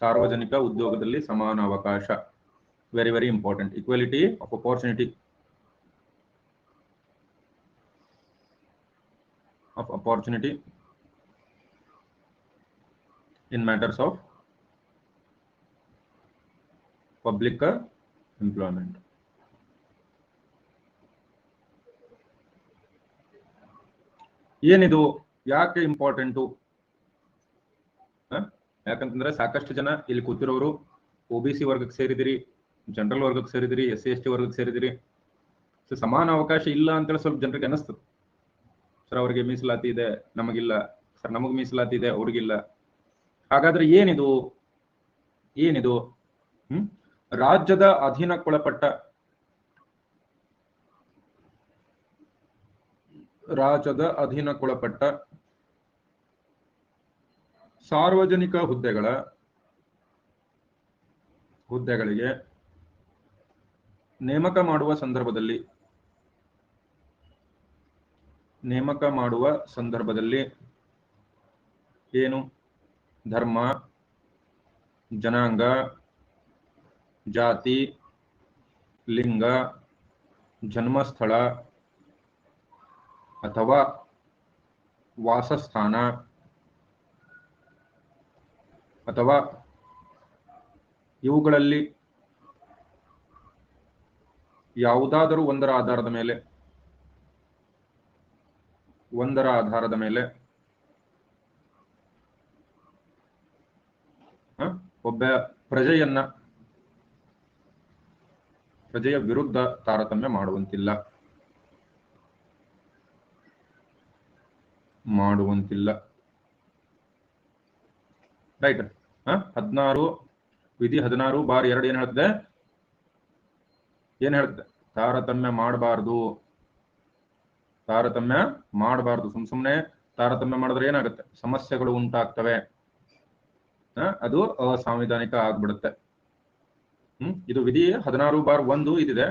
ಸಾರ್ವಜನಿಕ ಉದ್ಯೋಗದಲ್ಲಿ ಸಮಾನ ಅವಕಾಶ, very very important. Equality of opportunity in matters of public employment. ಏನಿದು, ಯಾಕೆ ಇಂಪಾರ್ಟೆಂಟು? ಯಾಕಂತಂದ್ರೆ ಸಾಕಷ್ಟು ಜನ ಇಲ್ಲಿ ಕೂತಿರೋರು OBC ವರ್ಗಕ್ಕೆ ಸೇರಿದಿರಿ, ಜನರಲ್ ವರ್ಗಕ್ಕೆ ಸೇರಿದಿರಿ, SC/ST ವರ್ಗಕ್ಕೆ ಸೇರಿದಿರಿ. ಸೊ ಸಮಾನ ಅವಕಾಶ ಇಲ್ಲ ಅಂತೇಳಿ ಸ್ವಲ್ಪ ಜನರಿಗೆ ಅನಿಸ್ತದೆ. ಸರ್ ಅವ್ರಿಗೆ ಮೀಸಲಾತಿ ಇದೆ, ನಮಗಿಲ್ಲ. ಸರ್ ನಮಗೆ ಮೀಸಲಾತಿ ಇದೆ, ಅವ್ರಿಗಿಲ್ಲ. ಹಾಗಾದ್ರೆ ಏನಿದು? ರಾಜ್ಯದ ಅಧೀನಕ್ಕೊಳಪಟ್ಟ ಸಾರ್ವಜನಿಕ ಹುದ್ದೆಗಳಿಗೆ ನೇಮಕ ಮಾಡುವ ಸಂದರ್ಭದಲ್ಲಿ ಏನು ಧರ್ಮ, ಜನಾಂಗ, ಜಾತಿ, ಲಿಂಗ, ಜನ್ಮಸ್ಥಳ ಅಥವಾ ವಾಸಸ್ಥಾನ ಅಥವಾ ಇವುಗಳಲ್ಲಿ ಯಾವುದಾದರೂ ಒಂದರ ಆಧಾರದ ಮೇಲೆ ಒಬ್ಬ ಪ್ರಜೆಯ ವಿರುದ್ಧ ತಾರತಮ್ಯ ಮಾಡುವಂತಿಲ್ಲ. ರೈಟ್. 16 ವಿಧಿ 16/2 ಏನ್ ಹೇಳ್ತದೆ? ತಾರತಮ್ಯ ಮಾಡಬಾರ್ದು. ಸುಮ್ಮನೆ ತಾರತಮ್ಯ ಮಾಡಿದ್ರೆ ಏನಾಗುತ್ತೆ? ಸಮಸ್ಯೆಗಳು ಉಂಟಾಗ್ತವೆ. ಅದು ಅಸಾಂವಿಧಾನಿಕ ಆಗ್ಬಿಡುತ್ತೆ. ಇದು ವಿಧಿ 16/1 ಇದಿದೆ.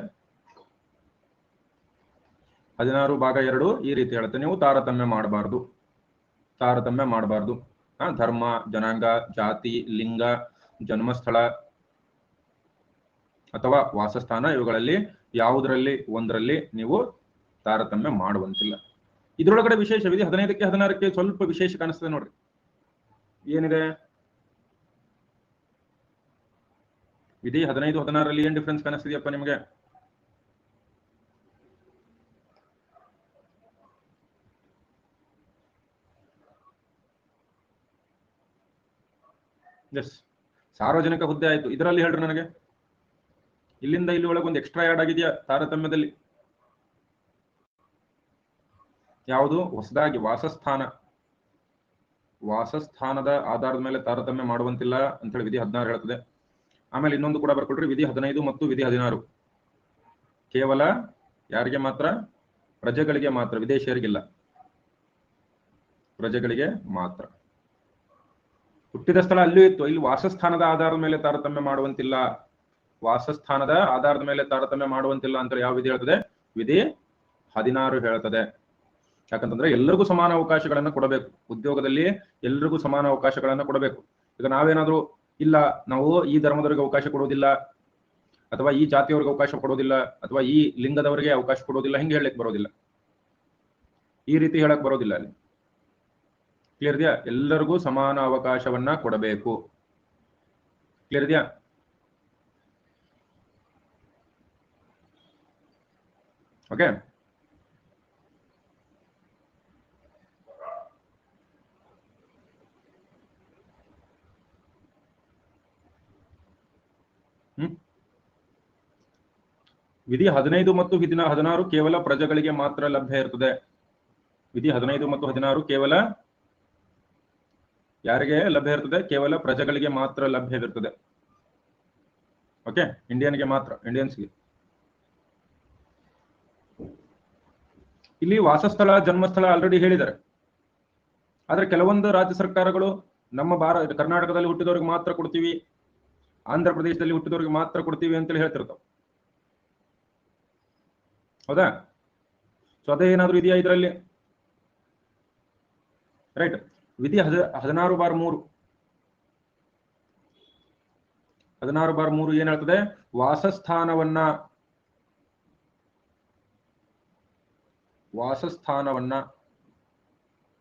16/2 ಈ ರೀತಿ ಹೇಳುತ್ತೆ, ನೀವು ತಾರತಮ್ಯ ಮಾಡಬಾರ್ದು. ಧರ್ಮ, ಜನಾಂಗ, ಜಾತಿ, ಲಿಂಗ, ಜನ್ಮಸ್ಥಳ ಅಥವಾ ವಾಸಸ್ಥಾನ ಇವುಗಳಲ್ಲಿ ಯಾವುದರಲ್ಲಿ ಒಂದರಲ್ಲಿ ನೀವು ತಾರತಮ್ಯ ಮಾಡುವಂತಿಲ್ಲ. ಇದರೊಳಗಡೆ ವಿಶೇಷ ವಿಧಿ 15ಕ್ಕೆ 16ಕ್ಕೆ ಸ್ವಲ್ಪ ವಿಶೇಷ ಕಾಣಿಸ್ತದೆ ನೋಡ್ರಿ. ಏನಿದೆ? ವಿಧಿ 15, 16ರಲ್ಲಿ ಏನ್ ಡಿಫ್ರೆನ್ಸ್ ಕಾಣಿಸ್ತಿದೆಯಪ್ಪ ನಿಮಗೆ? ಎಸ್, ಸಾರ್ವಜನಿಕ ಹುದ್ದೆ ಆಯ್ತು. ಇದರಲ್ಲಿ ಹೇಳ್ರಿ ನನಗೆ, ಇಲ್ಲಿಂದ ಇಲ್ಲಿ ಒಳಗೆ ಒಂದು ಎಕ್ಸ್ಟ್ರಾ ಆಡ್ ಆಗಿದೆಯಾ ತಾರತಮ್ಯದಲ್ಲಿ? ಯಾವುದು? ಹೊಸದಾಗಿ ವಾಸಸ್ಥಾನದ ಆಧಾರದ ಮೇಲೆ ತಾರತಮ್ಯ ಮಾಡುವಂತಿಲ್ಲ ಅಂತ ಹೇಳಿ ವಿಧಿ 16 ಹೇಳ್ತದೆ. ಆಮೇಲೆ ಇನ್ನೊಂದು ಕೂಡ ಬರ್ಕೊಡ್ರಿ, ವಿಧಿ 15 ಮತ್ತು ವಿಧಿ 16 ಕೇವಲ ಯಾರಿಗೆ ಮಾತ್ರ? ಪ್ರಜೆಗಳಿಗೆ ಮಾತ್ರ, ವಿದೇಶಿಯರಿಗಿಲ್ಲ, ಪ್ರಜೆಗಳಿಗೆ ಮಾತ್ರ. ಹುಟ್ಟಿದ ಸ್ಥಳ ಅಲ್ಲಿಯೂ ಇತ್ತು, ಇಲ್ಲಿ ವಾಸಸ್ಥಾನದ ಆಧಾರದ ಮೇಲೆ ತಾರತಮ್ಯ ಮಾಡುವಂತಿಲ್ಲ ಅಂತ ಯಾವ ವಿಧಿ ಹೇಳ್ತದೆ? ವಿಧಿ 16 ಹೇಳ್ತದೆ. ಯಾಕಂತಂದ್ರೆ ಎಲ್ಲರಿಗೂ ಸಮಾನ ಅವಕಾಶಗಳನ್ನ ಕೊಡಬೇಕು. ಉದ್ಯೋಗದಲ್ಲಿ ಎಲ್ರಿಗೂ ಸಮಾನ ಅವಕಾಶಗಳನ್ನ ಕೊಡಬೇಕು. ಈಗ ನಾವೇನಾದ್ರೂ ಇಲ್ಲ, ನಾವು ಈ ಧರ್ಮದವರಿಗೆ ಅವಕಾಶ ಕೊಡೋದಿಲ್ಲ, ಅಥವಾ ಈ ಜಾತಿಯವರಿಗೆ ಅವಕಾಶ ಕೊಡೋದಿಲ್ಲ, ಅಥವಾ ಈ ಲಿಂಗದವರಿಗೆ ಅವಕಾಶ ಕೊಡೋದಿಲ್ಲ, ಹಿಂಗೆ ಹೇಳಕ್ ಬರೋದಿಲ್ಲ. ಈ ರೀತಿ ಹೇಳಕ್ ಬರೋದಿಲ್ಲ. ಅಲ್ಲಿ ಕ್ಲಿಯರ್ ಇದೆಯಾ? ಎಲ್ಲರಿಗೂ ಸಮಾನ ಅವಕಾಶವನ್ನ ಕೊಡಬೇಕು. ಕ್ಲಿಯರ್ ಇದೆಯಾ? ಓಕೆ. ವಿಧಿ 15 ಮತ್ತು ವಿಧಿ 16 ಕೇವಲ ಪ್ರಜೆಗಳಿಗೆ ಮಾತ್ರ ಲಭ್ಯ ಇರ್ತದೆ. ವಿಧಿ 15 ಮತ್ತು 16 ಕೇವಲ ಯಾರಿಗೆ ಲಭ್ಯ ಇರ್ತದೆ? ಕೇವಲ ಪ್ರಜೆಗಳಿಗೆ ಮಾತ್ರ ಲಭ್ಯವಿರ್ತದೆ. ಓಕೆ, ಇಂಡಿಯನ್ಗೆ ಮಾತ್ರ, ಇಂಡಿಯನ್ಸ್ಗೆ. ಇಲ್ಲಿ ವಾಸಸ್ಥಳ, ಜನ್ಮಸ್ಥಳ ಆಲ್ರೆಡಿ ಹೇಳಿದ್ದಾರೆ. ಆದ್ರೆ ಕೆಲವೊಂದು ರಾಜ್ಯ ಸರ್ಕಾರಗಳು ನಮ್ಮ ಕರ್ನಾಟಕದಲ್ಲಿ ಹುಟ್ಟಿದವ್ರಿಗೆ ಮಾತ್ರ ಕೊಡ್ತೀವಿ, ಆಂಧ್ರ ಪ್ರದೇಶದಲ್ಲಿ ಹುಟ್ಟಿದವ್ರಿಗೆ ಮಾತ್ರ ಕೊಡ್ತೀವಿ ಅಂತೇಳಿ ಹೇಳ್ತಿರ್ತಾವ. ಹೌದಾ? ಸೊ ಅದೇ ಏನಾದ್ರೂ ಇದೆಯಾ ಇದರಲ್ಲಿ? ರೈಟ್. ವಿಧಿ 16/3 16/3 ಏನ್ ಹೇಳ್ತದೆ? ವಾಸಸ್ಥಾನವನ್ನ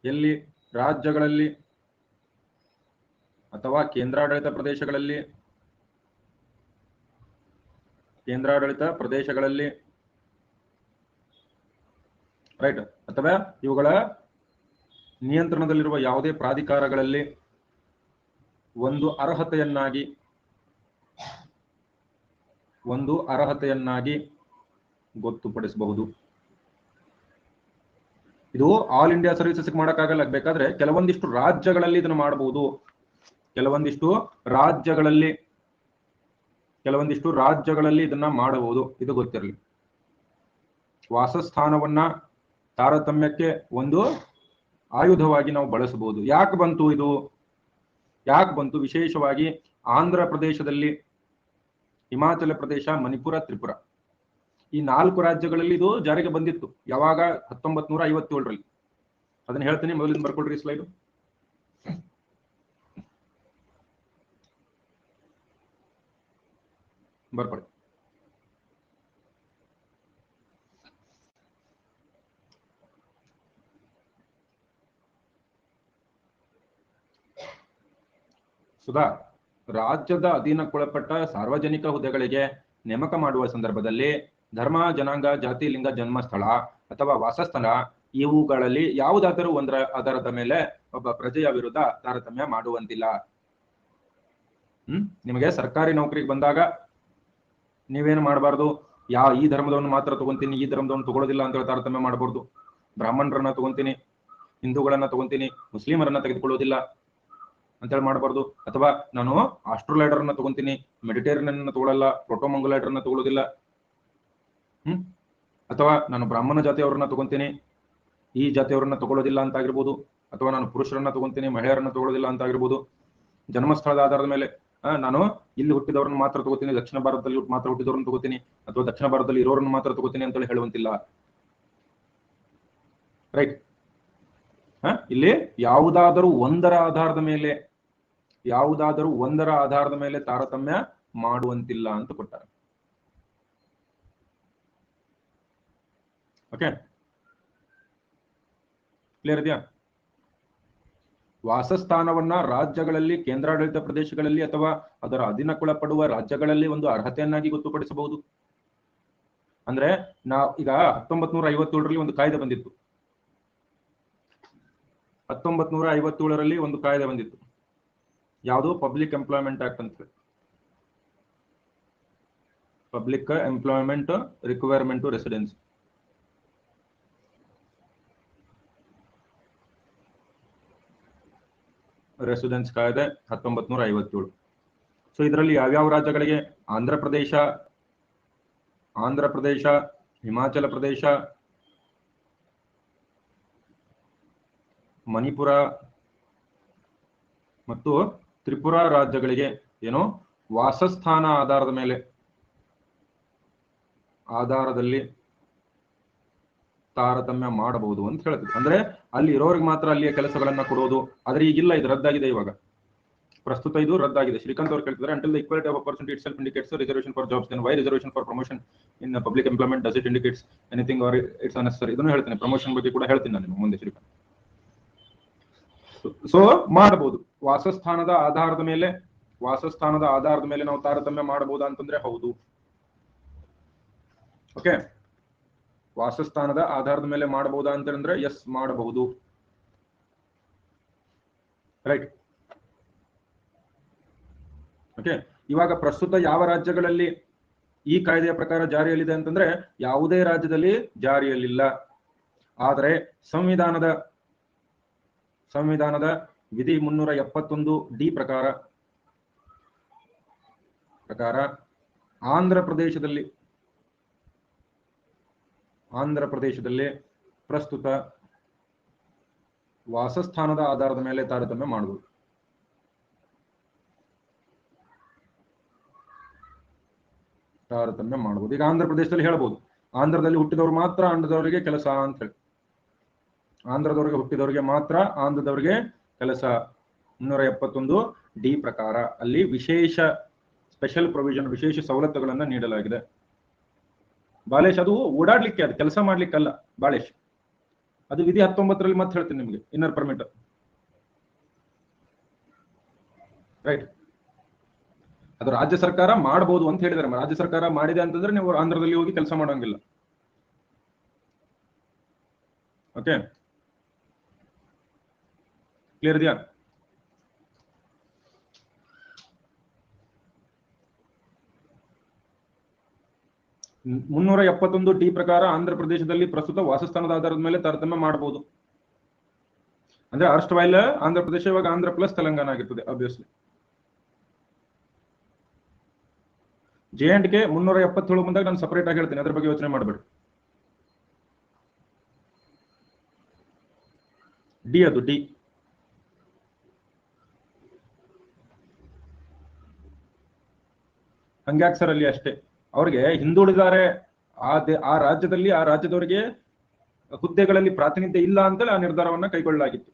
ಎಲ್ಲಿ? ರಾಜ್ಯಗಳಲ್ಲಿ ಅಥವಾ ಕೇಂದ್ರಾಡಳಿತ ಪ್ರದೇಶಗಳಲ್ಲಿ ರೈಟ್, ಅಥವಾ ಇವುಗಳ ನಿಯಂತ್ರಣದಲ್ಲಿರುವ ಯಾವುದೇ ಪ್ರಾಧಿಕಾರಗಳಲ್ಲಿ ಒಂದು ಅರ್ಹತೆಯನ್ನಾಗಿ ಗೊತ್ತುಪಡಿಸಬಹುದು. ಇದು ಆಲ್ ಇಂಡಿಯಾ ಸರ್ವಿಸಸ್ ಮಾಡಕ್ಕಾಗಲ್ಲ. ಬೇಕಾದ್ರೆ ಕೆಲವೊಂದಿಷ್ಟು ರಾಜ್ಯಗಳಲ್ಲಿ ಇದನ್ನು ಮಾಡಬಹುದು. ಕೆಲವೊಂದಿಷ್ಟು ರಾಜ್ಯಗಳಲ್ಲಿ ಇದನ್ನ ಮಾಡಬಹುದು. ಇದು ಗೊತ್ತಿರಲಿ. ವಾಸಸ್ಥಾನವನ್ನ ತಾರತಮ್ಯಕ್ಕೆ ಒಂದು ಆಯುಧವಾಗಿ ನಾವು ಬಳಸಬಹುದು. ಯಾಕೆ ಬಂತು? ವಿಶೇಷವಾಗಿ ಆಂಧ್ರ ಪ್ರದೇಶದಲ್ಲಿ, ಹಿಮಾಚಲ ಪ್ರದೇಶ, ಮಣಿಪುರ, ತ್ರಿಪುರ ಈ 4 ರಾಜ್ಯಗಳಲ್ಲಿ ಇದು ಜಾರಿಗೆ ಬಂದಿತ್ತು. ಯಾವಾಗ? 1957ರಲ್ಲಿ. ಅದನ್ನ ಹೇಳ್ತೀನಿ, ಮೊದಲಿಂದ ಬರ್ಕೊಳ್ರಿ ಸ್ಲೈಡ್. ಬರ್ಕೊಳ್ಳಿ. ಸುಧಾ, ರಾಜ್ಯದ ಅಧೀನಕ್ಕೊಳಪಟ್ಟ ಸಾರ್ವಜನಿಕ ಹುದ್ದೆಗಳಿಗೆ ನೇಮಕ ಮಾಡುವ ಸಂದರ್ಭದಲ್ಲಿ ಧರ್ಮ, ಜನಾಂಗ, ಜಾತಿ, ಲಿಂಗ, ಜನ್ಮಸ್ಥಳ ಅಥವಾ ವಾಸಸ್ಥಳ ಇವುಗಳಲ್ಲಿ ಯಾವುದಾದರೂ ಒಂದರ ಆಧಾರದ ಮೇಲೆ ಒಬ್ಬ ಪ್ರಜೆಯ ವಿರುದ್ಧ ತಾರತಮ್ಯ ಮಾಡುವಂತಿಲ್ಲ. ನಿಮಗೆ ಸರ್ಕಾರಿ ನೌಕರಿಗೆ ಬಂದಾಗ ನೀವೇನು ಮಾಡಬಾರ್ದು? ಈ ಧರ್ಮದವನ್ನ ಮಾತ್ರ ತಗೊಂತೀನಿ, ಈ ಧರ್ಮದವನ್ನ ತಗೊಳ್ಳೋದಿಲ್ಲ ಅಂತ ತಾರತಮ್ಯ ಮಾಡಬಾರ್ದು. ಬ್ರಾಹ್ಮಣರನ್ನ ತಗೊಂತೀನಿ, ಹಿಂದೂಗಳನ್ನ ತಗೊಂತೀನಿ, ಮುಸ್ಲಿಮರನ್ನ ತೆಗೆದುಕೊಳ್ಳೋದಿಲ್ಲ ಅಂತೇಳಿ ಮಾಡಬಾರ್ದು. ಅಥವಾ ನಾನು ಆಸ್ಟ್ರೋಲೈಡರ್ನ ತಗೊಂತೀನಿ, ಮೆಡಿಟೇರಿಯನ್ ತಗೊಳ್ಳಲ್ಲ, ಪ್ರೋಟೋಮಂಗುಲೈಡರ್ನ ತಗೊಳ್ಳೋದಿಲ್ಲ. ಅಥವಾ ನಾನು ಬ್ರಾಹ್ಮಣ ಜಾತಿಯವರನ್ನ ತಗೊಂತೀನಿ, ಈ ಜಾತಿಯವರನ್ನ ತಗೊಳ್ಳೋದಿಲ್ಲ ಅಂತ ಆಗಿರ್ಬೋದು. ಅಥವಾ ನಾನು ಪುರುಷರನ್ನ ತಗೊಂತೀನಿ, ಮಹಿಳೆಯರನ್ನ ತಗೊಳ್ಳೋದಿಲ್ಲ ಅಂತ ಆಗಿರ್ಬೋದು. ಜನ್ಮಸ್ಥಳದ ಆಧಾರದ ಮೇಲೆ ನಾನು ಇಲ್ಲಿ ಹುಟ್ಟಿದವ್ರನ್ನ ಮಾತ್ರ ತಗೋತೀನಿ, ದಕ್ಷಿಣ ಭಾರತದಲ್ಲಿ ಮಾತ್ರ ಹುಟ್ಟಿದವ್ರನ್ನ ತಗೋತೀನಿ, ಅಥವಾ ದಕ್ಷಿಣ ಭಾರತದಲ್ಲಿ ಇರೋರನ್ನ ಮಾತ್ರ ತಗೋತೀನಿ ಅಂತೇಳಿ ಹೇಳುವಂತಿಲ್ಲ. ರೈಟ್. ಇಲ್ಲಿ ಯಾವುದಾದರೂ ಒಂದರ ಆಧಾರದ ಮೇಲೆ ತಾರತಮ್ಯ ಮಾಡುವಂತಿಲ್ಲ ಅಂತ ಕೊಟ್ಟಾರೆ. ಓಕೆ, ಕ್ಲಿಯರ್ ಇದೆಯಾ? ವಾಸಸ್ಥಾನವನ್ನ ರಾಜ್ಯಗಳಲ್ಲಿ, ಕೇಂದ್ರಾಡಳಿತ ಪ್ರದೇಶಗಳಲ್ಲಿ ಅಥವಾ ಅದರ ಅಧೀನಕ್ಕೊಳಪಡುವ ರಾಜ್ಯಗಳಲ್ಲಿ ಒಂದು ಅರ್ಹತೆಯನ್ನಾಗಿ ಗೊತ್ತುಪಡಿಸಬಹುದು. ಅಂದ್ರೆ ಈಗ 1957ರಲ್ಲಿ ಒಂದು ಕಾಯ್ದೆ ಬಂದಿತ್ತು. 1957ರಲ್ಲಿ ಒಂದು ಕಾಯ್ದೆ ಬಂದಿತ್ತು. ಯಾವುದು? ಪಬ್ಲಿಕ್ ಎಂಪ್ಲಾಯ್ಮೆಂಟ್ ಆಕ್ಟ್ ಅಂತ. Public employment requirement residence. ಕಾಯ್ದೆ 1957. ಸೊ ಇದರಲ್ಲಿ ಯಾವ್ಯಾವ ರಾಜ್ಯಗಳಿಗೆ? ಆಂಧ್ರ ಪ್ರದೇಶ, ಹಿಮಾಚಲ ಪ್ರದೇಶ, ಮಣಿಪುರ ಮತ್ತು ತ್ರಿಪುರಾ ರಾಜ್ಯಗಳಿಗೆ ಏನು ವಾಸಸ್ಥಾನ ಆಧಾರದಲ್ಲಿ ತಾರತಮ್ಯ ಮಾಡಬಹುದು ಅಂತ ಹೇಳ್ತೀವಿ. ಅಂದ್ರೆ ಅಲ್ಲಿ ಇರೋರಿಗೆ ಮಾತ್ರ ಅಲ್ಲಿಯ ಕೆಲಸಗಳನ್ನ ಕೊಡೋದು. ಆದ್ರೆ ಈಗಿಲ್ಲ, ಇದು ರದ್ದಾಗಿದೆ. ಇವಾಗ ಪ್ರಸ್ತುತ ಇದು ರದ್ದಾಗಿದೆ. ಶ್ರೀಕಾಂತ್ ಅವರು ಕೇಳ್ತಿದ್ದಾರೆ, until the equality of opportunity itself indicates a reservation for jobs, then why reservation for promotion in public employment? Does it indicates anything or it's unnecessary? ಇದನ್ನು ಹೇಳ್ತೀನಿ, ಪ್ರಮೋಷನ್ ಬಗ್ಗೆ ಕೂಡ ಹೇಳ್ತೀನಿ ನಾನು ಮುಂದೆ. ಶ್ರೀಕಾಂತ್, ಸೊ ಮಾಡಬಹುದು. ವಾಸಸ್ಥಾನದ ಆಧಾರದ ಮೇಲೆ ನಾವು ತಾರತಮ್ಯ ಮಾಡಬಹುದಾ ಅಂತಂದ್ರೆ ಹೌದು. ಓಕೆ, ವಾಸಸ್ಥಾನದ ಆಧಾರದ ಮೇಲೆ ಮಾಡಬಹುದಾ ಅಂತಂದ್ರೆ ಎಸ್, ಮಾಡಬಹುದು. ರೈಟ್. ಓಕೆ, ಇವಾಗ ಪ್ರಸ್ತುತ ಯಾವ ರಾಜ್ಯಗಳಲ್ಲಿ ಈ ಕಾಯ್ದೆಯ ಪ್ರಕಾರ ಜಾರಿಯಲ್ಲಿದೆ ಅಂತಂದ್ರೆ ಯಾವುದೇ ರಾಜ್ಯದಲ್ಲಿ ಜಾರಿಯಲ್ಲಿಲ್ಲ. ಆದರೆ ಸಂವಿಧಾನದ ವಿಧಿ 371D ಪ್ರಕಾರ ಆಂಧ್ರ ಪ್ರದೇಶದಲ್ಲಿ ಪ್ರಸ್ತುತ ವಾಸಸ್ಥಾನದ ಆಧಾರದ ಮೇಲೆ ತಾರತಮ್ಯ ಮಾಡಬಹುದು. ಈಗ ಆಂಧ್ರ ಪ್ರದೇಶದಲ್ಲಿ ಹೇಳ್ಬೋದು, ಆಂಧ್ರದಲ್ಲಿ ಹುಟ್ಟಿದವರು ಮಾತ್ರ ಆಂಧ್ರದವರಿಗೆ ಕೆಲಸ ಅಂತ ಹೇಳಿ. ಆಂಧ್ರದವರಿಗೆ ಹುಟ್ಟಿದವರಿಗೆ ಮಾತ್ರ ಆಂಧ್ರದವರಿಗೆ ಕೆಲಸ 371D ಪ್ರಕಾರ. ಅಲ್ಲಿ ವಿಶೇಷ ಸ್ಪೆಷಲ್ ಪ್ರೊವಿಷನ್, ವಿಶೇಷ ಸವಲತ್ತುಗಳನ್ನ ನೀಡಲಾಗಿದೆ. ಬಾಲೇಶ್ ಅದು ಓಡಾಡ್ಲಿಕ್ಕೆ, ಅದು ಕೆಲಸ ಮಾಡ್ಲಿಕ್ಕಲ್ಲ ಬಾಲೇಶ್. ಅದು ವಿಧಿ 19ರಲ್ಲಿ ಮತ್ತೆ ಹೇಳ್ತೀನಿ ನಿಮಗೆ, ಇನ್ನರ್ ಪರ್ಮಿಟ್. ರೈಟ್, ಅದು ರಾಜ್ಯ ಸರ್ಕಾರ ಮಾಡಬಹುದು ಅಂತ ಹೇಳಿದಾರೆ. ರಾಜ್ಯ ಸರ್ಕಾರ ಮಾಡಿದೆ ಅಂತಂದ್ರೆ ನೀವು ಆಂಧ್ರದಲ್ಲಿ ಹೋಗಿ ಕೆಲಸ ಮಾಡೋಂಗಿಲ್ಲ. ಓಕೆ, ಕ್ಲಿಯರ್ ಇದೆಯಾ? ಡಿ ಪ್ರಕಾರ ಆಂಧ್ರ ಪ್ರದೇಶದಲ್ಲಿ ಪ್ರಸ್ತುತ ವಾಸಸ್ಥಾನದ ಆಧಾರದ ಮೇಲೆ ತಾರತಮ್ಯ ಮಾಡಬಹುದು. ಅಂದ್ರೆ ಅರ್ಸ್ಟ್ ವೈಲ್ ಆಂಧ್ರ ಪ್ರದೇಶ, ಇವಾಗ ಆಂಧ್ರ ಪ್ಲಸ್ ತೆಲಂಗಾಣ ಆಗಿರ್ತದೆ ಆಬ್ವಿಯಸ್ಲಿ. J&K 377 ಬಂದಾಗ ನಾನು ಸಪರೇಟ್ ಆಗಿ ಹೇಳ್ತೀನಿ, ಅದ್ರ ಬಗ್ಗೆ ಯೋಚನೆ ಮಾಡಬೇಡಿ. ಡಿ, ಅದು ಡಿ. ಹಂಗ್ಯಾಕ್ ಸರ್ ಅಲ್ಲಿ ಅಷ್ಟೇ, ಅವ್ರಿಗೆ ಹಿಂದುಳಿದಾರೆ ಆ ರಾಜ್ಯದಲ್ಲಿ, ಆ ರಾಜ್ಯದವರಿಗೆ ಹುದ್ದೆಗಳಲ್ಲಿ ಪ್ರಾತಿನಿಧ್ಯ ಇಲ್ಲ ಅಂತೇಳಿ ಆ ನಿರ್ಧಾರವನ್ನ ಕೈಗೊಳ್ಳಲಾಗಿತ್ತು.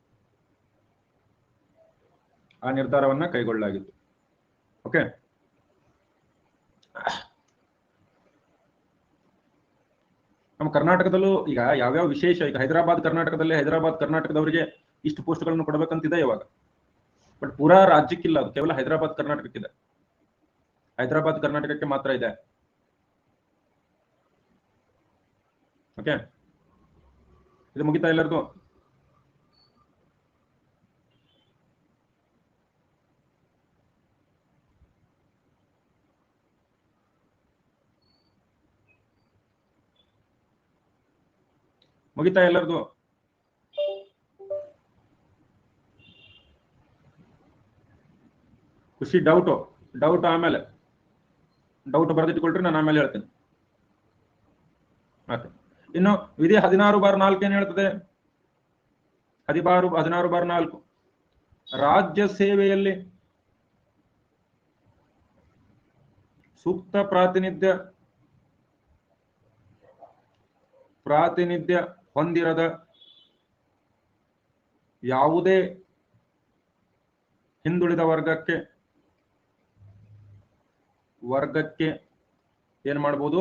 ಓಕೆ, ನಮ್ಮ ಕರ್ನಾಟಕದಲ್ಲೂ ಈಗ ಯಾವ್ಯಾವ ವಿಶೇಷ, ಈಗ ಹೈದರಾಬಾದ್ ಕರ್ನಾಟಕದವರಿಗೆ ಇಷ್ಟು ಪೋಸ್ಟ್ಗಳನ್ನು ಕೊಡಬೇಕಂತಿದೆ ಇವಾಗ. ಬಟ್ ಪೂರಾ ರಾಜ್ಯಕ್ಕಿಲ್ಲ, ಅದು ಕೇವಲ ಹೈದರಾಬಾದ್ ಕರ್ನಾಟಕಕ್ಕಿದೆ. ಹೈದರಾಬಾದ್ ಕರ್ನಾಟಕಕ್ಕೆ ಮಾತ್ರ ಇದೆ. ಓಕೆ, ಇದು ಮುಗಿತಾ ಎಲ್ಲರಿಗೂ? ಖುಷಿ ಡೌಟ್ ಆಮೇಲೆ ಡೌಟ್ ಬರೆದಿಟ್ಕೊಳ್ರಿ, ನಾನು ಆಮೇಲೆ ಹೇಳ್ತೇನೆ. ಇನ್ನು ವಿಧಿ 16/4 ಏನ್ ಹೇಳ್ತದೆ? 16/4 ರಾಜ್ಯ ಸೇವೆಯಲ್ಲಿ ಸೂಕ್ತ ಪ್ರಾತಿನಿಧ್ಯ ಹೊಂದಿರದ ಯಾವುದೇ ಹಿಂದುಳಿದ ವರ್ಗಕ್ಕೆ ಏನ್ ಮಾಡಬಹುದು?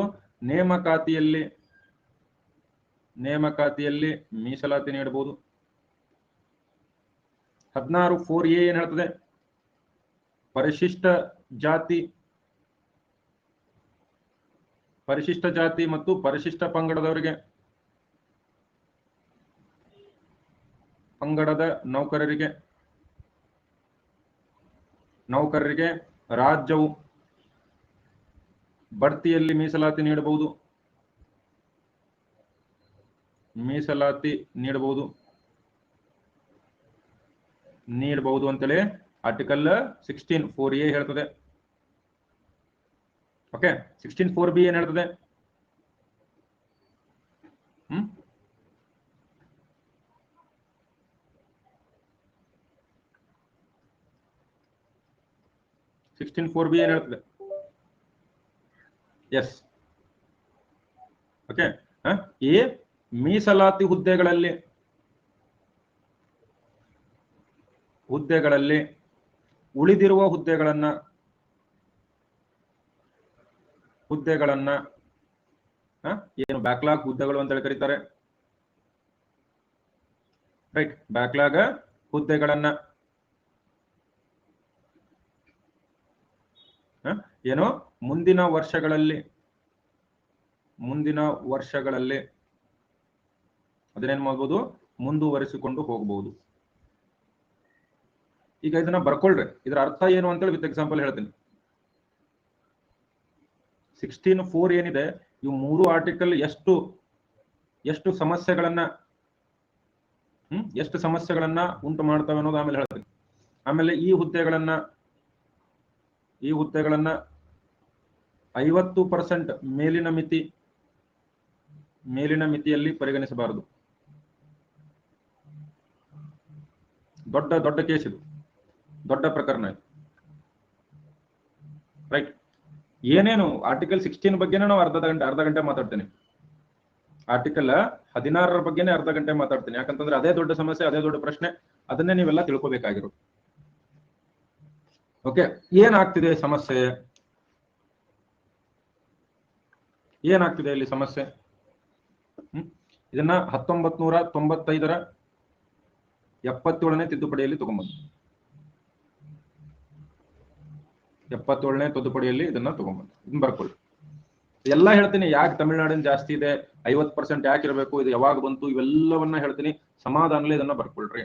ನೇಮಕಾತಿಯಲ್ಲಿ ಮೀಸಲಾತಿ ನೀಡಬಹುದು. 16(4)A ಏನ್ ಹೇಳ್ತದೆ? ಪರಿಶಿಷ್ಟ ಜಾತಿ ಮತ್ತು ಪರಿಶಿಷ್ಟ ಪಂಗಡದ ನೌಕರರಿಗೆ ರಾಜ್ಯವು ಬಡ್ತಿಯಲ್ಲಿ ಮೀಸಲಾತಿ ನೀಡಬಹುದು ಅಂತೇಳಿ ಆರ್ಟಿಕಲ್ 16(4)A ಹೇಳ್ತದೆ. ಓಕೆ, 16(4)B ಏನ್ ಹೇಳ್ತದೆ? 16(4)B ಏನ್ ಹೇಳ್ತದೆ? ಎಸ್. ಓಕೆ, ಈ ಮೀಸಲಾತಿ ಹುದ್ದೆಗಳಲ್ಲಿ ಉಳಿದಿರುವ ಹುದ್ದೆಗಳನ್ನ ಏನು ಬ್ಯಾಕ್ಲಾಗ್ ಹುದ್ದೆಗಳು ಅಂತ ಕರೀತಾರೆ. ರೈಟ್, ಬ್ಯಾಕ್ಲಾಗ್ ಹುದ್ದೆಗಳನ್ನ ಏನು ಮುಂದಿನ ವರ್ಷಗಳಲ್ಲಿ ಅದನ್ನೇನ್ ಮಾಡ್ಬೋದು? ಮುಂದುವರಿಸಿಕೊಂಡು ಹೋಗಬಹುದು. ಈಗ ಇದನ್ನ ಬರ್ಕೊಳ್ರಿ, ಇದರ ಅರ್ಥ ಏನು ಅಂತೇಳಿ ವಿತ್ ಎಕ್ಸಾಂಪಲ್ ಹೇಳ್ತೀನಿ. 16(4) ಏನಿದೆ, ಇವು 3 ಆರ್ಟಿಕಲ್ ಎಷ್ಟು ಸಮಸ್ಯೆಗಳನ್ನ ಉಂಟು ಮಾಡ್ತವೆ ಅನ್ನೋದು ಆಮೇಲೆ ಹೇಳ್ತೀನಿ. ಆಮೇಲೆ ಈ ಹುದ್ದೆಗಳನ್ನ 50% ಮೇಲಿನ ಮಿತಿಯಲ್ಲಿ ಪರಿಗಣಿಸಬಾರದು. ದೊಡ್ಡ ಕೇಸ್ ಇದು, ದೊಡ್ಡ ಪ್ರಕರಣ ಇದು. ರೈಟ್, ಏನೇನು ಆರ್ಟಿಕಲ್ 16 ಬಗ್ಗೆನೇ ನಾವು ಅರ್ಧ ಗಂಟೆ ಮಾತಾಡ್ತೇನೆ. ಆರ್ಟಿಕಲ್ 16 ಬಗ್ಗೆನೇ ಅರ್ಧ ಗಂಟೆ ಮಾತಾಡ್ತೀನಿ. ಯಾಕಂತಂದ್ರೆ ಅದೇ ದೊಡ್ಡ ಸಮಸ್ಯೆ, ಅದೇ ದೊಡ್ಡ ಪ್ರಶ್ನೆ, ಅದನ್ನೇ ನೀವೆಲ್ಲ ತಿಳ್ಕೋಬೇಕಾಗಿರೋದು. ಓಕೆ, ಏನಾಗ್ತಿದೆ ಸಮಸ್ಯೆ? ಏನಾಗ್ತಿದೆ ಇಲ್ಲಿ ಸಮಸ್ಯೆ? ಇದನ್ನ 1995ರ 77ನೇ ತಿದ್ದುಪಡಿಯಲ್ಲಿ ತಗೊಂಬಂದು 77ನೇ ತಿದ್ದುಪಡಿಯಲ್ಲಿ ಇದನ್ನ ತಗೊಂಬಂದು ಇದನ್ನ ಬರ್ಕೊಳ್ಳಿ. ಎಲ್ಲ ಹೇಳ್ತೀನಿ ಯಾಕೆ ತಮಿಳ್ನಾಡಿನ ಜಾಸ್ತಿ ಇದೆ, 50% ಯಾಕೆ ಇರಬೇಕು, ಇದು ಯಾವಾಗ ಬಂತು, ಇವೆಲ್ಲವನ್ನ ಹೇಳ್ತೀನಿ. ಸಮಾಧಾನಲೇ ಇದನ್ನ ಬರ್ಕೊಳ್ರಿ.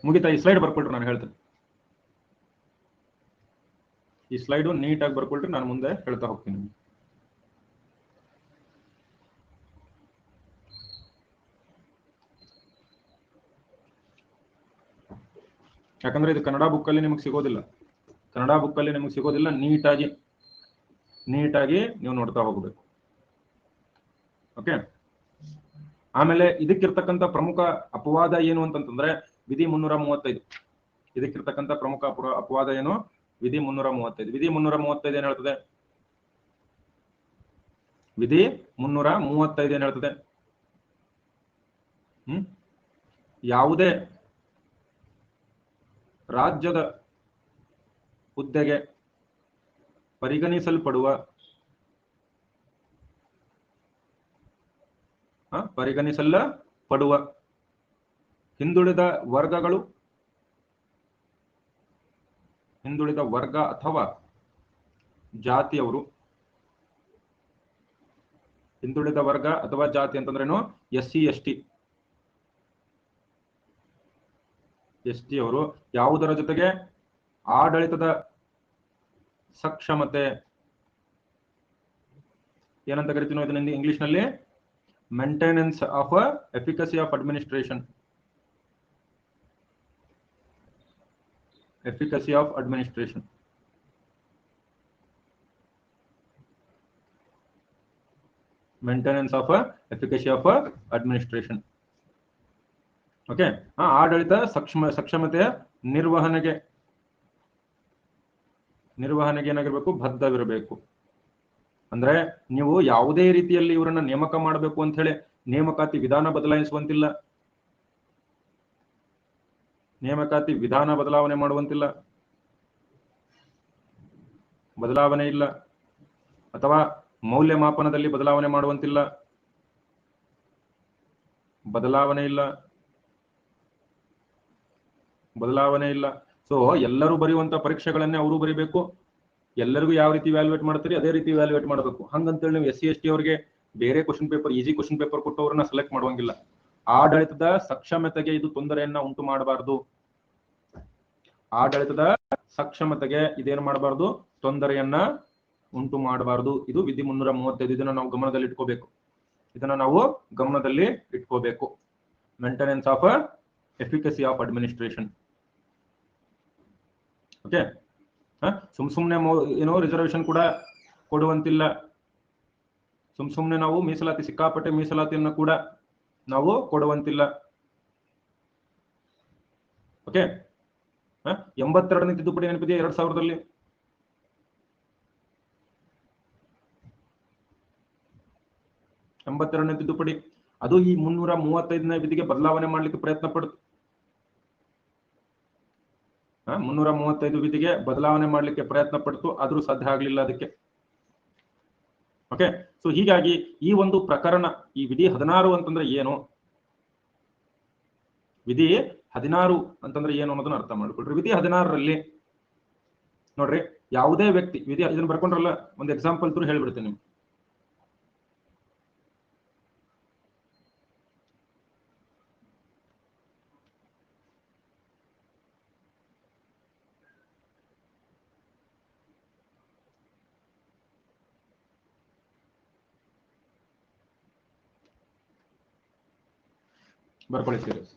ಮುಗಿತಾ? ಈ ಸ್ಲೈಡ್ ಬರ್ಕೊಳ್ರಿ, ನಾನು ಹೇಳ್ತೇನೆ. ಈ ಸ್ಲೈಡು ನೀಟಾಗಿ ಬರ್ಕೊಳ್ರಿ, ನಾನು ಮುಂದೆ ಹೇಳ್ತಾ ಹೋಗ್ತೀನಿ. ಯಾಕಂದ್ರೆ ಇದು ಕನ್ನಡ ಬುಕ್ಕಲ್ಲಿ ನಿಮಗೆ ಸಿಗೋದಿಲ್ಲ, ನೀಟಾಗಿ ನೀವು ನೋಡ್ತಾ ಹೋಗಬೇಕು. ಓಕೆ. ಆಮೇಲೆ ಇದಕ್ಕಿರ್ತಕ್ಕಂಥ ಪ್ರಮುಖ ಅಪವಾದ ಏನು ಅಂತಂದ್ರೆ ವಿಧಿ 335. ಇದಕ್ಕಿರ್ತಕ್ಕಂಥ ಪ್ರಮುಖ ಅಪವಾದ ಏನು? ವಿಧಿ 335. ವಿಧಿ 335 ಏನ್ ಹೇಳ್ತದೆ? ವಿಧಿ 335 ಏನ್ ಹೇಳ್ತದೆ? ಯಾವುದೇ ರಾಜ್ಯದ ಹುದ್ದೆಗೆ ಪರಿಗಣಿಸಲ್ಪಡುವ ಹಿಂದುಳಿದ ವರ್ಗ ಅಥವಾ ಜಾತಿಯವರು, ಹಿಂದುಳಿದ ವರ್ಗ ಅಥವಾ ಜಾತಿ ಅಂತಂದ್ರೇನು? SC ST ಅವರು ಯಾವುದರ ಜೊತೆಗೆ ಆಡಳಿತದ ಸಕ್ಷಮತೆ, ಏನಂತ ಕರಿತೀನೋ ಇದನ್ನ ಇಂಗ್ಲಿಷ್ ನಲ್ಲಿ, maintenance of efficacy of administration, maintenance of efficacy of administration. Okay. ಆಡಳಿತ ಸಕ್ಷಮತೆಯ ನಿರ್ವಹಣೆಗೆ ಏನಾಗಿರ್ಬೇಕು? ಬದ್ಧವಿರಬೇಕು. ಅಂದ್ರೆ ನೀವು ಯಾವುದೇ ರೀತಿಯಲ್ಲಿ ಇವರನ್ನ ನೇಮಕ ಮಾಡಬೇಕು ಅಂತ ಹೇಳಿ ನೇಮಕಾತಿ ವಿಧಾನ ಬದಲಾಯಿಸುವಂತಿಲ್ಲ, ಬದಲಾವಣೆ ಇಲ್ಲ, ಅಥವಾ ಮೌಲ್ಯಮಾಪನದಲ್ಲಿ ಬದಲಾವಣೆ ಮಾಡುವಂತಿಲ್ಲ, ಬದಲಾವಣೆ ಇಲ್ಲ. ಸೊ ಎಲ್ಲರೂ ಬರೆಯುವಂತ ಪರೀಕ್ಷೆಗಳನ್ನೇ ಅವರು ಬರೀಬೇಕು. ಎಲ್ಲರಿಗೂ ಯಾವ ರೀತಿ ವ್ಯಾಲ್ಯೂಯೇಟ್ ಮಾಡ್ತೀರಿ ಅದೇ ರೀತಿ ವ್ಯಾಲ್ಯೂಯೇಟ್ ಮಾಡಬೇಕು. ಹಂಗಂತೇಳಿ ನೀವು SC ST ಅವರಿಗೆ ಬೇರೆ question paper, easy question paper ಕೊಟ್ಟು ಅವ್ರನ್ನ ಸೆಲೆಕ್ಟ್ ಮಾಡುವಂಗಿಲ್ಲ. ಆಡಳಿತದ ಸಕ್ಷಮತೆಗೆ ಇದು ತೊಂದರೆಯನ್ನ ಉಂಟು ಮಾಡಬಾರ್ದು. ಇದೇನು ಮಾಡಬಾರ್ದು? ತೊಂದರೆಯನ್ನ ಉಂಟು ಮಾಡಬಾರ್ದು. ಇದು ವಿಧಿ 335. ಇದನ್ನ ನಾವು ಗಮನದಲ್ಲಿ ಇಟ್ಕೋಬೇಕು. Maintenance of efficacy of administration. Okay. ಸುಮ್ನೆ ಏನೋ ರಿಸರ್ವೇಶನ್ ಕೂಡ ಕೊಡುವಂತಿಲ್ಲ. ಸುಮ್ನೆ ನಾವು ಮೀಸಲಾತಿ, ಸಿಕ್ಕಾಪಟ್ಟೆ ಮೀಸಲಾತಿಯನ್ನು ಕೂಡ ನಾವು ಕೊಡುವಂತಿಲ್ಲ. ಓಕೆ. 82ನೇ ತಿದ್ದುಪಡಿ ನೆನಪಿದೆ 2000ರಲ್ಲಿ. ತಿದ್ದುಪಡಿ ಅದು ಈ 335ನೇ ವಿಧಿಗೆ ಬದಲಾವಣೆ ಮಾಡ್ಲಿಕ್ಕೆ ಪ್ರಯತ್ನ ಪಡ್ತು. 335 ವಿಧಿಗೆ ಬದಲಾವಣೆ ಮಾಡ್ಲಿಕ್ಕೆ ಪ್ರಯತ್ನ ಪಡ್ತು, ಆದ್ರೂ ಸಾಧ್ಯ ಆಗ್ಲಿಲ್ಲ ಅದಕ್ಕೆ. ಓಕೆ. ಸೊ ಹೀಗಾಗಿ ಈ ಒಂದು ಪ್ರಕರಣ, ಈ ವಿಧಿ 16 ಅಂತಂದ್ರೆ ಏನು, ವಿಧಿ 16 ಅಂತಂದ್ರೆ ಏನು ಅನ್ನೋದನ್ನ ಅರ್ಥ ಮಾಡ್ಕೊಳ್ರಿ. ವಿಧಿ 16ರಲ್ಲಿ ನೋಡ್ರಿ, ಯಾವುದೇ ವ್ಯಕ್ತಿ ವಿಧಿ, ಇದನ್ನ ಬರ್ಕೊಂಡ್ರಲ್ಲ, ಒಂದು ಎಕ್ಸಾಂಪಲ್ ತ್ರೂ ಹೇಳ್ಬಿಡ್ತೇನೆ ನಿಮ್ಗೆ. ಬರ್ಕೊಳ್ಳಿ, ಸೀರಿಯಸ್.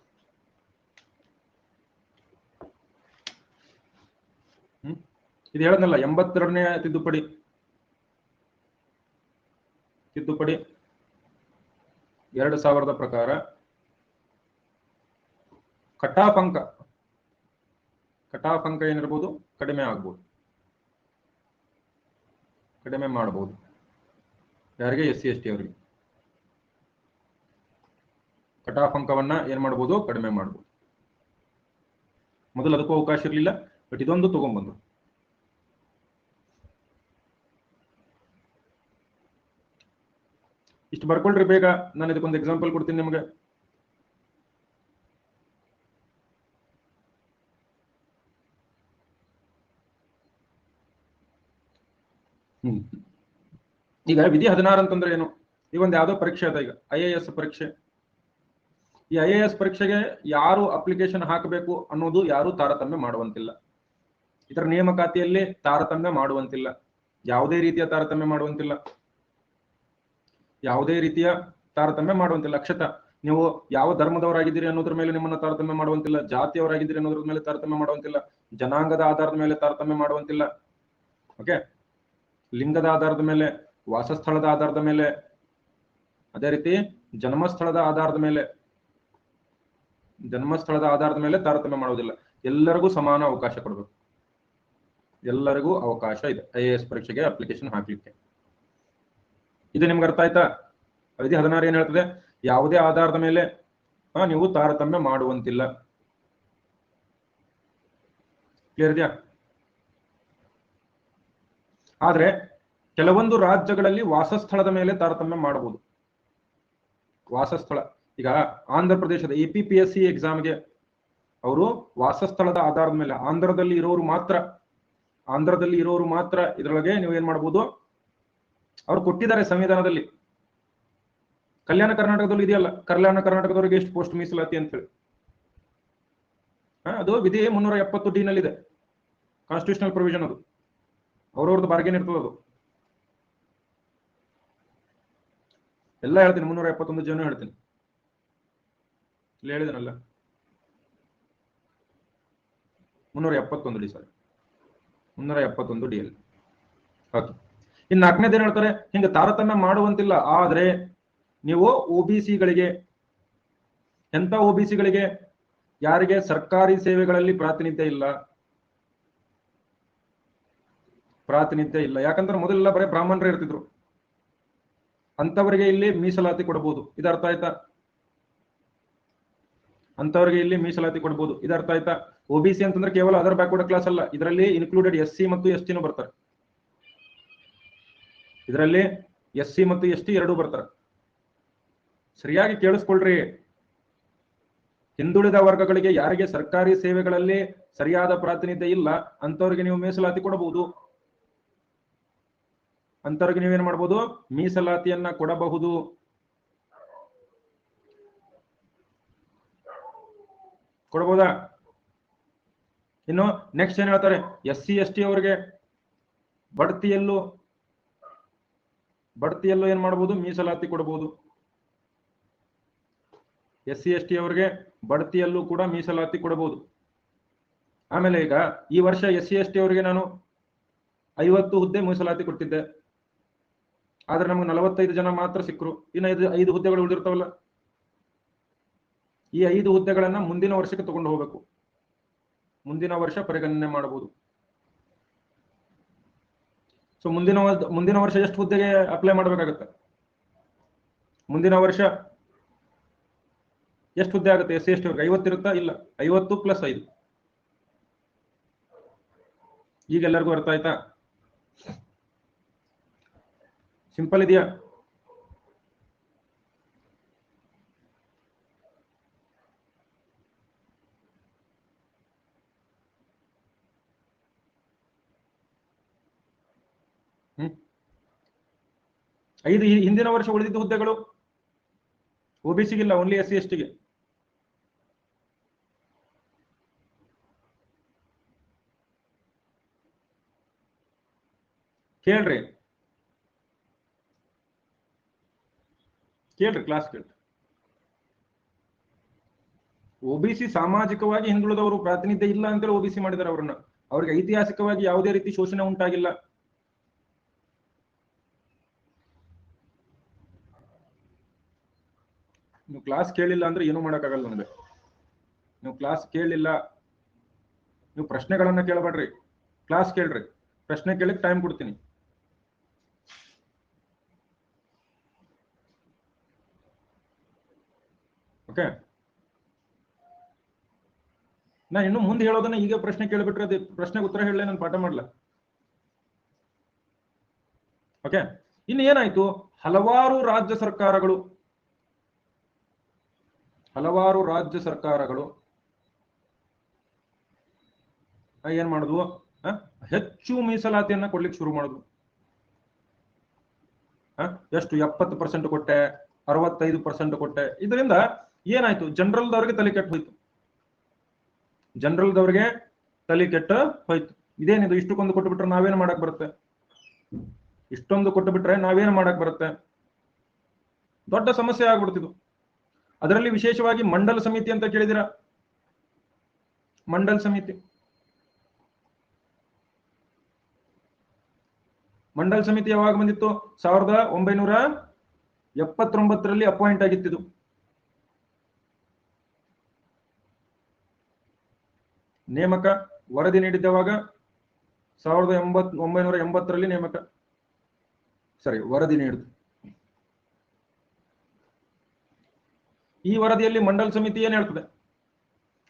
ಇದು ಹೇಳದ್ನಲ್ಲ 82ನೇ ತಿದ್ದುಪಡಿ 2000 ಪ್ರಕಾರ ಕಟಾಫ್ ಅಂಕ ಏನಿರ್ಬೋದು, ಕಡಿಮೆ ಆಗ್ಬೋದು, ಕಡಿಮೆ ಮಾಡಬಹುದು. ಯಾರಿಗೆ? SC ST ಅವರಿಗೆ ಕಟಾಫ್ ಅಂಕವನ್ನ ಏನ್ ಮಾಡ್ಬೋದು? ಕಡಿಮೆ ಮಾಡ್ಬೋದು. ಮೊದಲು ಅದಕ್ಕೂ ಅವಕಾಶ ಇರಲಿಲ್ಲ, ಬಟ್ ಇದೊಂದು ತಗೊಂಡ್ಬಂದ್ರು. ಇಷ್ಟು ಬರ್ಕೊಳ್ರಿ ಬೇಗ. ನಾನು ಇದಕ್ಕೊಂದು ಎಕ್ಸಾಂಪಲ್ ಕೊಡ್ತೀನಿ ನಿಮಗೆ. ಈಗ ವಿಧಿ 16 ಅಂತಂದ್ರೆ ಏನು? ಈ ಒಂದು ಯಾವ್ದೋ ಪರೀಕ್ಷೆ ಅದ, ಈಗ IAS ಪರೀಕ್ಷೆ. ಈ IAS ಪರೀಕ್ಷೆಗೆ ಯಾರು ಅಪ್ಲಿಕೇಶನ್ ಹಾಕಬೇಕು ಅನ್ನೋದು ಯಾರು ತಾರತಮ್ಯ ಮಾಡುವಂತಿಲ್ಲ. ಇದರ ನೇಮಕಾತಿಯಲ್ಲಿ ತಾರತಮ್ಯ ಮಾಡುವಂತಿಲ್ಲ, ಯಾವುದೇ ರೀತಿಯ ತಾರತಮ್ಯ ಮಾಡುವಂತಿಲ್ಲ, ಯಾವುದೇ ರೀತಿಯ ತಾರತಮ್ಯ ಮಾಡುವಂತಿಲ್ಲ. ಅಕ್ಷತ ನೀವು ಯಾವ ಧರ್ಮದವರಾಗಿದ್ದೀರಿ ಅನ್ನೋದ್ರ ಮೇಲೆ ನಿಮ್ಮನ್ನ ತಾರತಮ್ಯ ಮಾಡುವಂತಿಲ್ಲ, ಜಾತಿಯವರಾಗಿದ್ದೀರಿ ಅನ್ನೋದ್ರ ಮೇಲೆ ತಾರತಮ್ಯ ಮಾಡುವಂತಿಲ್ಲ, ಜನಾಂಗದ ಆಧಾರದ ಮೇಲೆ ತಾರತಮ್ಯ ಮಾಡುವಂತಿಲ್ಲ. ಓಕೆ, ಲಿಂಗದ ಆಧಾರದ ಮೇಲೆ, ವಾಸಸ್ಥಳದ ಆಧಾರದ ಮೇಲೆ, ಅದೇ ರೀತಿ ಜನ್ಮಸ್ಥಳದ ಆಧಾರದ ಮೇಲೆ ತಾರತಮ್ಯ ಮಾಡುವುದಿಲ್ಲ. ಎಲ್ಲರಿಗೂ ಸಮಾನ ಅವಕಾಶ ಕೊಡಬೇಕು. ಎಲ್ಲರಿಗೂ ಅವಕಾಶ ಇದೆ IAS ಪರೀಕ್ಷೆಗೆ ಅಪ್ಲಿಕೇಶನ್ ಹಾಕ್ಲಿಕ್ಕೆ. ಇದು ನಿಮ್ಗೆ ಅರ್ಥ ಆಯ್ತಾ? ವಿಧಿ 16 ಏನ್ ಹೇಳ್ತದೆ? ಯಾವುದೇ ಆಧಾರದ ಮೇಲೆ ನೀವು ತಾರತಮ್ಯ ಮಾಡುವಂತಿಲ್ಲ. ಕ್ಲಿಯರ್ ಇದೆಯಾ? ಆದ್ರೆ ಕೆಲವೊಂದು ರಾಜ್ಯಗಳಲ್ಲಿ ವಾಸಸ್ಥಳದ ಮೇಲೆ ತಾರತಮ್ಯ ಮಾಡಬಹುದು. ವಾಸಸ್ಥಳ, ಈಗ ಆಂಧ್ರ ಪ್ರದೇಶದ APPSC ಎಕ್ಸಾಮ್ಗೆ ಅವರು ವಾಸಸ್ಥಳದ ಆಧಾರದ ಮೇಲೆ, ಆಂಧ್ರದಲ್ಲಿ ಇರೋರು ಮಾತ್ರ ಇದರೊಳಗೆ ನೀವು ಏನ್ ಮಾಡಬಹುದು? ಅವ್ರು ಕೊಟ್ಟಿದ್ದಾರೆ ಸಂವಿಧಾನದಲ್ಲಿ. ಕಲ್ಯಾಣ ಕರ್ನಾಟಕದಲ್ಲಿ ಇದೆಯಲ್ಲ, ಕಲ್ಯಾಣ ಕರ್ನಾಟಕದವರಿಗೆ ಎಷ್ಟು ಪೋಸ್ಟ್ ಮೀಸಲಾತಿ ಅಂತ ಹೇಳಿ, ಅದು ವಿಧಿ 370D ನಲ್ಲಿದೆ, ಕಾನ್ಸ್ಟಿಟ್ಯೂಷನಲ್ ಪ್ರೊವಿಷನ್. ಅದು ಅವ್ರವ್ರದ್ದು ಬಾರ್ಗೇನ್ ಇರ್ತದೆ. ಅದು ಎಲ್ಲ ಹೇಳ್ತೀನಿ, 371 ಹೇಳ್ತೀನಿ. ಇಲ್ಲಿ ಹೇಳಿದನಲ್ಲ 371D, ಸಾರಿ 371D ಅಲ್ಲಿ. ಓಕೆ, ಇನ್ನು 4ನೇದು ಏನ್ ಹೇಳ್ತಾರೆ? ಹಿಂಗೆ ತಾರತಮ್ಯ ಮಾಡುವಂತಿಲ್ಲ. ಆದ್ರೆ ನೀವು OBCಗಳಿಗೆ, ಎಂತ OBCಗಳಿಗೆ? ಯಾರಿಗೆ ಸರ್ಕಾರಿ ಸೇವೆಗಳಲ್ಲಿ ಪ್ರಾತಿನಿಧ್ಯ ಇಲ್ಲ. ಯಾಕಂದ್ರೆ ಮೊದಲೆಲ್ಲ ಬರೀ ಬ್ರಾಹ್ಮಣರೇ ಇರ್ತಿದ್ರು, ಅಂತವರಿಗೆ ಇಲ್ಲಿ ಮೀಸಲಾತಿ ಕೊಡಬಹುದು. ಇದರ್ಥ ಆಯ್ತಾ? ಅಂತವರಿಗೆ ಇಲ್ಲಿ ಮೀಸಲಾತಿ ಕೊಡಬಹುದು. ಇದರ್ಥ ಆಯ್ತಾ? OBC ಅಂತಂದ್ರೆ ಕೇವಲ ಅದರ್ ಬ್ಯಾಕ್ವರ್ಡ್ ಕ್ಲಾಸ್ ಅಲ್ಲ, ಇದರಲ್ಲಿ ಇನ್ಕ್ಲೂಡೆಡ್ SC ಮತ್ತು ST ಬರ್ತಾರೆ. ಇದರಲ್ಲಿ SC ಮತ್ತು ST ಎರಡೂ ಬರ್ತಾರೆ. ಸರಿಯಾಗಿ ಕೇಳಿಸ್ಕೊಳ್ರಿ. ಹಿಂದುಳಿದ ವರ್ಗಗಳಿಗೆ, ಯಾರಿಗೆ ಸರ್ಕಾರಿ ಸೇವೆಗಳಲ್ಲಿ ಸರಿಯಾದ ಪ್ರಾತಿನಿಧ್ಯ ಇಲ್ಲ, ಅಂತವರಿಗೆ ನೀವು ಮೀಸಲಾತಿ ಕೊಡಬಹುದು. ಅಂತವರಿಗೆ ನೀವೇನ್ ಮಾಡಬಹುದು? ಮೀಸಲಾತಿಯನ್ನ ಕೊಡಬಹುದು. ಕೊಡಬಹುದಾ? ಇನ್ನು ನೆಕ್ಸ್ಟ್ ಏನ್ ಹೇಳ್ತಾರೆ? SC ST ಅವರಿಗೆ ಬಡ್ತಿಯಲ್ಲೂ ಏನ್ ಮಾಡಬಹುದು? ಮೀಸಲಾತಿ ಕೊಡಬಹುದು. SC ST ಅವರಿಗೆ ಬಡ್ತಿಯಲ್ಲೂ ಕೂಡ ಮೀಸಲಾತಿ ಕೊಡಬಹುದು. ಆಮೇಲೆ ಈಗ ಈ ವರ್ಷ SC ST ಅವರಿಗೆ ನಾನು 50 ಹುದ್ದೆ ಮೀಸಲಾತಿ ಕೊಟ್ಟಿದ್ದೆ, ಆದ್ರೆ ನಮ್ಗೆ 45 ಜನ ಮಾತ್ರ ಸಿಕ್ಕರು. ಇನ್ನು 5 ಹುದ್ದೆಗಳು ಉಳಿದಿರ್ತಾವಲ್ಲ, ಈ 5 ಹುದ್ದೆಗಳನ್ನ ಮುಂದಿನ ವರ್ಷಕ್ಕೆ ತಗೊಂಡು ಹೋಗ್ಬೇಕು. ಮುಂದಿನ ವರ್ಷ ಪರಿಗಣನೆ ಮಾಡಬಹುದು. ಸೊ ಮುಂದಿನ ವರ್ಷ ಎಷ್ಟು ಹುದ್ದೆಗೆ ಅಪ್ಲೈ ಮಾಡಬೇಕಾಗುತ್ತೆ? ಮುಂದಿನ ವರ್ಷ ಎಷ್ಟು ಹುದ್ದೆ ಆಗುತ್ತೆ? SC ST ಅವ್ರಿಗೆ 50 ಇರುತ್ತಾ? ಇಲ್ಲ, 50 + 5. ಈಗ ಎಲ್ಲರಿಗೂ ಅರ್ಥ ಆಯ್ತಾ? ಸಿಂಪಲ್ ಇದೆಯಾ? ಐದು ಹಿಂದಿನ ವರ್ಷ ಉಳಿದಿದ್ದ ಹುದ್ದೆಗಳು OBCಗಿಲ್ಲ, ಓನ್ಲಿ SC STಗೆ. ಕೇಳ್ರಿ ಕ್ಲಾಸ್ ಕೇಳ್ರಿ. OBC ಸಾಮಾಜಿಕವಾಗಿ ಹಿಂದುಳಿದವರು ಪ್ರಾತಿನಿಧ್ಯ ಇಲ್ಲ ಅಂತೇಳಿ OBC ಮಾಡಿದ್ದಾರೆ. ಅವ್ರನ್ನ ಅವ್ರಿಗೆ ಐತಿಹಾಸಿಕವಾಗಿ ಯಾವುದೇ ರೀತಿ ಶೋಷಣೆ ಉಂಟಾಗಿಲ್ಲ. ನೀವು ಕ್ಲಾಸ್ ಕೇಳಿಲ್ಲ ಅಂದ್ರೆ ಏನೂ ಮಾಡೋಕ್ಕಾಗಲ್ಲ ನನಗೆ. ನೀವು ಕ್ಲಾಸ್ ಕೇಳಿಲ್ಲ, ನೀವು ಪ್ರಶ್ನೆಗಳನ್ನ ಕೇಳಬೇಡ್ರಿ, ಕ್ಲಾಸ್ ಕೇಳ್ರಿ. ಪ್ರಶ್ನೆ ಕೇಳಕ್ ಟೈಮ್ ಕೊಡ್ತೀನಿ. ಓಕೆ, ನಾ ಇನ್ನು ಮುಂದೆ ಹೇಳೋದನ್ನ ಈಗ ಪ್ರಶ್ನೆ ಕೇಳಿಬಿಟ್ರೆ ಅದು ಪ್ರಶ್ನೆಗೆ ಉತ್ತರ ಹೇಳಲೇ ನಾನು ಪಾಠ ಮಾಡಲ್ಲ. ಓಕೆ, ಇನ್ನು ಏನಾಯ್ತು, ಹಲವಾರು ರಾಜ್ಯ ಸರ್ಕಾರಗಳು ಏನ್ ಮಾಡಿದ್ವು, ಹೆಚ್ಚು ಮೀಸಲಾತಿಯನ್ನ ಕೊಡ್ಲಿಕ್ಕೆ ಶುರು ಮಾಡಿದ್ವು. ಎಷ್ಟು 70% ಕೊಟ್ಟೆ, 65% ಕೊಟ್ಟೆ. ಇದರಿಂದ ಏನಾಯ್ತು, ಜನರಲ್ದವ್ರಿಗೆ ತಲೆ ಕೆಟ್ಟು ಹೋಯ್ತು. ಇದೇನಿದು, ಇಷ್ಟಕ್ಕೊಂದು ಕೊಟ್ಟು ಬಿಟ್ರೆ ನಾವೇನು ಮಾಡಕ್ ಬರುತ್ತೆ? ಇಷ್ಟೊಂದು ಕೊಟ್ಟು ಬಿಟ್ರೆ ನಾವೇನು ಮಾಡಕ್ ಬರುತ್ತೆ? ದೊಡ್ಡ ಸಮಸ್ಯೆ ಆಗ್ಬಿಡ್ತಿದ್ದು. ಅದರಲ್ಲಿ ವಿಶೇಷವಾಗಿ ಮಂಡಲ ಸಮಿತಿ ಅಂತ ಕೇಳಿದಿರ? ಮಂಡಲ್ ಸಮಿತಿ ಯಾವಾಗ ಬಂದಿತ್ತು? 1979ರಲ್ಲಿ ಅಪಾಯಿಂಟ್ ಆಗಿತ್ತಿದು. ನೇಮಕ ವರದಿ ನೀಡಿದ್ದವಾಗ 1980ರಲ್ಲಿ ವರದಿ ನೀಡಿತು. ಈ ವರದಿಯಲ್ಲಿ ಮಂಡಲ್ ಸಮಿತಿ ಏನ್ ಹೇಳ್ತದೆ?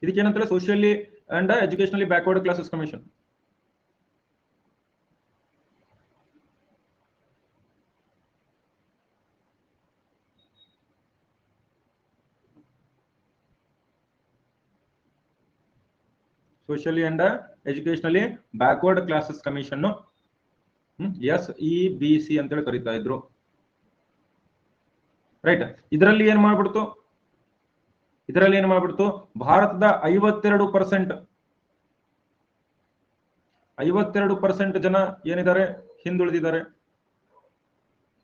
ಇದಕ್ಕೇನಂತಾರೆ? Socially and educationally backward classes commission. Socially and educationally backward classes commission, SEBC ಅಂತೇಳಿ ಕರೀತಾ ಇದ್ರು. ರೈಟ್. ಇದರಲ್ಲಿ ಏನ್ ಮಾಡ್ಬಿಡ್ತು, ಭಾರತದ 52% ಜನ ಏನಿದ್ದಾರೆ, ಹಿಂದುಳಿದಿದ್ದಾರೆ.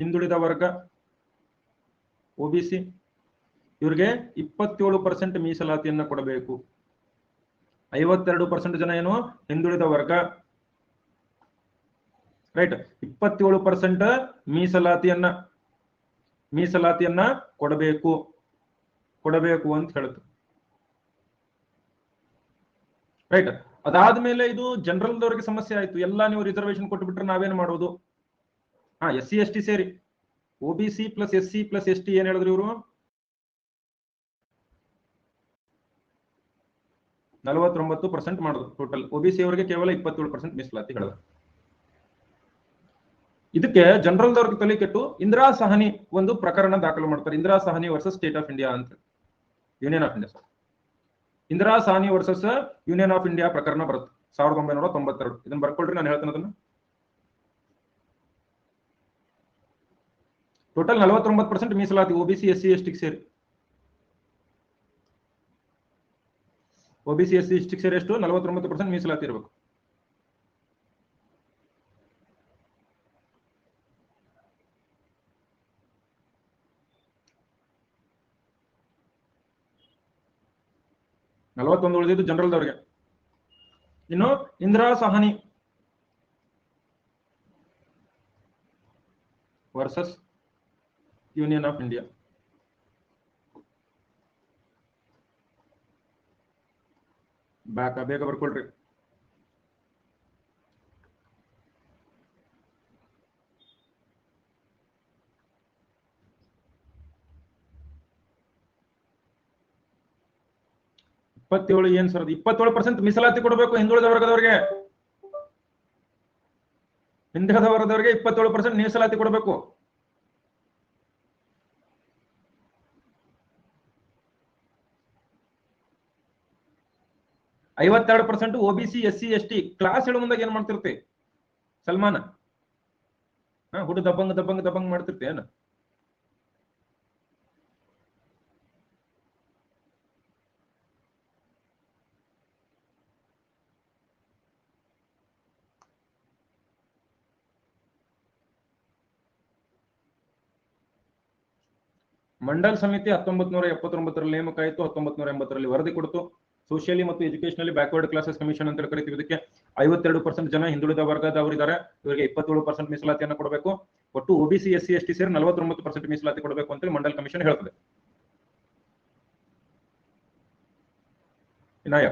ಹಿಂದುಳಿದ ವರ್ಗ OBC, ಇವ್ರಿಗೆ 27% ಮೀಸಲಾತಿಯನ್ನ ಕೊಡಬೇಕು. 52% ಜನ ಏನು, ಹಿಂದುಳಿದ ವರ್ಗ. ರೈಟ್. 27% ಮೀಸಲಾತಿಯನ್ನ ಕೊಡಬೇಕು ಅಂತ ಹೇಳುತ್ತೆ. ರೈಟ್. ಅದಾದ್ಮೇಲೆ ಇದು ಜನರಲ್ದವರಿಗೆ ಸಮಸ್ಯೆ ಆಯ್ತು. ಎಲ್ಲ ನೀವು ರಿಸರ್ವೇಶನ್ ಕೊಟ್ಟು ಬಿಟ್ರೆ ನಾವೇನು ಮಾಡೋದು? SC ST ಸೇರಿ OBC plus SC plus ST ಏನ್ ಹೇಳಿದ್ರು ಇವರು? 49% ಮಾಡೋದು ಟೋಟಲ್. OBC ಅವರಿಗೆ ಕೇವಲ 27% ಮೀಸಲಾತಿ ಹೇಳಿದ್ರು. ಇದಕ್ಕೆ ಜನರಲ್ದವ್ರಿಗೆ ತಲೆ ಕೆಟ್ಟು ಇಂದಿರಾ ಸಹನಿ ಒಂದು ಪ್ರಕರಣ ದಾಖಲು ಮಾಡ್ತಾರೆ. Indira Sahni versus State of India ಅಂತ, Union of India. Indira Sahni versus Union of India ಪ್ರಕರಣ ಬರುತ್ತೆ 1992. ಇದನ್ನ ಬರ್ಕೊಳ್ರಿ, ನಾನು ಹೇಳ್ತೇನೆ ಅದನ್ನ. ಟೋಟಲ್ 49% ಮೀಸಲಾತಿ OBC SC ST ಸೇರಿ. OBC SC ST ಸೇರಿ ಎಷ್ಟು? 49% ಮೀಸಲಾತಿ ಇರಬೇಕು. ಉಳಿದಿದ್ದು ಜನರಲ್ದವ್ರಿಗೆ. ಇನ್ನು Indira Sahni versus Union of India. ಬೇಗ ಬರ್ಕೊಳ್ರಿ. ಏನ್ ಸರ್? 27% ಮೀಸಲಾತಿ ಕೊಡಬೇಕು ಹಿಂದುಳಿದ ವರ್ಗದವರಿಗೆ. 27% ಮೀಸಲಾತಿ ಕೊಡಬೇಕು. %52 OBC SC ST. ಕ್ಲಾಸ್ ಹೇಳೋ ಮುಂದಾಗ ಏನ್ ಮಾಡ್ತಿರ್ತಿ ಸಲ್ಮಾನ್? ಹುಡು ದಬ್ಬಂಗ್ ಮಾಡ್ತಿರ್ತಿ ಏನ? ಮಂಡಲ್ ಸಮಿತಿ 1979ರಲ್ಲಿ ನೇಮಕ ಆಯಿತು. 1980ರಲ್ಲಿ ವರದಿ ಕೊಡ್ತು. ಸೋಷಿಯಲಿ ಮತ್ತು ಎಜುಕೇಶನಲ್ಲಿ ಬ್ಯಾಕ್ವರ್ಡ್ ಕ್ಲಾಸಸ್ ಕಮಿಷನ್ ಅಂತ ಕರಿತೀವಿ. ಇದಕ್ಕೆ 52% ಜನ ಹಿಂದುಳಿದ ವರ್ಗದವರಿದ್ದಾರೆ, ಇವರಿಗೆ 27% ಮೀಸಲಾತಿಯನ್ನು ಕೊಡಬೇಕು. ಒಟ್ಟು OBC SC ST ಸೇರಿ 49% ಮೀಸಲಾತಿ ಕೊಡಬೇಕು ಅಂತ ಮಂಡಲ್ ಕಮಿಷನ್ ಹೇಳ್ತದೆ. ವಿನಾಯ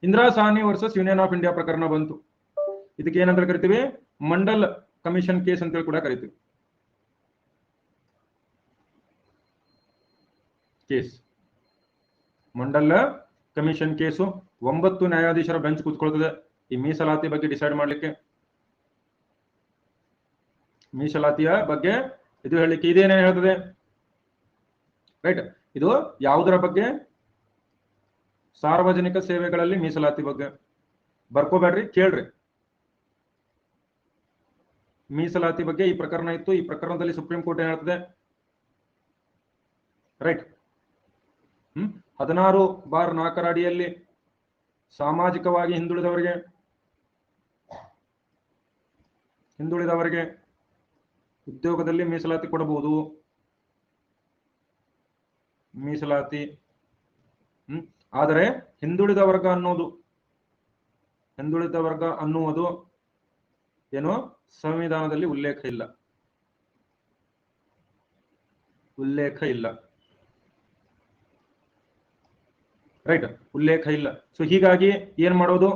Indira Sahni versus Union of India ಪ್ರಕರಣ ಬಂತು. ಇದಕ್ಕೆ ಏನಂತ ಕರಿತೀವಿ? ಮಂಡಲ್ ಕಮಿಷನ್ ಕೇಸ್ ಅಂತ ಕೂಡ ಕರಿತೀವಿ. ಕೇಸ್ ಮಂಡಲ್ ಕಮಿಷನ್ ಕೇಸು 9 ನ್ಯಾಯಾಧೀಶರ ಬೆಂಚ್ ಕೂತ್ಕೊಳ್ತದೆ ಈ ಮೀಸಲಾತಿ ಬಗ್ಗೆ ಡಿಸೈಡ್ ಮಾಡ್ಲಿಕ್ಕೆ. ಮೀಸಲಾತಿಯ ಬಗ್ಗೆ ಇದು ಹೇಳಲಿಕ್ಕೆ ಇದೇನೇನು ಹೇಳ್ತದೆ? ರೈಟ್, ಇದು ಯಾವುದರ ಬಗ್ಗೆ? ಸಾರ್ವಜನಿಕ ಸೇವೆಗಳಲ್ಲಿ ಮೀಸಲಾತಿ ಬಗ್ಗೆ. ಬರ್ಕೋಬೇಡ್ರಿ, ಕೇಳ್ರಿ. ಮೀಸಲಾತಿ ಬಗ್ಗೆ ಈ ಪ್ರಕರಣ ಇತ್ತು. ಈ ಪ್ರಕರಣದಲ್ಲಿ ಸುಪ್ರೀಂ ಕೋರ್ಟ್ ಏನ್ ಹೇಳ್ತದೆ? ರೈಟ್, 16/4 ಅಡಿಯಲ್ಲಿ ಸಾಮಾಜಿಕವಾಗಿ ಹಿಂದುಳಿದವರಿಗೆ ಉದ್ಯೋಗದಲ್ಲಿ ಮೀಸಲಾತಿ ಕೊಡಬಹುದು. ಮೀಸಲಾತಿ ಆದರೆ ಹಿಂದುಳಿದ ವರ್ಗ ಅನ್ನುವುದು ಏನು ಸಂವಿಧಾನದಲ್ಲಿ ಉಲ್ಲೇಖ ಇಲ್ಲ. ರೈಟ್, ಉಲ್ಲೇಖ ಇಲ್ಲ. ಸೊ ಹೀಗಾಗಿ ಏನ್ ಮಾಡಬಹುದು?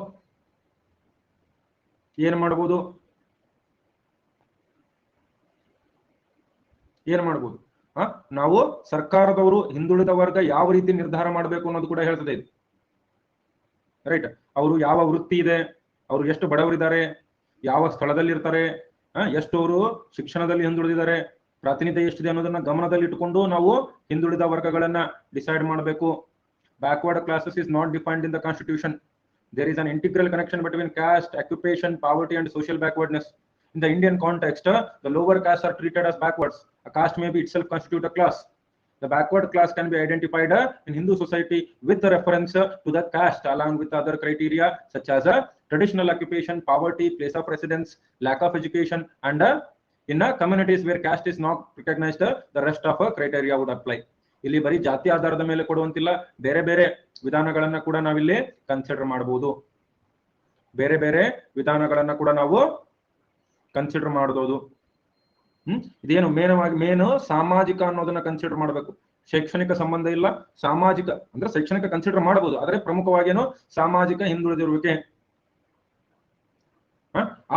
ನಾವು ಸರ್ಕಾರದವರು ಹಿಂದುಳಿದ ವರ್ಗ ಯಾವ ರೀತಿ ನಿರ್ಧಾರ ಮಾಡಬೇಕು ಅನ್ನೋದು ಕೂಡ ಹೇಳ್ತದೆ ಇದು. ರೈಟ್, ಅವರು ಯಾವ ವೃತ್ತಿ ಇದೆ, ಅವರು ಎಷ್ಟು ಬಡವರಿದ್ದಾರೆ, ಯಾವ ಸ್ಥಳದಲ್ಲಿ ಇರ್ತಾರೆ, ಎಷ್ಟು ಅವರು ಶಿಕ್ಷಣದಲ್ಲಿ ಹಿಂದುಳಿದಿದ್ದಾರೆ, ಪ್ರಾತಿನಿಧ್ಯ ಎಷ್ಟಿದೆ ಅನ್ನೋದನ್ನ ಗಮನದಲ್ಲಿ ಇಟ್ಟುಕೊಂಡು ನಾವು ಹಿಂದುಳಿದ ವರ್ಗಗಳನ್ನ ಡಿಸೈಡ್ ಮಾಡಬೇಕು. Backward classes is not defined in the constitution. There is an integral connection between caste, occupation, poverty and social backwardness. In the Indian context, the lower castes are treated as backwards. A caste may be itself constitute a class. The backward class can be identified in Hindu society with the reference to the caste along with other criteria such as traditional occupation, poverty, place of residence, lack of education, and in communities where caste is not recognized, the rest of criteria would apply. ಇಲ್ಲಿ ಬರೀ ಜಾತಿ ಆಧಾರದ ಮೇಲೆ ಕೊಡುವಂತಿಲ್ಲ, ಬೇರೆ ಬೇರೆ ವಿಧಾನಗಳನ್ನ ಕೂಡ ನಾವಿಲ್ಲಿ ಕನ್ಸಿಡರ್ ಮಾಡಬಹುದು. ಇದೇನು ಮೇನು ಸಾಮಾಜಿಕ ಅನ್ನೋದನ್ನ ಕನ್ಸಿಡರ್ ಮಾಡಬೇಕು. ಶೈಕ್ಷಣಿಕ ಸಂಬಂಧ ಇಲ್ಲ, ಸಾಮಾಜಿಕ ಅಂದ್ರೆ ಶೈಕ್ಷಣಿಕ ಕನ್ಸಿಡರ್ ಮಾಡಬಹುದು, ಆದ್ರೆ ಪ್ರಮುಖವಾಗಿ ಏನು ಸಾಮಾಜಿಕ ಹಿಂದುಳಿದಿರುವಿಕೆ.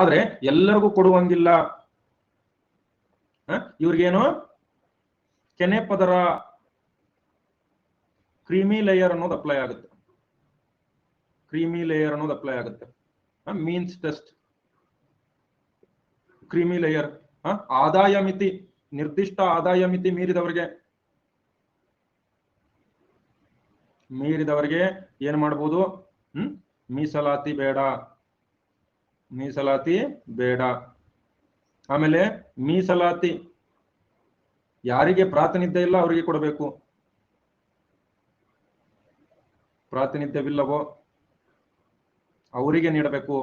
ಆದ್ರೆ ಎಲ್ಲರಿಗೂ ಕೊಡುವಂಗಿಲ್ಲ. ಇವ್ರಿಗೇನು ಕೆನೆ ಪದರ ಕ್ರೀಮಿ ಲೇಯರ್ ಅನ್ನೋದು ಅಪ್ಲೈ ಆಗುತ್ತೆ. ಮೀನ್ಸ್ ಟೆಸ್ಟ್, ಕ್ರೀಮಿ ಲೇಯರ್, ಆದಾಯ ಮಿತಿ, ನಿರ್ದಿಷ್ಟ ಆದಾಯ ಮಿತಿ ಮೀರಿದವರಿಗೆ ಏನ್ ಮಾಡಬಹುದು? ಮೀಸಲಾತಿ ಬೇಡ. ಆಮೇಲೆ ಮೀಸಲಾತಿ ಯಾರಿಗೆ ಪ್ರಾತಿನಿಧ್ಯ ಇಲ್ಲ ಅವರಿಗೆ ಕೊಡಬೇಕು, ಪ್ರಾತಿನಿಧ್ಯವಿಲ್ಲವೋ ಅವರಿಗೆ ನೀಡಬೇಕು.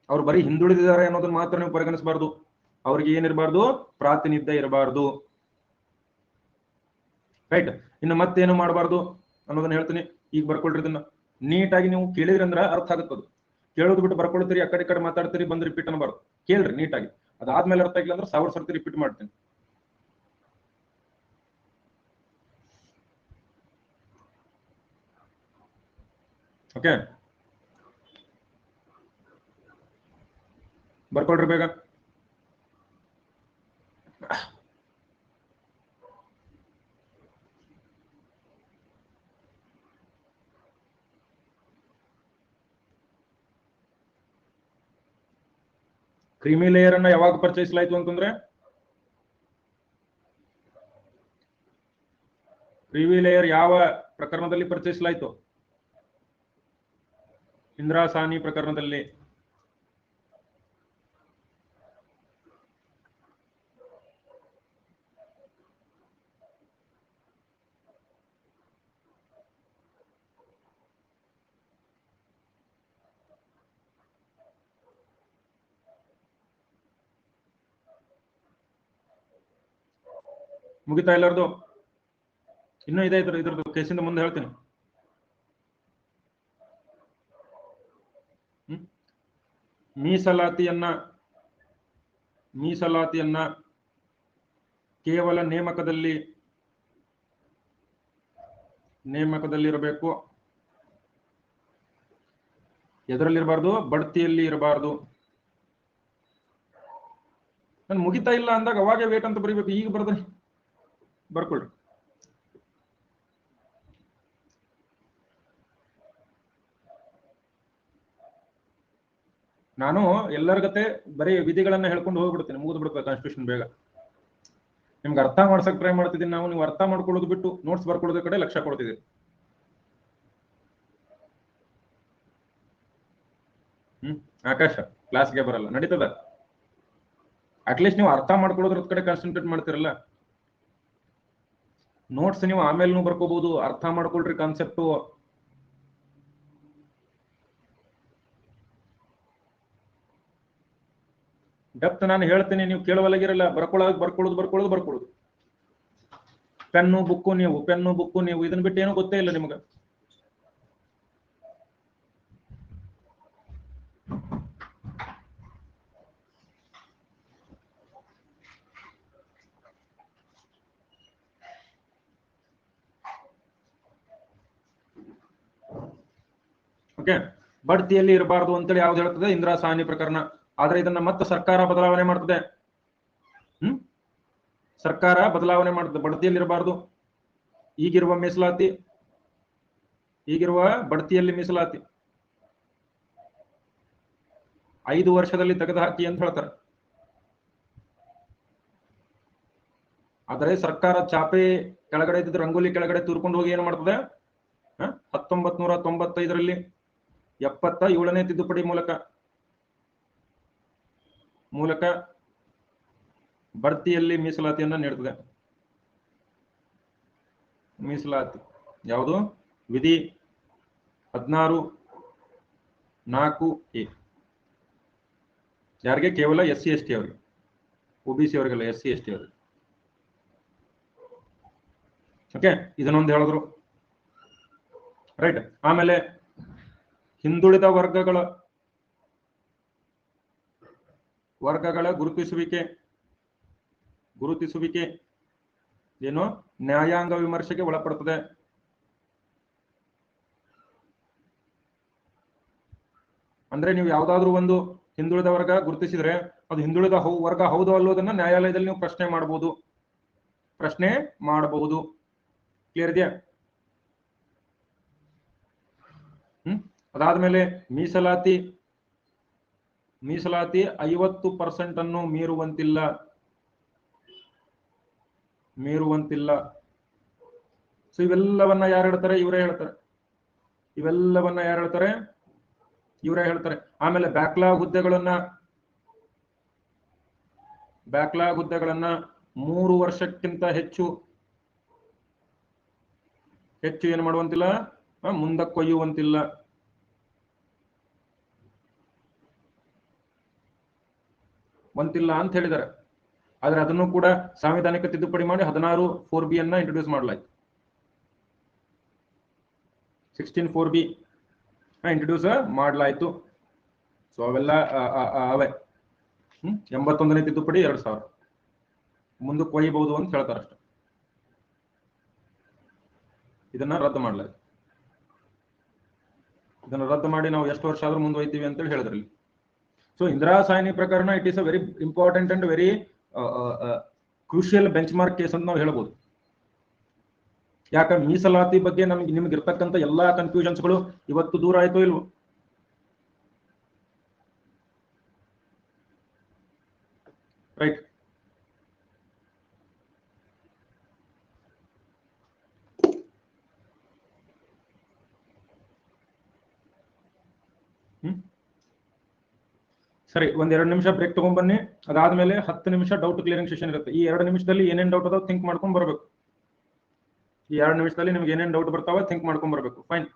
ಅವ್ರು ಬರೀ ಹಿಂದುಳಿದಿದ್ದಾರೆ ಅನ್ನೋದನ್ನ ಮಾತ್ರ ನೀವು ಪರಿಗಣಿಸಬಾರ್ದು. ಅವ್ರಿಗೆ ಏನಿರಬಾರ್ದು? ಪ್ರಾತಿನಿಧ್ಯ ಇರಬಾರ್ದು. ರೈಟ್, ಇನ್ನು ಮತ್ತೇನು ಮಾಡಬಾರ್ದು ಅನ್ನೋದನ್ನ ಹೇಳ್ತೀನಿ. ಈಗ ಬರ್ಕೊಳ್ರಿ, ಇದನ್ನ ನೀಟಾಗಿ ನೀವು ಕೇಳಿದ್ರಿ ಅಂದ್ರೆ ಅರ್ಥ ಆಗುತ್ತದು. ಕೇಳೋದು ಬಿಟ್ಟು ಬರ್ಕೊಳ್ತೀರಿ, ಆ ಕಡೆ ಮಾತಾಡ್ತೀರಿ, ಬಂದು ರಿಪೀಟ್ ಅನ್ನಬಾರ್ದು. ಕೇಳ್ರಿ ನೀಟಾಗಿ, ಅದಾದ್ಮೇಲೆ ಅರ್ಥ ಆಗಿಲ್ಲ ಅಂದ್ರೆ 1000 ಸರ್ತಿ ರಿಪೀಟ್ ಮಾಡ್ತೀನಿ. ಓಕೆ, ಬರ್ಕೊಳ್ರಿ ಬೇಗ. ಕ್ರೀಮಿ ಲೇಯರ್ ಅನ್ನ ಯಾವಾಗ ಪರಿಚಯಿಸಲಾಯಿತು ಅಂತಂದ್ರೆ, ಕ್ರೀಮಿ ಲೇಯರ್ ಯಾವ ಪ್ರಕರಣದಲ್ಲಿ ಪರಿಚಯಿಸಲಾಯಿತು? ಇಂದಿರಾ ಸಾಹ್ನಿ ಪ್ರಕರಣದಲ್ಲಿ. ಮುಗಿತಾ ಎಲ್ಲರದು? ಇನ್ನೂ ಇದೆ ಇದ್ರದ್ದು ಕೇಸಿಂದ ಮುಂದೆ ಹೇಳ್ತೀನಿ. ಮೀಸಲಾತಿಯನ್ನ ಕೇವಲ ನೇಮಕದಲ್ಲಿ ಇರಬೇಕು, ಎದರಲ್ಲಿ ಇರಬಾರ್ದು? ಬಡ್ತಿಯಲ್ಲಿ ಇರಬಾರ್ದು. ನಾನು ಮುಗಿತಾ ಇಲ್ಲ ಅಂದಾಗ ಅವಾಗೆ ವೇಟ್ ಅಂತ ಬರೀಬೇಕು. ಈಗ ಬರ್ದ್ರಿ, ಬರ್ಕೊಳ್ರಿ. ನಾನು ಎಲ್ಲರ ಗತೆ ಬರೀ ವಿಧಿಗಳನ್ನ ಹೇಳ್ಕೊಂಡು ಹೋಗ್ಬಿಡ್ತೀನಿ, ಮುಗಿದು ಬಿಡ್ಬೇಕು ಕಾನ್ಸ್ಟಿಟ್ಯೂಷನ್ ಬೇಗ. ನಿಮ್ಗೆ ಅರ್ಥ ಮಾಡ್ಸಕ್ ಟ್ರೈ ಮಾಡ್ತಿದ್ದೀನಿ. ನೀವು ಅರ್ಥ ಮಾಡ್ಕೊಳ್ಳೋದು ಬಿಟ್ಟು ನೋಟ್ಸ್ ಬರ್ಕೊಳ್ಳೋದ್ರ ಕಡೆ ಲಕ್ಷ್ಯ ಕೊಡ್ತಿದ್ದೀರಿ. ಆಕಾಶ ಕ್ಲಾಸ್ಗೆ ಬರಲ್ಲ, ನಡೀತದ. ಅಟ್ಲೀಸ್ಟ್ ನೀವು ಅರ್ಥ ಮಾಡ್ಕೊಳ್ಳೋದ್ರ ಕಡೆ ಕಾನ್ಸಂಟ್ರೇಟ್ ಮಾಡ್ತಿರಲ್ಲ. ನೋಟ್ಸ್ ನೀವು ಆಮೇಲೆ ಬರ್ಕೋಬಹುದು, ಅರ್ಥ ಮಾಡ್ಕೊಳ್ರಿ ಕಾನ್ಸೆಪ್ಟು. ಡೆಪ್ತ್ ನಾನು ಹೇಳ್ತೀನಿ, ನೀವು ಕೇಳುವಲ್ಲಾಗಿರಲ್ಲ. ಬರ್ಕೊಳ್ಳೋದು. ಪೆನ್ನು ಬುಕ್ಕು ನೀವು ಇದನ್ನ ಬಿಟ್ಟು ಏನೂ ಗೊತ್ತೇ ಇಲ್ಲ ನಿಮ್ಗೆ. ಓಕೆ, ಬಡ್ತಿಯಲ್ಲಿ ಇರಬಾರ್ದು ಅಂತೇಳಿ ಯಾವ್ದು ಹೇಳ್ತದೆ? ಇಂದಿರಾ ಸಾಹ್ನಿ ಪ್ರಕರಣ. ಆದ್ರೆ ಇದನ್ನ ಮತ್ತೆ ಸರ್ಕಾರ ಬದಲಾವಣೆ ಮಾಡ್ತದೆ. ಸರ್ಕಾರ ಬದಲಾವಣೆ ಮಾಡ್ತದೆ. ಬಡ್ತಿಯಲ್ಲಿ ಇರಬಾರ್ದು. ಈಗಿರುವ ಬಡ್ತಿಯಲ್ಲಿ ಮೀಸಲಾತಿ 5 ವರ್ಷದಲ್ಲಿ ತೆಗೆದುಹಾಕಿ ಅಂತ ಹೇಳ್ತಾರೆ. ಆದರೆ ಸರ್ಕಾರ ಚಾಪೆ ಕೆಳಗಡೆ ಇದ್ದಿದ್ದು ರಂಗೋಲಿ ಕೆಳಗಡೆ ತೂರ್ಕೊಂಡು ಹೋಗಿ ಏನು ಮಾಡ್ತದೆ? 1995ರಲ್ಲಿ 77ನೇ ತಿದ್ದುಪಡಿ ಮೂಲಕ ಬಡ್ತಿಯಲ್ಲಿ ಮೀಸಲಾತಿಯನ್ನ ನೀಡುತ್ತದೆ. ಮೀಸಲಾತಿ ಯಾವುದು? ವಿಧಿ 16(4)(a). ಯಾರಿಗೆ? ಕೇವಲ SC/ST ಅವರಿಗೆ, OBC ಅವರಿಗೆಲ್ಲ, SC/ST ಅವರಿಗೆ. ಓಕೆ, ಇದನ್ನೊಂದು ಹೇಳಿದ್ರು. ರೈಟ್. ಆಮೇಲೆ ಹಿಂದುಳಿದ ವರ್ಗಗಳ ಗುರುತಿಸುವಿಕೆ ಏನು? ನ್ಯಾಯಾಂಗ ವಿಮರ್ಶೆಗೆ ಒಳಪಡುತ್ತದೆ. ಅಂದ್ರೆ ನೀವು ಯಾವ್ದಾದ್ರು ಒಂದು ಹಿಂದುಳಿದ ವರ್ಗ ಗುರುತಿಸಿದ್ರೆ ಅದು ಹಿಂದುಳಿದ ವರ್ಗ ಹೌದು ಅಲ್ಲೋದನ್ನ ನ್ಯಾಯಾಲಯದಲ್ಲಿ ನೀವು ಪ್ರಶ್ನೆ ಮಾಡಬಹುದು. ಕ್ಲಿಯರ್ ಇದೆಯಾ? ಅದಾದ್ಮೇಲೆ ಮೀಸಲಾತಿ 50% ಅನ್ನು ಮೀರುವಂತಿಲ್ಲ. ಸೊ ಇವೆಲ್ಲವನ್ನ ಯಾರು ಹೇಳ್ತಾರೆ? ಇವರೇ ಹೇಳ್ತಾರೆ. ಆಮೇಲೆ ಬ್ಯಾಕ್ಲಾಗ್ ಹುದ್ದೆಗಳನ್ನ 3 ವರ್ಷಕ್ಕಿಂತ ಹೆಚ್ಚು ಏನು ಮಾಡುವಂತಿಲ್ಲ, ಮುಂದಕ್ಕೊಯ್ಯುವಂತಿಲ್ಲ. ಅಂತ ಹೇಳಿದ್ದಾರೆ. ಆದ್ರೆ ಅದನ್ನು ಕೂಡ ಸಾಂವಿಧಾನಿಕ ತಿದ್ದುಪಡಿ ಮಾಡಿ 16(4)(b) ಅನ್ನ ಇಂಟ್ರೊಡ್ಯೂಸ್ ಮಾಡಲಾಯಿತು. 16(4)(b) ಇಂಟ್ರೊಡ್ಯೂಸ್ ಮಾಡಲಾಯಿತು. ಸೊ ಅವೆಲ್ಲ ಅವೇ 81ನೇ ತಿದ್ದುಪಡಿ 2000 ಮುಂದಕ್ಕೆ ಒಯ್ಯಬಹುದು ಅಂತ ಹೇಳ್ತಾರೆ ಅಷ್ಟೆ. ಇದನ್ನ ರದ್ದು ಮಾಡಲಾಯಿತು. ಇದನ್ನ ರದ್ದು ಮಾಡಿ ನಾವು ಎಷ್ಟು ವರ್ಷ ಆದ್ರೂ ಮುಂದೆ ಒಯ್ತೀವಿ ಅಂತೇಳಿ ಹೇಳಿದ್ರಲ್ಲಿ. ಸೊ ಇಂದಿರಾ ಸಾಹ್ನಿ ಪ್ರಕರಣ it is a very important and very crucial bench mark case ಅಂತ ನಾವು ಹೇಳ್ಬೋದು. ಯಾಕಂದ್ರೆ ಮೀಸಲಾತಿ ಬಗ್ಗೆ ನಿಮ್ಗೆ ಇರ್ತಕ್ಕಂಥ ಎಲ್ಲಾ ಕನ್ಫ್ಯೂಷನ್ಸ್ಗಳು ಇವತ್ತು ದೂರ ಆಯ್ತೋ ಇಲ್ವೋ? ರೈಟ್. ಸರಿ, 1-2 ನಿಮಿಷ ಬ್ರೇಕ್ ತಗೊಂಡ್ಬನ್ನಿ. ಅದಾದ್ಮೇಲೆ 10 ನಿಮಿಷ ಡೌಟ್ ಕ್ಲಿಯರಿಂಗ್ ಸೆಷನ್ ಇರುತ್ತೆ. ಈ 2 ನಿಮಿಷದಲ್ಲಿ ಏನೇನ್ ಡೌಟ್ ಅದಾವ ಥಿಂಕ್ ಮಾಡ್ಕೊಂಡ್ ಬರ್ಬೇಕು. ಈ 2 ನಿಮಿಷದಲ್ಲಿ ನಿಮ್ಗೆ ಏನೇನ್ ಡೌಟ್ ಬರ್ತಾವ ಥಿಂಕ್ ಮಾಡ್ಕೊಂಡ್ ಬರ್ಬೇಕು. ಫೈನ್.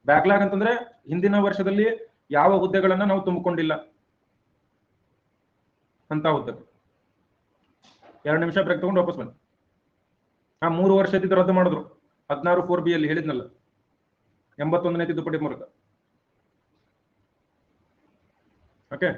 ಬ್ಯಾಕ್ಲಾಗ್ ಅಂತಂದ್ರೆ ಹಿಂದಿನ ವರ್ಷದಲ್ಲಿ ಯಾವ ಹುದ್ದೆಗಳನ್ನ ನಾವು ತುಂಬಿಕೊಂಡಿಲ್ಲ ಅಂತ ಹುದ್ದೆ. 2 ನಿಮಿಷ ಬ್ರೇಕ್ ತಗೊಂಡು ವಾಪಸ್ ಬನ್ನಿ. 3 ವರ್ಷ ಇದ್ದಿದ್ದು ರದ್ದು ಮಾಡಿದ್ರು 16(4)B ಅಲ್ಲಿ ಹೇಳಿದ್ನಲ್ಲ, 81ನೇ ತಿದ್ದುಪಡಿ ಮೂಲಕ. Okay,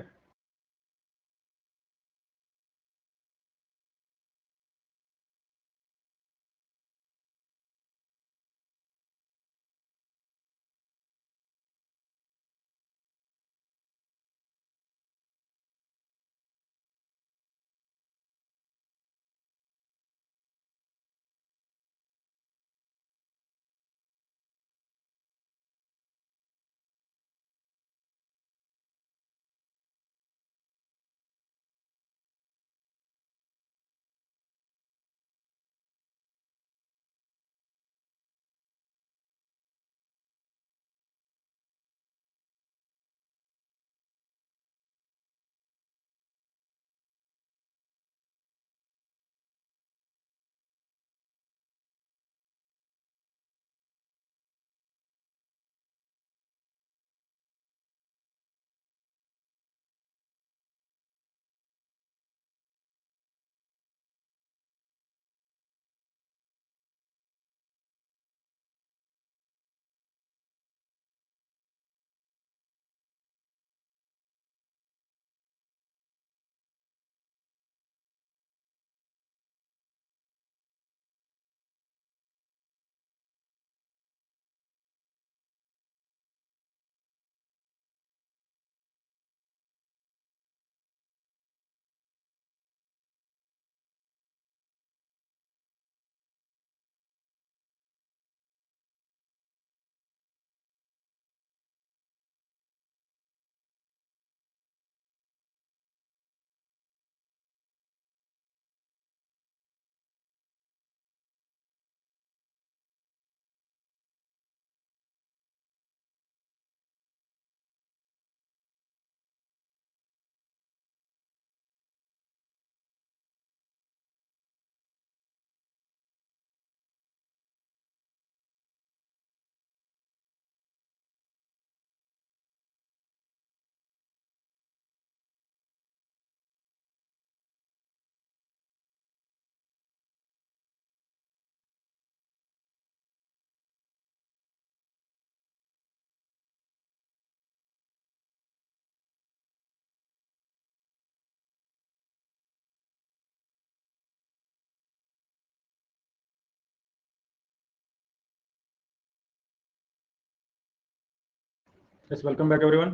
yes, welcome back everyone.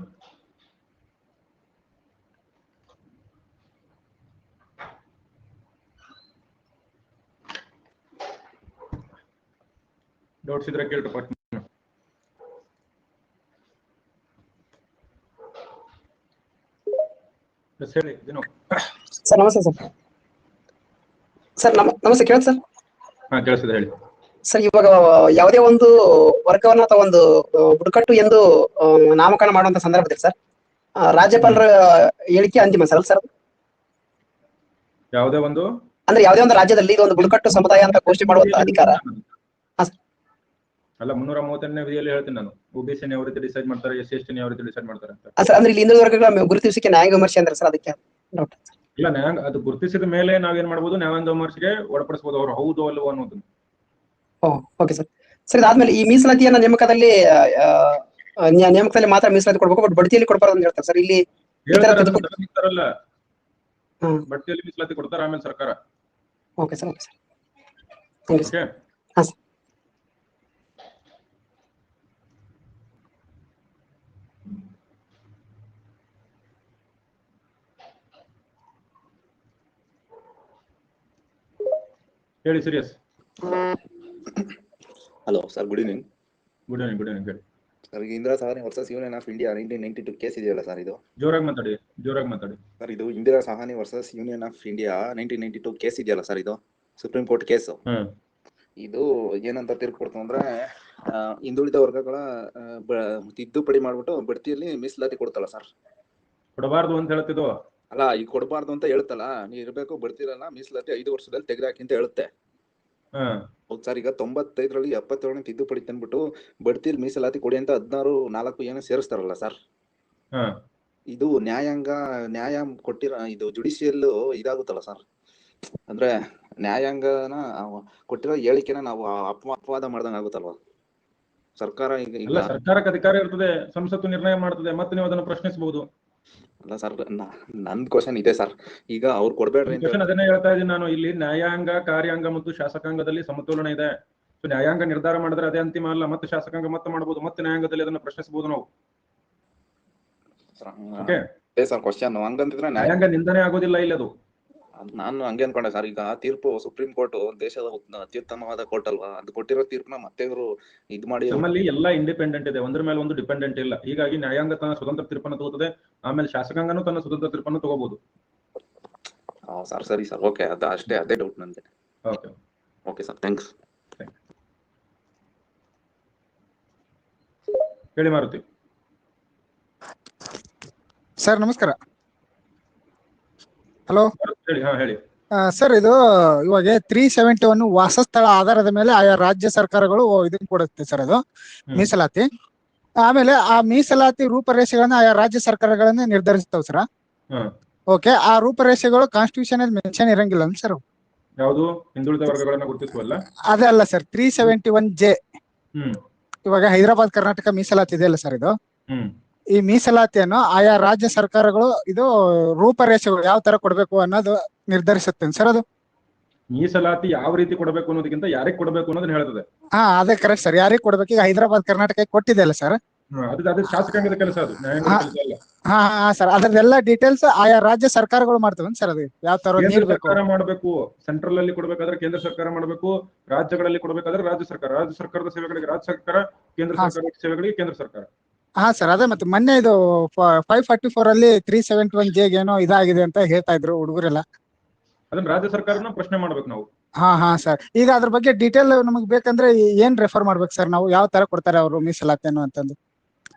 Doubts ಇದ್ರೆ ಕೇಳ್ರಪ್ಪ. ಹೇಳಿ ದಿನು. ಸರ್ ನಮಸ್ತೆ ಸರ್. ಸರ್ ನಮಸ್ತೆ, ಕೇಳಿ ಸರ್. ಹಾ, ಕೇಳಿಸಿದೆ, ಹೇಳಿ ಸರ್. ಇವಾಗ ಯಾವುದೇ ಒಂದು ವರ್ಗವನ್ನ ಅಥವಾ ಒಂದು ಬುಡಕಟ್ಟು ಎಂದು ನಾಮಕರಣ ಮಾಡುವಂತ ಸಂದರ್ಭದಲ್ಲಿ ಸರ್, ರಾಜ್ಯಪಾಲರ ಹೇಳಿಕೆ ಅಂತಿಮ ಸರ್ ಸರ್ ಯಾವುದೇ ಒಂದು ಅಂದ್ರೆ ಯಾವುದೇ ಒಂದು ರಾಜ್ಯದಲ್ಲಿ ಇದೊಂದು ಬುಡಕಟ್ಟು ಸಮುದಾಯ ಅಂತ ಘೋಷಣೆ ಮಾಡುವಂತ ಅಧಿಕಾರ ಅಲ್ಲ. 338ನೇ ವಿಧಿಯಲ್ಲಿ ಹೇಳ್ತೀನಿ ನಾನು, OBC ಯಾವ ರೀತಿ ಡಿಸೈಡ್ ಮಾಡ್ತಾರೆ, SC ST ಯಾವ ರೀತಿ ಡಿಸೈಡ್ ಮಾಡ್ತಾರೆ ಅಂತ. ಸರ್ ಅಂದ್ರೆ ಇಲ್ಲಿ ಹಿಂದುಳಿದ ವರ್ಗಗಳ ಗುರುತಿಸಿಕೆ ನ್ಯಾಯಾಂಗ ವಿಮರ್ಶೆ ಅಂದ್ರೆ ಸರ್ ಅದಕ್ಕೆ ಡೌಟ್. ಇಲ್ಲ, ನ್ಯಾಯಾಂಗ ಅದು ಗುರುತಿಸಿದ ಮೇಲೆ ನಾವೇನ್ ಮಾಡ್ಬೋದು, ನ್ಯಾಯಾಂಗ ವಿಮರ್ಶೆಗೆ ಒಳಪಡಿಸಬಹುದು, ಅವ್ರು ಹೌದು ಅಲ್ಲವೋ ಅನ್ನೋದನ್ನ. Okay sir. ಸರ್ ಇದಾದ್ಮೇಲೆ ಈ ಮೀಸಲಾತಿಯನ್ನ ನೇಮಕದಲ್ಲಿ ಮಾತ್ರ ಮೀಸಲಾತಿ ಕೊಡ್ಬೇಕು, ಬಟ್ ಬಡ್ತಿಯಲ್ಲಿ ಕೊಡ್ಬಾರ್ದು ಅಂತ ಹೇಳ್ತಾರೆ ಸರ್. ಇಲ್ಲಿ ಹೇಳ್ತಾರಲ್ಲ, ಬಡ್ತಿಯಲ್ಲಿ ಮೀಸಲಾತಿ ಕೊಡ್ತಾರೆ ಆಮೇಲೆ ಸರ್ಕಾರ. Okay sir. Okay sir. Okay, ಹಾ ಸರ್. ಹೇಳಿ serious. Hello sir, good evening. Good evening, good evening. ಹೇಳಿ sir. Indira Sahni versus Union of India 1992 case ಇದೆಯಲ್ಲ ಸರ್, ಇದು ಜೋರಾಗಿ ಮಾತಾಡಿ, ಜೋರಾಗಿ ಮಾತಾಡಿ ಸರ್. ಇದು Indira Sahni versus Union of India 1992 case ಇದೆಯಲ್ಲ ಸರ್, ಇದು ಸುಪ್ರೀಂ ಕೋರ್ಟ್ ಕೇಸು. ಇದು ಏನಂತ ತೀರ್ಪು ಕೊಡ್ತು ಅಂದ್ರೆ, ಹಿಂದುಳಿದ ವರ್ಗಗಳ ತಿದ್ದುಪಡಿ ಮಾಡ್ಬಿಟ್ಟು ಬಡ್ತಿಯಲ್ಲಿ ಮೀಸಲಾತಿ ಕೊಡ್ತಲ್ಲ ಸರ್. ಕೊಡಬಾರ್ದು ಅಂತ ಹೇಳ್ತಿದ್ವು. ಅಲ್ಲ, ಈಗ ಕೊಡಬಾರ್ದು ಅಂತ ಹೇಳ್ತಲ್ಲ, ನೀ ಇರ್ಬೇಕು ಬಡ್ತಿರಲ್ಲ ಮೀಸಲಾತಿ 5 ವರ್ಷದಲ್ಲಿ ತೆಗೆದಾಕಿ ಅಂತ ಹೇಳುತ್ತೆ. ಹೌದು ಸರ್. ಈಗ 95ರಲ್ಲಿ 77ನೇ ತಿದ್ದುಪಡಿ ತಂದ್ಬಿಟ್ಟು ಬಡ್ತಿಯಲ್ಲಿ ಮೀಸಲಾತಿ ಕೊಡಿ ಅಂತ 16(4) ಏನೋ ಸೇರಿಸ್ತಾರಲ್ಲ ಸರ್. ಇದು ನ್ಯಾಯ ಕೊಟ್ಟಿರೋ ಇದು ಜುಡಿಷಿಯಲ್ ಇದಾಗುತ್ತಲ್ಲ ಸರ್. ಅಂದ್ರೆ ನ್ಯಾಯಾಂಗನ ಕೊಟ್ಟಿರೋ ಹೇಳಿಕೆನ ನಾವು ಅಪವಾದ ಮಾಡ್ದಂಗ ಆಗುತ್ತಲ್ವಾ? ಸರ್ಕಾರ ಅಲ್ಲ, ಸರ್ಕಾರಕ್ಕೆ ಅಧಿಕಾರ ಇರ್ತದೆ, ಸಂಸತ್ತು ನಿರ್ಣಯ ಮಾಡ್ತದೆ, ಮತ್ತೆ ನೀವು ಅದನ್ನು ಪ್ರಶ್ನಿಸಬಹುದು. ಅಲ್ಲ ಸರ್, ನನ್ ಕ್ವಶನ್ ಇದೆ ಸರ್. ಈಗ ಅವ್ರು ಕೊಡ್ಬೇಡ್ರಿ ಅಂತ ಕ್ವಶನ್ ಅದನ್ನೇ ಹೇಳ್ತಾ ಇದ್ದೀನಿ ನಾನು. ಇಲ್ಲಿ ನ್ಯಾಯಾಂಗ, ಕಾರ್ಯಾಂಗ ಮತ್ತು ಶಾಸಕಾಂಗದಲ್ಲಿ ಸಮತೋಲನ ಇದೆ. ಸೊ ನ್ಯಾಯಾಂಗ ನಿರ್ಧಾರ ಮಾಡಿದ್ರೆ ಅದೇ ಅಂತಿಮ ಅಲ್ಲ, ಮತ್ತೆ ಶಾಸಕಾಂಗ ಮತ್ತೆ ಮಾಡಬಹುದು, ಮತ್ತೆ ನ್ಯಾಯಾಂಗದಲ್ಲಿ ಅದನ್ನ ಪ್ರಶ್ನಿಸಬಹುದು ನಾವು. ಸರ್ ಕ್ವಶನ್ ಹಂಗಂತಿದ್ರೆ ನ್ಯಾಯಾಂಗ ನಿಂದನೆ ಆಗೋದಿಲ್ಲ ಇಲ್ಲಿ ಅದು. ನಾನು ಹಂಗೆ ಅನ್ಕೊಂಡೆ ಸರ್. ಈಗ ತೀರ್ಪು ಸುಪ್ರೀಂ ಕೋರ್ಟ್ ದೇಶದ ಅತ್ಯುತ್ತಮವಾದ ಕೋರ್ಟ್ ಅಲ್ವಾ? ಅದು ಕೊಟ್ಟಿರೋ ತೀರ್ಪನ್ನ ಮತ್ತೆ ಇವರು ಇದ್ ಮಾಡಿ. ನಮ್ಮಲ್ಲಿ ಎಲ್ಲ ಇಂಡಿಪೆಂಡೆಂಟ್ ಇದೆ, ಒಂದ್ರ ಮೇಲೆ ಒಂದು ಡಿಪೆಂಡೆಂಟ್ ಇಲ್ಲ. ಹೀಗಾಗಿ ನ್ಯಾಯಾಂಗ ತನ್ನ ಸ್ವತಂತ್ರ ತೀರ್ಪನ್ನು ತಗೋತದೆ, ಆಮೇಲೆ ಶಾಸಕಾಂಗನೂ ತನ್ನ ಸ್ವತಂತ್ರ ತೀರ್ಪನ್ನು ತಗೋಬಹುದು. ಸರ್ ಸರಿ ಸರ್, ಓಕೆ, ಅಷ್ಟೇ, ಅದೇ ಡೌಟ್ ನನಗೆ. Okay sir, thanks. ಹೇಳಿ ಮಾರುತಿ. ಸರ್ ನಮಸ್ಕಾರ. ಹಲೋ ಹೇಳಿ. ಹೇಳಿ ಸರ್, ಇದು ಇವಾಗ 371 ವಾಸಸ್ಥಳ ಆಧಾರದ ಮೇಲೆ ಆಯಾ ರಾಜ್ಯ ಸರ್ಕಾರಗಳು ಇದನ್ನ ಕೊಡುತ್ತೆ ಸರ್, ಅದು ಮೀಸಲಾತಿ. ಆಮೇಲೆ ಆ ಮೀಸಲಾತಿ ರೂಪರೇಷೆಗಳನ್ನ ಆಯಾ ರಾಜ್ಯ ಸರ್ಕಾರಗಳನ್ನ ನಿರ್ಧರಿಸ್ತಾವ ಸರ್. ಓಕೆ, ಆ ರೂಪರೇಷೆಗಳು ಕಾನ್ಸ್ಟಿಟ್ಯೂಷನ್ ಅಲ್ಲಿ ಮೆನ್ಷನ್ ಇರಂಗಿಲ್ಲ ಸರ್? ಯಾವುದು ಹಿಂದುಳಿದ ವರ್ಗಗಳನ್ನ ಗುರುತಿಸುವಲ್ಲ ಅದೇ ಅಲ್ಲ ಸರ್, 371J. ಇವಾಗ ಹೈದರಾಬಾದ್ ಕರ್ನಾಟಕ ಮೀಸಲಾತಿ ಇದೆ ಅಲ್ಲ ಸರ್, ಇದು ಈ ಮೀಸಲಾತಿಯನ್ನು ಆಯಾ ರಾಜ್ಯ ಸರ್ಕಾರಗಳು ಇದು ರೂಪರೇಷೆಗಳು ಯಾವ ತರ ಕೊಡ್ಬೇಕು ಅನ್ನೋದು ನಿರ್ಧರಿಸುತ್ತೇನೆ ಸರ್ ಅದು. ಮೀಸಲಾತಿ ಯಾವ ರೀತಿ ಕೊಡಬೇಕು ಅನ್ನೋದಕ್ಕಿಂತ ಯಾರಿಗೆ ಕೊಡಬೇಕು ಅನ್ನೋದನ್ನ ಹೇಳ್ತದೆ. ಅದೇ ಕರೆಕ್ಟ್ ಸರ್. ಯಾರಿಗೆ ಕೊಡ್ಬೇಕು? ಈಗ ಹೈದರಾಬಾದ್ ಕರ್ನಾಟಕ ಕೊಟ್ಟಿದೆ ಅಲ್ಲ ಸರ್, ಅದು ಶಾಸಕಾಂಗದ ಕೆಲಸ, ಅದು ನ್ಯಾಯಾಂಗದ ಕೆಲಸ ಅಲ್ಲ. ಸರ್, ಅದ್ರದ್ದೆಲ್ಲ ಡೀಟೇಲ್ಸ್ ಆಯಾ ರಾಜ್ಯ ಸರ್ಕಾರಗಳು ಮಾಡ್ತವೆ ಸರ್. ಅದು ಯಾವ ತರ ಸರ್ಕಾರ ಮಾಡಬೇಕು, ಸೆಂಟ್ರಲ್ ಅಲ್ಲಿ ಕೊಡ್ಬೇಕಾದ್ರೆ ಕೇಂದ್ರ ಸರ್ಕಾರ ಮಾಡಬೇಕು, ರಾಜ್ಯಗಳಲ್ಲಿ ಕೊಡ್ಬೇಕಾದ್ರೆ ರಾಜ್ಯ ಸರ್ಕಾರ, ರಾಜ್ಯ ಸರ್ಕಾರದ ಸೇವೆಗಳಿಗೆ ರಾಜ್ಯ ಸರ್ಕಾರ, ಕೇಂದ್ರ ಸರ್ಕಾರದ ಸೇವೆಗಳಿಗೆ ಕೇಂದ್ರ ಸರ್ಕಾರ. ಸರ್, ಅದೇ ಮತ್ತೆ ಮೊನ್ನೆ ಇದು 544 ಅಲ್ಲಿ 371J ಏನೋ ಇದಾಗಿದೆ ಅಂತ ಹೇಳ್ತಾ ಇದ್ರು ಹುಡುಗರೆಲ್ಲ. ಅದನ್ನ ರಾಜ್ಯ ಸರ್ಕಾರನ ಪ್ರಶ್ನೆ ಮಾಡ್ಬೇಕು ನಾವು. ಸರ್, ಈಗ ಅದ್ರ ಬಗ್ಗೆ ಡೀಟೇಲ್ ನಮಗ್ ಬೇಕಂದ್ರೆ ಏನ್ ರೆಫರ್ ಮಾಡ್ಬೇಕು ಸರ್ ನಾವು? ಯಾವ ತರ ಕೊಡ್ತಾರೆ ಅವರು ಮೀಸಲಾತಿಯನ್ನು ಅಂತಂದು?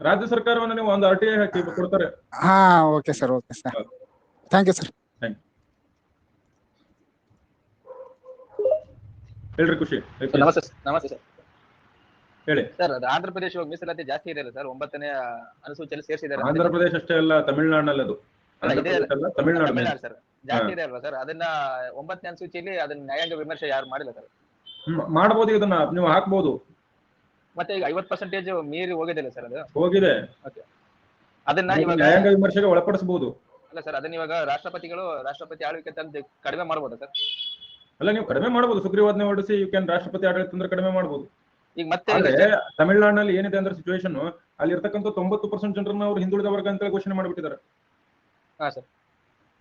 ರಾಜ್ಯ ಸರ್ಕಾರವನ್ನು ನೀವು ಒಂದು RTI ಹಾಕಿ ಕೊಡ್ತಾರೆ. Okay sir, okay sir, thank you sir. ಹೇಳ್ರಿ ಖುಷಿ. ನಮಸ್ತೆ ಸರ್. ಹೇಳಿ ಸರ್, ಅದು ಆಂಧ್ರ ಪ್ರದೇಶ ಮೀಸಲಾತಿ ಜಾಸ್ತಿ ಇದೆ ಸರ್, 9ನೇ ಅನುಸೂಚಿಯಲ್ಲಿ ಸೇರಿಸಿದ್ದಾರೆ. ಆಂಧ್ರ ಪ್ರದೇಶ ಅಷ್ಟೇ ಅಲ್ಲ, ತಮಿಳುನಾಡಿನಲ್ಲಿ ಅದು ತಮಿಳುನಾಡು ಸರ್ ಜಾಸ್ತಿ ಇದೆ ಅಲ್ವಾ ಸರ್? ಅದನ್ನ 9ನೇ ಅನುಸೂಚಿಯಲ್ಲಿ ಅದನ್ನ ನ್ಯಾಯಾಂಗ ವಿಮರ್ಶೆ ಯಾರು ಮಾಡಿಲ್ಲ ಸರ್? ಮಾಡಬಹುದು, ಇದನ್ನ ನೀವು ಹಾಕ್ಬಹುದು. ಮತ್ತೆ ಈಗ 50% ಮೀರಿ ಹೋಗಿದಿಲ್ಲ ಸರ್? ಅದು ಹೋಗಿದೆ. ಅದನ್ನ ಇವಾಗ ನ್ಯಾಯಾಂಗ ವಿಮರ್ಶೆಗೆ ಒಳಪಡಿಸಬಹುದು. ಅಲ್ಲ ಸರ್, ಅದನ್ನ ಇವಾಗ ರಾಷ್ಟ್ರಪತಿ ಆಳ್ವಿಕೆ ತಂದು ಕಡಿಮೆ ಮಾಡಬಹುದು ಸರ್? ಅಲ್ಲ, ನೀವು ಕಡಿಮೆ ಮಾಡಬಹುದು, ಸುಗ್ರೀವಾಜ್ಞೆ ಹೊರಡಿಸಿ ರಾಷ್ಟ್ರಪತಿ ಆಡಳಿತ ಅಂದ್ರೆ ಕಡಿಮೆ ಮಾಡಬಹುದು. ಈಗ ಮತ್ತೆ ತಮಿಳುನಾಡಿನಲ್ಲಿ ಏನಿದೆ ಅಂದ್ರೆ ಸಿಚುವೇಶನ್, ಅಲ್ಲಿ ಇರ್ತಕ್ಕಂಥ 90% ಜನರನ್ನ ಅವರು ಹಿಂದುಳಿದ ವರ್ಗ ಅಂತ ಘೋಷಣೆ ಮಾಡಿಬಿಟ್ಟಿದ್ದಾರೆ.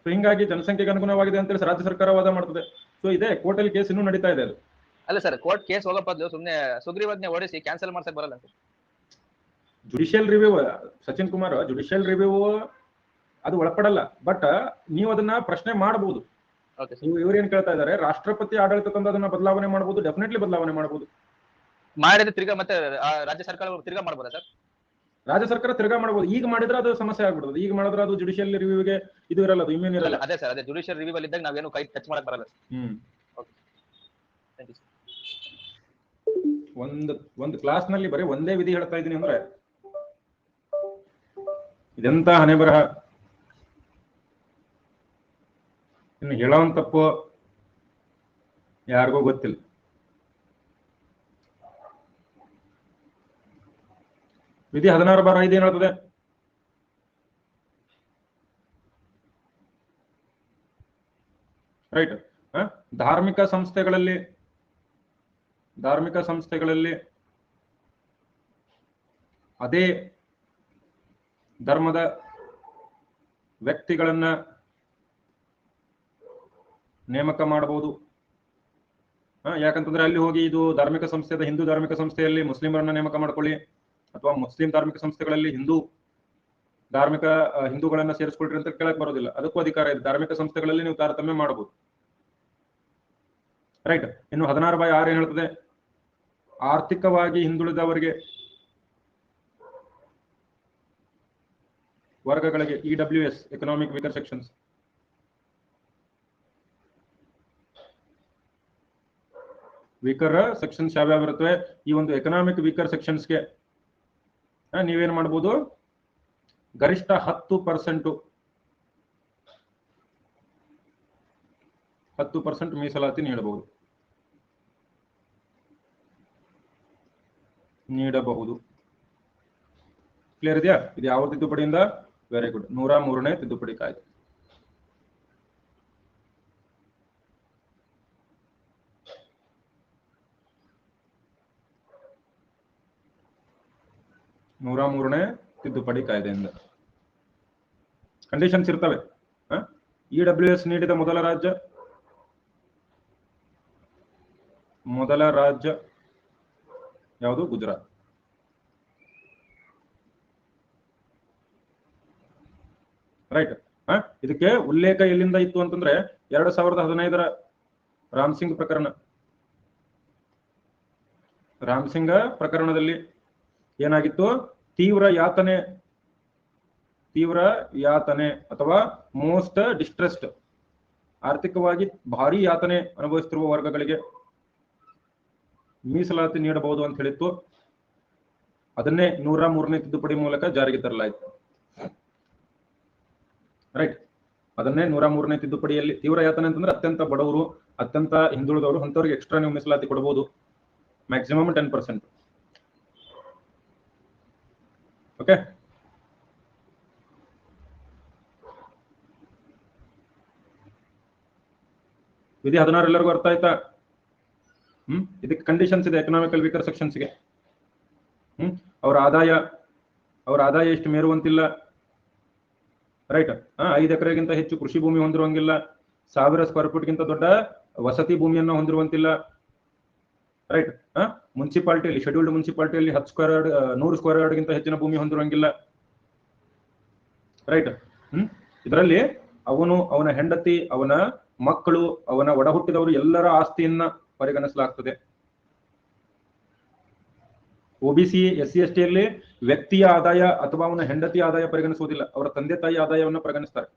ಸೊ ಹಿಂಗಾಗಿ ಜನಸಂಖ್ಯೆಗೆ ಅನುಗುಣವಾಗಿದೆ ಅಂತ ಹೇಳಿ ರಾಜ್ಯ ಸರ್ಕಾರ ವಾದ ಮಾಡ್ತದೆ. ಸೊ ಇದೆ ಕೋರ್ಟ್ ಅಲ್ಲಿ ಕೇಸ್ ಇನ್ನೂ ನಡೀತಾ ಇದೆ ಅದು. ಅಲ್ಲ ಸರ್, ಕೋರ್ಟ್ ಕೇಸ್ ಹೋಗೋ ಬದಲು ಸುಮ್ನೆ ಸುಗ್ರೀವಾಜ್ಞೆ ಹೊರಡಿಸಿ ಕ್ಯಾನ್ಸಲ್ ಮಾಡ್ಸಕ್ ಬರಲ್ಲ sir? Judicial review, Sachin Kumar, judicial review ಅದು ಒಳಪಡಲ್ಲ. ಬಟ್ ನೀವು ಅದನ್ನ ಪ್ರಶ್ನೆ ಮಾಡಬಹುದು. ಇವ್ರೇನ್ ಕೇಳ್ತಾ ಇದಾರೆ, ರಾಷ್ಟ್ರಪತಿ ಆಡಳಿತ ತಂದು ಅದನ್ನ ಬದಲಾವಣೆ ಮಾಡಬಹುದು, ಡೆಫಿನೆಟ್ಲಿ ಬದಲಾವಣೆ ಮಾಡಬಹುದು. ಮಾಡಿದ್ರೆ ತಿರ್ಗಾ ಮತ್ತೆ ರಾಜ್ಯ ಸರ್ಕಾರ ತಿರ್ಗಾ ಮಾಡ್ಬೋದಾ ಸರ್? ರಾಜ್ಯ ಸರ್ಕಾರ ತಿರ್ಗಾ ಮಾಡಬಹುದು. ಈಗ ಮಾಡಿದ್ರೆ ಅದು ಸಮಸ್ಯೆ ಆಗ್ಬಿಡುತ್ತೆ. ಈಗ ಮಾಡಿದ್ರೆ ಅದು ಜುಡಿಷಿಯಲ್ ರಿವ್ಯೂಗೆ ಇದು ಇರಲ್ಲ, ಅದು ಇಮ್ಯೂನ್ ಇರಲ್ಲ. ಅದೇ ಸರ್, ಅದೇ ಜುಡಿಷಿಯಲ್ ರಿವ್ಯೂ ಅಲ್ಲಿ ಇದ್ದಾಗ ನಾವೇನು ಕೈ ಟಚ್ ಮಾಡಕ್ ಬರಲ್ಲ. ಒಂದು ಕ್ಲಾಸ್ ನಲ್ಲಿ ಬರೀ ಒಂದೇ ವಿಧಿ ಹೇಳ್ತಾ ಇದೀನಿ ಅಂದ್ರೆ ಇದೆಂತ ಹಣೆ ಬರಹ. ಇನ್ನು ಹೇಳೋನ್ ತಪ್ಪು ಯಾರಿಗೂ ಗೊತ್ತಿಲ್ಲ. ವಿಧಿ 16/5 ಏನ್ ಹೇಳ್ತದೆ? ರೈಟ್. ಧಾರ್ಮಿಕ ಸಂಸ್ಥೆಗಳಲ್ಲಿ ಅದೇ ಧರ್ಮದ ವ್ಯಕ್ತಿಗಳನ್ನ ನೇಮಕ ಮಾಡಬಹುದು. ಯಾಕಂತಂದ್ರೆ ಅಲ್ಲಿ ಹೋಗಿ ಇದು ಧಾರ್ಮಿಕ ಸಂಸ್ಥೆದ ಹಿಂದೂ ಧಾರ್ಮಿಕ ಸಂಸ್ಥೆಯಲ್ಲಿ ಮುಸ್ಲಿಮರನ್ನ ನೇಮಕ ಮಾಡ್ಕೊಳ್ಳಿ, ಅಥವಾ ಮುಸ್ಲಿಂ ಧಾರ್ಮಿಕ ಸಂಸ್ಥೆಗಳಲ್ಲಿ ಹಿಂದೂಗಳನ್ನ ಸೇರಿಸ್ಕೊಳ್ರಿ ಅಂತ ಕೇಳಕ್ ಬರೋದಿಲ್ಲ. ಅದಕ್ಕೂ ಅಧಿಕಾರ ಇದೆ. ಧಾರ್ಮಿಕ ಸಂಸ್ಥೆಗಳಲ್ಲಿ ನೀವು ತಾರತಮ್ಯ ಮಾಡಬಹುದು. ರೈಟ್. ಇನ್ನು 16/6 ಏನ್ ಹೇಳ್ತದೆ? ಆರ್ಥಿಕವಾಗಿ ಹಿಂದುಳಿದವರಿಗೆ ವರ್ಗಗಳಿಗೆ EWS, economic weaker sections, weaker sections ಯಾವ್ಯಾವ ಇರುತ್ತವೆ? ಈ ಒಂದು ಎಕನಾಮಿಕ್ ವೀಕರ್ ಸೆಕ್ಷನ್ಸ್ಗೆ ನೀವೇನ್ ಮಾಡ್ಬೋದು? ಗರಿಷ್ಠ 10% 10% ಮೀಸಲಾತಿ ನೀಡಬಹುದು. ಕ್ಲಿಯರ್ ಇದೆಯಾ? ಇದು ಯಾವ ತಿದ್ದುಪಡಿಯಿಂದ? ವೆರಿ ಗುಡ್, 103ನೇ ತಿದ್ದುಪಡಿ ಕಾಯ್ದೆ. ತಿದ್ದುಪಡಿ ಕಾಯ್ದೆಯಿಂದ ಕಂಡೀಷನ್ಸ್ ಇರ್ತವೆ. EWS ನೀಡಿದ ಮೊದಲ ರಾಜ್ಯ ಯಾವುದು? ಗುಜರಾತ್. ರೈಟ್. ಇದಕ್ಕೆ ಉಲ್ಲೇಖ ಎಲ್ಲಿಂದ ಇತ್ತು ಅಂತಂದ್ರೆ 2015ರ ರಾಮ್ಸಿಂಗ್ ಪ್ರಕರಣದಲ್ಲಿ ಏನಾಗಿತ್ತು? ತೀವ್ರ ಯಾತನೆ ಅಥವಾ ಮೋಸ್ಟ್ ಡಿಸ್ಟ್ರೆಸ್ಡ್, ಆರ್ಥಿಕವಾಗಿ ಭಾರಿ ಯಾತನೆ ಅನುಭವಿಸುತ್ತಿರುವ ವರ್ಗಗಳಿಗೆ ಮೀಸಲಾತಿ ನೀಡಬಹುದು ಅಂತ ಹೇಳಿತ್ತು. ಅದನ್ನೇ 103ನೇ ತಿದ್ದುಪಡಿ ಮೂಲಕ ಜಾರಿಗೆ ತರಲಾಯಿತು. ರೈಟ್. ಅದನ್ನೇ 103ನೇ ತಿದ್ದುಪಡಿಯಲ್ಲಿ ತೀವ್ರ ಯಾತನೆ ಅಂತಂದ್ರೆ ಅತ್ಯಂತ ಬಡವರು, ಅತ್ಯಂತ ಹಿಂದುಳಿದವರು, ಅಂತವರಿಗೆ ಎಕ್ಸ್ಟ್ರಾ ನೀವು ಮೀಸಲಾತಿ ಕೊಡಬಹುದು, ಮ್ಯಾಕ್ಸಿಮಮ್ 10%. ಓಕೆ. ವಿಧಿ 16 ಎಲ್ಲರಿಗೂ ಅರ್ಥ ಆಯ್ತಾ? ಇದಕ್ಕೆ ಕಂಡೀಷನ್ಸ್ ಇದೆ ಎಕನಾಮಿಕಲ್ ವೀಕರ್ ಸೆಕ್ಷನ್ಸ್ಗೆ. ಅವರ ಆದಾಯ ಎಷ್ಟು ಮೀರುವಂತಿಲ್ಲ. ರೈಟ್. 5 ಎಕರೆಗಿಂತ ಹೆಚ್ಚು ಕೃಷಿ ಭೂಮಿ ಹೊಂದಿರುವಂಗಿಲ್ಲ, 1000 ಸ್ಕ್ವೇರ್ ಫೀಟ್ ಗಿಂತ ದೊಡ್ಡ ವಸತಿ ಭೂಮಿಯನ್ನು ಹೊಂದಿರುವಂತಿಲ್ಲ. ರೈಟ್. ಮುನ್ಸಿಪಾಲಿಟಿಯಲ್ಲಿ, ಶೆಡ್ಯೂಲ್ಡ್ ಮುನ್ಸಿಪಾಲಿಟಿಯಲ್ಲಿ 100 ಸ್ಕ್ವೇರ್ ಯಾರ್ಡ್ ಗಿಂತ ಹೆಚ್ಚಿನ ಭೂಮಿ ಹೊಂದಿರುವಂಗಿಲ್ಲ. ರೈಟ್. ಇದರಲ್ಲಿ ಅವನ ಹೆಂಡತಿ, ಅವನ ಮಕ್ಕಳು, ಅವನ ಒಡ ಹುಟ್ಟಿದವರು ಎಲ್ಲರ ಆಸ್ತಿಯನ್ನ ಪರಿಗಣಿಸಲಾಗ್ತದೆ. OBC SC ST ಯಲ್ಲಿ ವ್ಯಕ್ತಿಯ ಆದಾಯ ಅಥವಾ ಅವನ ಹೆಂಡತಿಯ ಆದಾಯ ಪರಿಗಣಿಸುವುದಿಲ್ಲ, ಅವರ ತಂದೆ ತಾಯಿ ಆದಾಯವನ್ನು ಪರಿಗಣಿಸ್ತಾರೆ.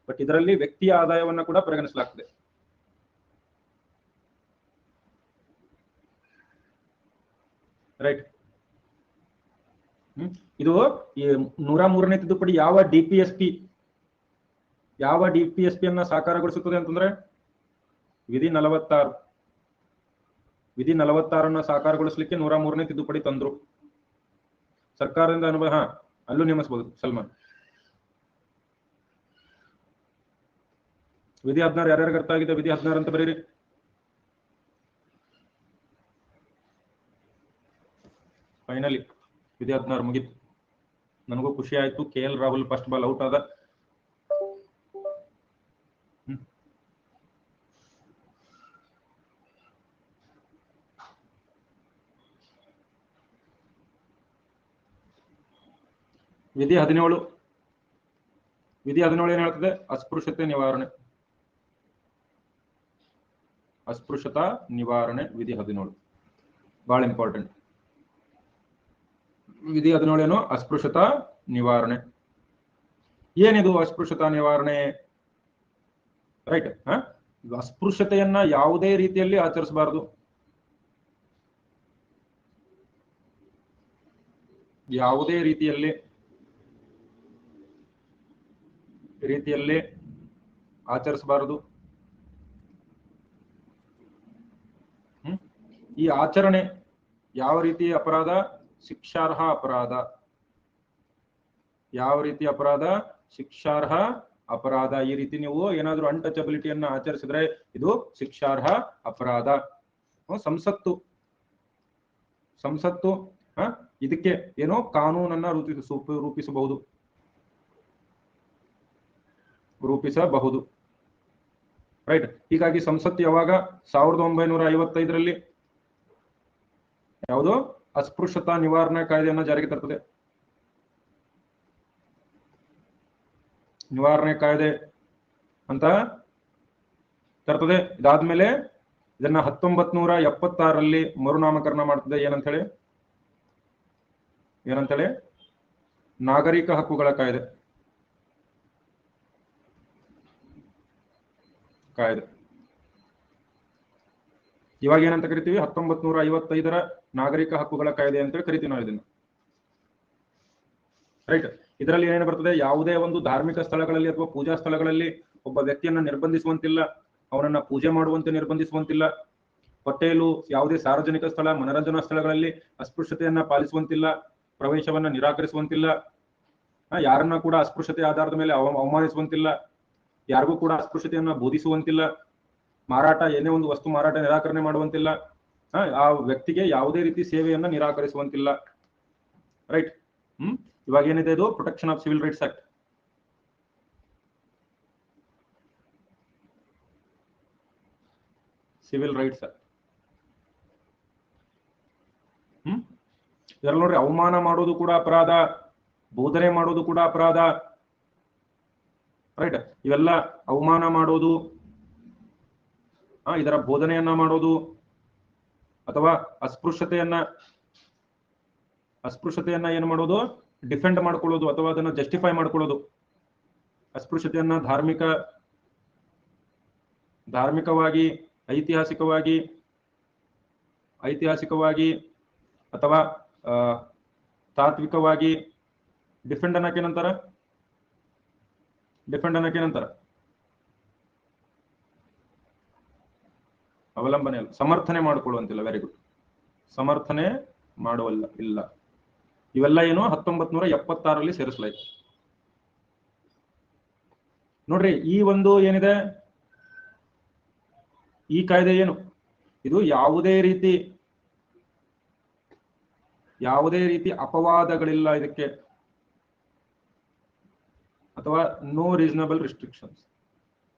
ಬಟ್ ಇದರಲ್ಲಿ ವ್ಯಕ್ತಿಯ ಆದಾಯವನ್ನ ಕೂಡ ಪರಿಗಣಿಸಲಾಗ್ತದೆ. ರೈಟ್. ಇದು ಈ 103ನೇ ತಿದ್ದುಪಡಿ ಯಾವ DPSP ಅನ್ನ ಸಾಕಾರಗೊಳಿಸುತ್ತದೆ ಅಂತಂದ್ರೆ ವಿಧಿ 46 ಸಾಕಾರಗೊಳಿಸಲಿಕ್ಕೆ 103ನೇ ತಿದ್ದುಪಡಿ ತಂದ್ರು. ಸರ್ಕಾರದಿಂದ ಅನುಭವ ಅಲ್ಲೂ ನೇಮಿಸಬಹುದು. ಸಲ್ಮಾನ್, ವಿಧಿ 16 ಯಾರ್ಯಾರಿಗೆ ಅರ್ಥ ಆಗಿದೆ? ವಿಧಿ 16 ಅಂತ ಬರೀರಿ. ಫೈನಲಿ ವಿಧಿ 16 ಮುಗಿತು. ನನಗೂ ಖುಷಿ ಆಯ್ತು. KL Rahul first ball out ಆದ. ವಿಧಿ 17 ಏನ್ ಹೇಳ್ತದೆ? ಅಸ್ಪೃಶ್ಯತಾ ನಿವಾರಣೆ ವಿಧಿ 17 ಬಹಳ ಇಂಪಾರ್ಟೆಂಟ್. ವಿಧಿ 17 ಏನು? ಅಸ್ಪೃಶ್ಯತಾ ನಿವಾರಣೆ. ಏನಿದು ಅಸ್ಪೃಶ್ಯತಾ ನಿವಾರಣೆ? ರೈಟ್. ಅಸ್ಪೃಶ್ಯತೆಯನ್ನ ಯಾವುದೇ ರೀತಿಯಲ್ಲಿ ಆಚರಿಸಬಾರದು. ಯಾವುದೇ ರೀತಿಯಲ್ಲಿ ಆಚರಿಸಬಾರದು. ಈ ಆಚರಣೆ ಯಾವ ರೀತಿಯ ಅಪರಾಧ? ಶಿಕ್ಷಾರ್ಹ ಅಪರಾಧ. ಯಾವ ರೀತಿಯ ಅಪರಾಧ? ಶಿಕ್ಷಾರ್ಹ ಅಪರಾಧ. ಈ ರೀತಿ ನೀವು ಏನಾದ್ರೂ ಅನ್ಟಚಬಿಲಿಟಿಯನ್ನ ಆಚರಿಸಿದ್ರೆ ಇದು ಶಿಕ್ಷಾರ್ಹ ಅಪರಾಧ. ಸಂಸತ್ತು ಇದಕ್ಕೆ ಏನೋ ಕಾನೂನನ್ನ ರೂಪಿಸಬಹುದು. ರೈಟ್. ಹೀಗಾಗಿ ಸಂಸತ್ತು ಯಾವಾಗ? 1955ರಲ್ಲಿ ಯಾವುದು? ಅಸ್ಪೃಶ್ಯತಾ ನಿವಾರಣಾ ಕಾಯ್ದೆಯನ್ನ ಜಾರಿಗೆ ತರ್ತದೆ. ನಿವಾರಣೆ ಕಾಯ್ದೆ ಅಂತ ತರ್ತದೆ. ಇದಾದ್ಮೇಲೆ ಇದನ್ನ 1976ರಲ್ಲಿ ಮರುನಾಮಕರಣ ಮಾಡ್ತದೆ. ಏನಂತ ಹೇಳಿ? ನಾಗರಿಕ ಹಕ್ಕುಗಳ ಕಾಯ್ದೆ. ಇವಾಗ ಏನಂತ ಕರಿತೀವಿ? 1955ರ ನಾಗರಿಕ ಹಕ್ಕುಗಳ ಕಾಯ್ದೆ ಅಂತೇಳಿ ಕರಿತೀವಿ ನಾವು ಇದನ್ನ. ರೈಟ್. ಇದರಲ್ಲಿ ಏನೇನು ಬರ್ತದೆ? ಯಾವುದೇ ಒಂದು ಧಾರ್ಮಿಕ ಸ್ಥಳಗಳಲ್ಲಿ ಅಥವಾ ಪೂಜಾ ಸ್ಥಳಗಳಲ್ಲಿ ಒಬ್ಬ ವ್ಯಕ್ತಿಯನ್ನ ನಿರ್ಬಂಧಿಸುವಂತಿಲ್ಲ, ಅವನನ್ನ ಪೂಜೆ ಮಾಡುವಂತೆ ನಿರ್ಬಂಧಿಸುವಂತಿಲ್ಲ. ಹೋಟೆಲು, ಯಾವುದೇ ಸಾರ್ವಜನಿಕ ಸ್ಥಳ, ಮನರಂಜನಾ ಸ್ಥಳಗಳಲ್ಲಿ ಅಸ್ಪೃಶ್ಯತೆಯನ್ನ ಪಾಲಿಸುವಂತಿಲ್ಲ, ಪ್ರವೇಶವನ್ನ ನಿರಾಕರಿಸುವಂತಿಲ್ಲ, ಯಾರನ್ನ ಕೂಡ ಅಸ್ಪೃಶ್ಯತೆ ಆಧಾರದ ಮೇಲೆ ಅವಮಾನಿಸುವಂತಿಲ್ಲ, ಯಾರಿಗೂ ಕೂಡ ಅಸ್ಪೃಶ್ಯತೆಯನ್ನ ಬೋಧಿಸುವಂತಿಲ್ಲ, ಮಾರಾಟ, ಏನೇ ಒಂದು ವಸ್ತು ಮಾರಾಟ ನಿರಾಕರಣೆ ಮಾಡುವಂತಿಲ್ಲ, ಆ ವ್ಯಕ್ತಿಗೆ ಯಾವುದೇ ರೀತಿ ಸೇವೆಯನ್ನ ನಿರಾಕರಿಸುವಂತಿಲ್ಲ. ರೈಟ್. ಇವಾಗ ಏನಿದೆ ಇದು protection of civil rights act. Civil rights act. ಇದರಲ್ಲಿ ನೋಡ್ರಿ, ಅವಮಾನ ಮಾಡೋದು ಕೂಡ ಅಪರಾಧ, ಬೋಧನೆ ಮಾಡೋದು ಕೂಡ ಅಪರಾಧ. ರೈಟ್. ಇವೆಲ್ಲ ಅವಮಾನ ಮಾಡೋದು, ಇದರ ಬೋಧನೆಯನ್ನ ಮಾಡೋದು, ಅಥವಾ ಅಸ್ಪೃಶ್ಯತೆಯನ್ನ ಏನು ಮಾಡೋದು, ಡಿಫೆಂಡ್ ಮಾಡ್ಕೊಳ್ಳೋದು ಅಥವಾ ಅದನ್ನ ಜಸ್ಟಿಫೈ ಮಾಡ್ಕೊಳ್ಳೋದು. ಅಸ್ಪೃಶ್ಯತೆಯನ್ನ ಧಾರ್ಮಿಕವಾಗಿ, ಐತಿಹಾಸಿಕವಾಗಿ ಅಥವಾ ತಾತ್ವಿಕವಾಗಿ ಡಿಫೆಂಡ್ ಅನ್ನೋಕೇನಂತಾರ? ಅವಲಂಬನೆ ಅಲ್ಲ, ಸಮರ್ಥನೆ ಮಾಡ್ಕೊಳ್ಳುವಂತಿಲ್ಲ. Very good. ಸಮರ್ಥನೆ ಮಾಡುವಲ್ಲ ಇಲ್ಲ. ಇವೆಲ್ಲ ಏನು 1976ರಲ್ಲಿ ಸೇರಿಸಲಾಯಿತು. ನೋಡ್ರಿ, ಈ ಒಂದು ಏನಿದೆ, ಈ ಕಾಯ್ದೆ ಏನು, ಇದು ಯಾವುದೇ ರೀತಿ ಅಪವಾದಗಳಿಲ್ಲ ಇದಕ್ಕೆ, ಅಥವಾ ನೋ ರೀಸನಬಲ್ ರಿಸ್ಟ್ರಿಕ್ಷನ್ಸ್.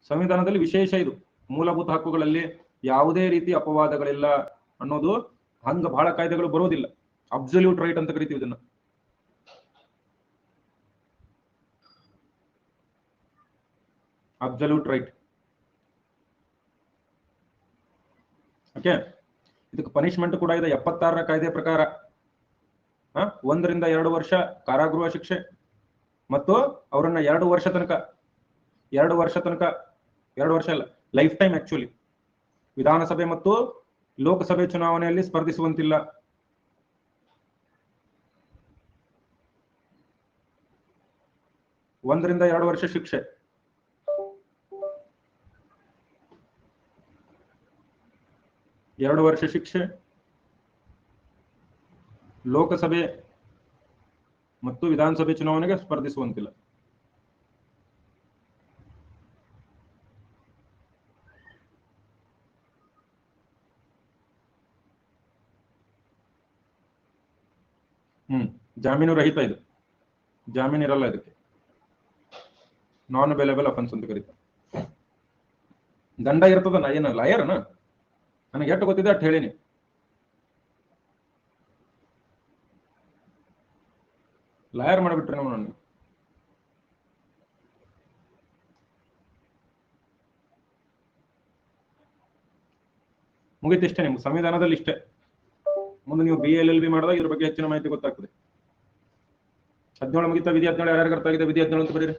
ಸಂವಿಧಾನದಲ್ಲಿ ವಿಶೇಷ ಇದು. ಮೂಲಭೂತ ಹಕ್ಕುಗಳಲ್ಲಿ ಯಾವುದೇ ರೀತಿ ಅಪವಾದಗಳಿಲ್ಲ ಅನ್ನೋದು ಹಂಗ ಬಹಳ ಕಾಯ್ದೆಗಳು ಬರೋದಿಲ್ಲ. ಅಬ್ಸಲ್ಯೂಟ್ ರೈಟ್ ಅಂತ ಕರಿತೀವಿ ಇದನ್ನ. Absolute right. ಓಕೆ. ಇದಕ್ಕೆ ಪನಿಷ್ಮೆಂಟ್ ಕೂಡ ಇದೆ 76ರ ಕಾಯ್ದೆ ಪ್ರಕಾರ. 1 ರಿಂದ 2 ವರ್ಷ ಕಾರಾಗೃಹ ಶಿಕ್ಷೆ, ಮತ್ತು ಅವರನ್ನ 2 ವರ್ಷ ತನಕ 2 ವರ್ಷ ಅಲ್ಲ, ಲೈಫ್ ಟೈಮ್ ಆಕ್ಚುಲಿ, ವಿಧಾನಸಭೆ ಮತ್ತು ಲೋಕಸಭೆ ಚುನಾವಣೆಯಲ್ಲಿ ಸ್ಪರ್ಧಿಸುವಂತಿಲ್ಲ. ಒಂದರಿಂದ 2 ವರ್ಷ ಶಿಕ್ಷೆ. ಲೋಕಸಭೆ ಮತ್ತು ವಿಧಾನಸಭೆ ಚುನಾವಣೆಗೆ ಸ್ಪರ್ಧಿಸುವಂತಿಲ್ಲ. ಜಾಮೀನು ರಹಿತ ಇದು. ಜಾಮೀನು ಇರಲ್ಲ ಇದಕ್ಕೆ. ನಾನ್ ಅವೈಲೇಬಲ್ ಅಫೆನ್ಸ್ ಅಂತ ಕರೀತಾರೆ. ದಂಡ ಇರ್ತದ. ಏನು ಲಾಯರ್ನ? ನನಗೆ ಎಷ್ಟು ಗೊತ್ತಿದೆ ಅಷ್ಟು ಹೇಳಿನಿ. ಲಾಯರ್ ಮಾಡಿಬಿಟ್ರೆ ನಾವು ನನಗೆ ಮುಗಿತು. ಇಷ್ಟೇ ನಿಮ್ಗೆ ಸಂವಿಧಾನದಲ್ಲಿ ಇಷ್ಟೇ. ಮುಂದೆ ನೀವು BA-LLB ಮಾಡಿದಾಗ ಇದ್ರ ಬಗ್ಗೆ ಹೆಚ್ಚಿನ ಮಾಹಿತಿ ಗೊತ್ತಾಗ್ತದೆ. 17 ಮುಗಿತಾ? ವಿಧಿ 17 ಯಾರ್ಯಾರು ಅರ್ಥ ಆಗಿದೆ? ವಿಧಿ 17 ಅಂತ ಬರೀರಿ.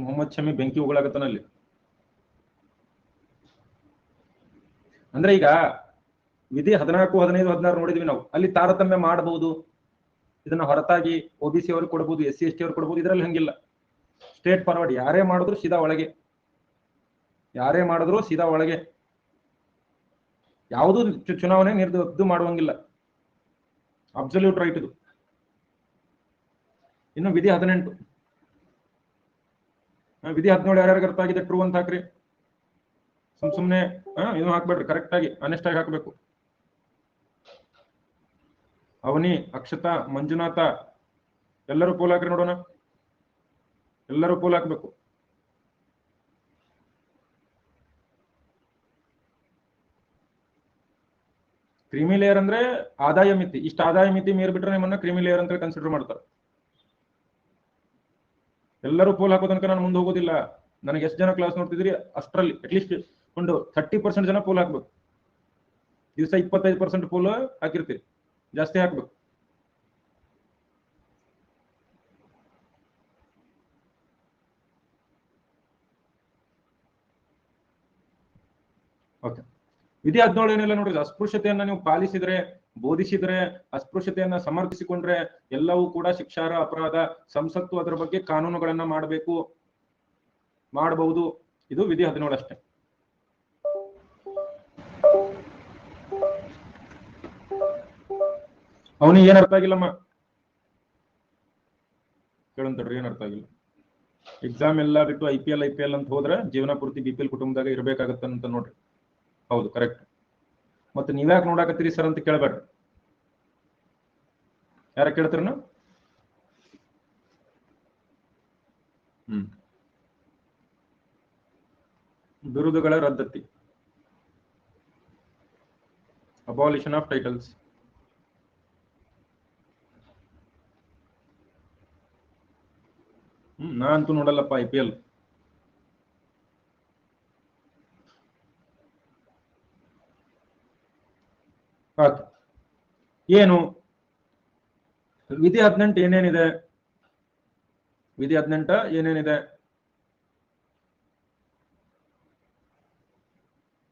ಮೊಹಮ್ಮದ್ ಶಮಿ ಬೆಂಕಿ ಉಗುಳಾಗತ್ತಾನಲ್ಲಿ. ಅಂದ್ರೆ ಈಗ ವಿಧಿ 14, 15, 16 ನೋಡಿದ್ವಿ ನಾವು. ಅಲ್ಲಿ ತಾರತಮ್ಯ ಮಾಡಬಹುದು. ಇದನ್ನ ಹೊರತಾಗಿ OBC ಅವ್ರಿಗೆ ಕೊಡಬಹುದು, SC ST ಅವ್ರಿಗೆ ಕೊಡಬಹುದು. ಇದರಲ್ಲಿ ಹಂಗಿಲ್ಲ. State forward. ಯಾರೇ ಮಾಡಿದ್ರು ಸೀದಾ ಒಳಗೆ. ಯಾವುದು ಚುನಾವಣೆ ಇದು ಮಾಡುವಂಗಿಲ್ಲ. ಅಬ್ಸಲ್ಯೂಟ್ ರೈಟ್ ಇದು. ಇನ್ನು ವಿಧಿ 18. ವಿಧಿ 17 ಯಾರ್ಯಾರಿಗೆ ಅರ್ಥ ಆಗಿದೆ ಟ್ರೂ ಅಂತ ಹಾಕ್ರಿ. ಸುಮ್ನೆ ಏನು ಹಾಕ್ಬೇಡ್ರಿ. ಕರೆಕ್ಟ್ ಆಗಿ ಅನೆಸ್ಟ್ ಆಗಿ ಹಾಕ್ಬೇಕು. ಅವನಿ, ಅಕ್ಷತಾ, ಮಂಜುನಾಥ ಎಲ್ಲರೂ ಪೋಲ್ ಹಾಕ್ರಿ ನೋಡೋಣ. ಎಲ್ಲರೂ ಪೋಲ್ ಹಾಕ್ಬೇಕು. ಕ್ರಿಮಿ ಲೇಯರ್ ಅಂದ್ರೆ ಆದಾಯ ಮಿತಿ. ಇಷ್ಟ ಆದಾಯ ಮಿತಿ ಮೀರ್ಬಿಟ್ರೆ ನಿಮ್ಮನ್ನ ಕ್ರಿಮಿ ಲೇಯರ್ ಅಂತ ಕನ್ಸಿಡರ್ ಮಾಡ್ತಾರೆ. ಎಲ್ಲರೂ ಪೋಲ್ ಹಾಕೋ ತನಕ ನಾನು ಮುಂದೆ ಹೋಗೋದಿಲ್ಲ. ನನಗೆ ಎಷ್ಟು ಜನ ಕ್ಲಾಸ್ ನೋಡ್ತಿದ್ರಿ ಅಷ್ಟರಲ್ಲಿ ಅಟ್ಲೀಸ್ಟ್ ಒಂದು 30% ಜನ ಪೋಲ್ ಹಾಕ್ಬೇಕು. ದಿವಸ 25% ಪೋಲ್ ಹಾಕಿರ್ತೀರಿ. ಜಾಸ್ತಿ ಹಾಕ್ಬೇಕು. ಓಕೆ. ವಿಧಿ 17 ಏನಿಲ್ಲ ನೋಡ್ರಿ, ಅಸ್ಪೃಶ್ಯತೆಯನ್ನ ನೀವು ಪಾಲಿಸಿದ್ರೆ, ಬೋಧಿಸಿದ್ರೆ, ಅಸ್ಪೃಶ್ಯತೆಯನ್ನ ಸಮರ್ಥಿಸಿಕೊಂಡ್ರೆ ಎಲ್ಲವೂ ಕೂಡ ಶಿಕ್ಷಾರ್ಹ ಅಪರಾಧ. ಸಂಸತ್ತು ಅದರ ಬಗ್ಗೆ ಕಾನೂನುಗಳನ್ನ ಮಾಡಬಹುದು. ಇದು ವಿಧಿ 17 ಅಷ್ಟೇ. ಅವನಿಗೆ ಏನ್ ಅರ್ಥ ಆಗಿಲ್ಲಮ್ಮ, ಕೇಳಂತಡ್ರಿ, ಏನ್ ಅರ್ಥ ಆಗಿಲ್ಲ. ಎಕ್ಸಾಮ್ ಎಲ್ಲ ಬಿಟ್ಟು IPL ಅಂತ ಹೋದ್ರೆ ಜೀವನ ಪೂರ್ತಿ BPL ಕುಟುಂಬದಾಗ ಇರ್ಬೇಕಾಗತ್ತಂತ ನೋಡ್ರಿ. ಹೌದು, ಕರೆಕ್ಟ್. ಮತ್ತೆ ನೀವ್ಯಾಕೆ ನೋಡಾಕತ್ತೀರಿ ಸರ್ ಅಂತ ಕೇಳ್ಬೇಡ್ರಿ. ಯಾರ ಕೇಳ್ತಾರನ? ಬಿರುದುಗಳ ರದ್ದತಿ, ಅಬಾಲಿಷನ್ ಆಫ್ ಟೈಟಲ್ಸ್. ನಾ ಅಂತೂ ನೋಡಲ್ಲಪ್ಪ IPL. ಏನು ವಿಧಿ 18 ಏನೇನಿದೆ? ವಿಧಿ 18 ಏನೇನಿದೆ?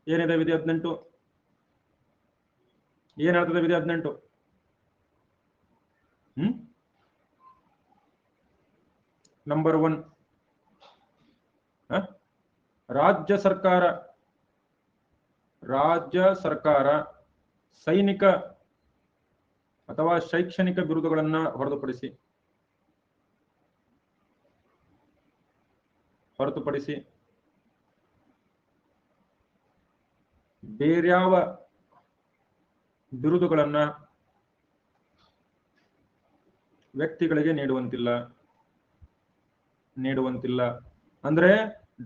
ಏನಿದೆ ವಿಧಿ 18? ಏನ್ ಹೇಳ್ತದೆ ವಿಧಿ 18? ನಂಬರ್ 1, ರಾಜ್ಯ ಸರ್ಕಾರ ಸೈನಿಕ ಅಥವಾ ಶೈಕ್ಷಣಿಕ ಬಿರುದುಗಳನ್ನ ಹೊರತುಪಡಿಸಿ ಬೇರ್ಯಾವ ಬಿರುದುಗಳನ್ನ ವ್ಯಕ್ತಿಗಳಿಗೆ ನೀಡುವಂತಿಲ್ಲ. ಅಂದ್ರೆ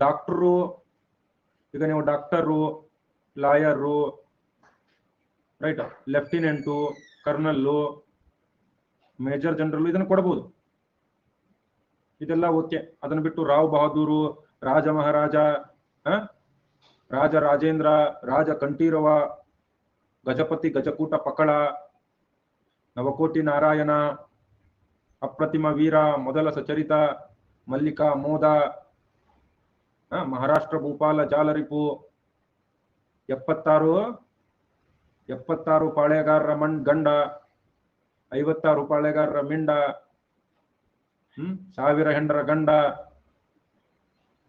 ಡಾಕ್ಟರು, ಈಗ ನೀವು doctor, lawyer, right, lieutenant, colonel, major general ಇದನ್ನು ಕೊಡಬಹುದು. ಇದೆಲ್ಲ ಓಕೆ. ಅದನ್ನ ಬಿಟ್ಟು ರಾವ್ ಬಹದ್ದೂರು, ರಾಜ ಮಹಾರಾಜ, ರಾಜ ರಾಜೇಂದ್ರ, ರಾಜ ಕಂಠೀರವ, ಗಜಪತಿ ಗಜಕೂಟ ಪಕಳ, ನವಕೋಟಿ ನಾರಾಯಣ, ಅಪ್ರತಿಮ ವೀರ, ಮೊದಲ ಸಚರಿತ, ಮಲ್ಲಿಕಾ ಮೋದ, ಮಹಾರಾಷ್ಟ್ರ ಭೂಪಾಲ ಜಾಲರಿಪು, 76 ಪಾಳೆಗಾರರ ಗಂಡ, 56 ಪಾಳೆಗಾರರ ಮಿಂಡ, 1000 ಹೆಂಡರ ಗಂಡ,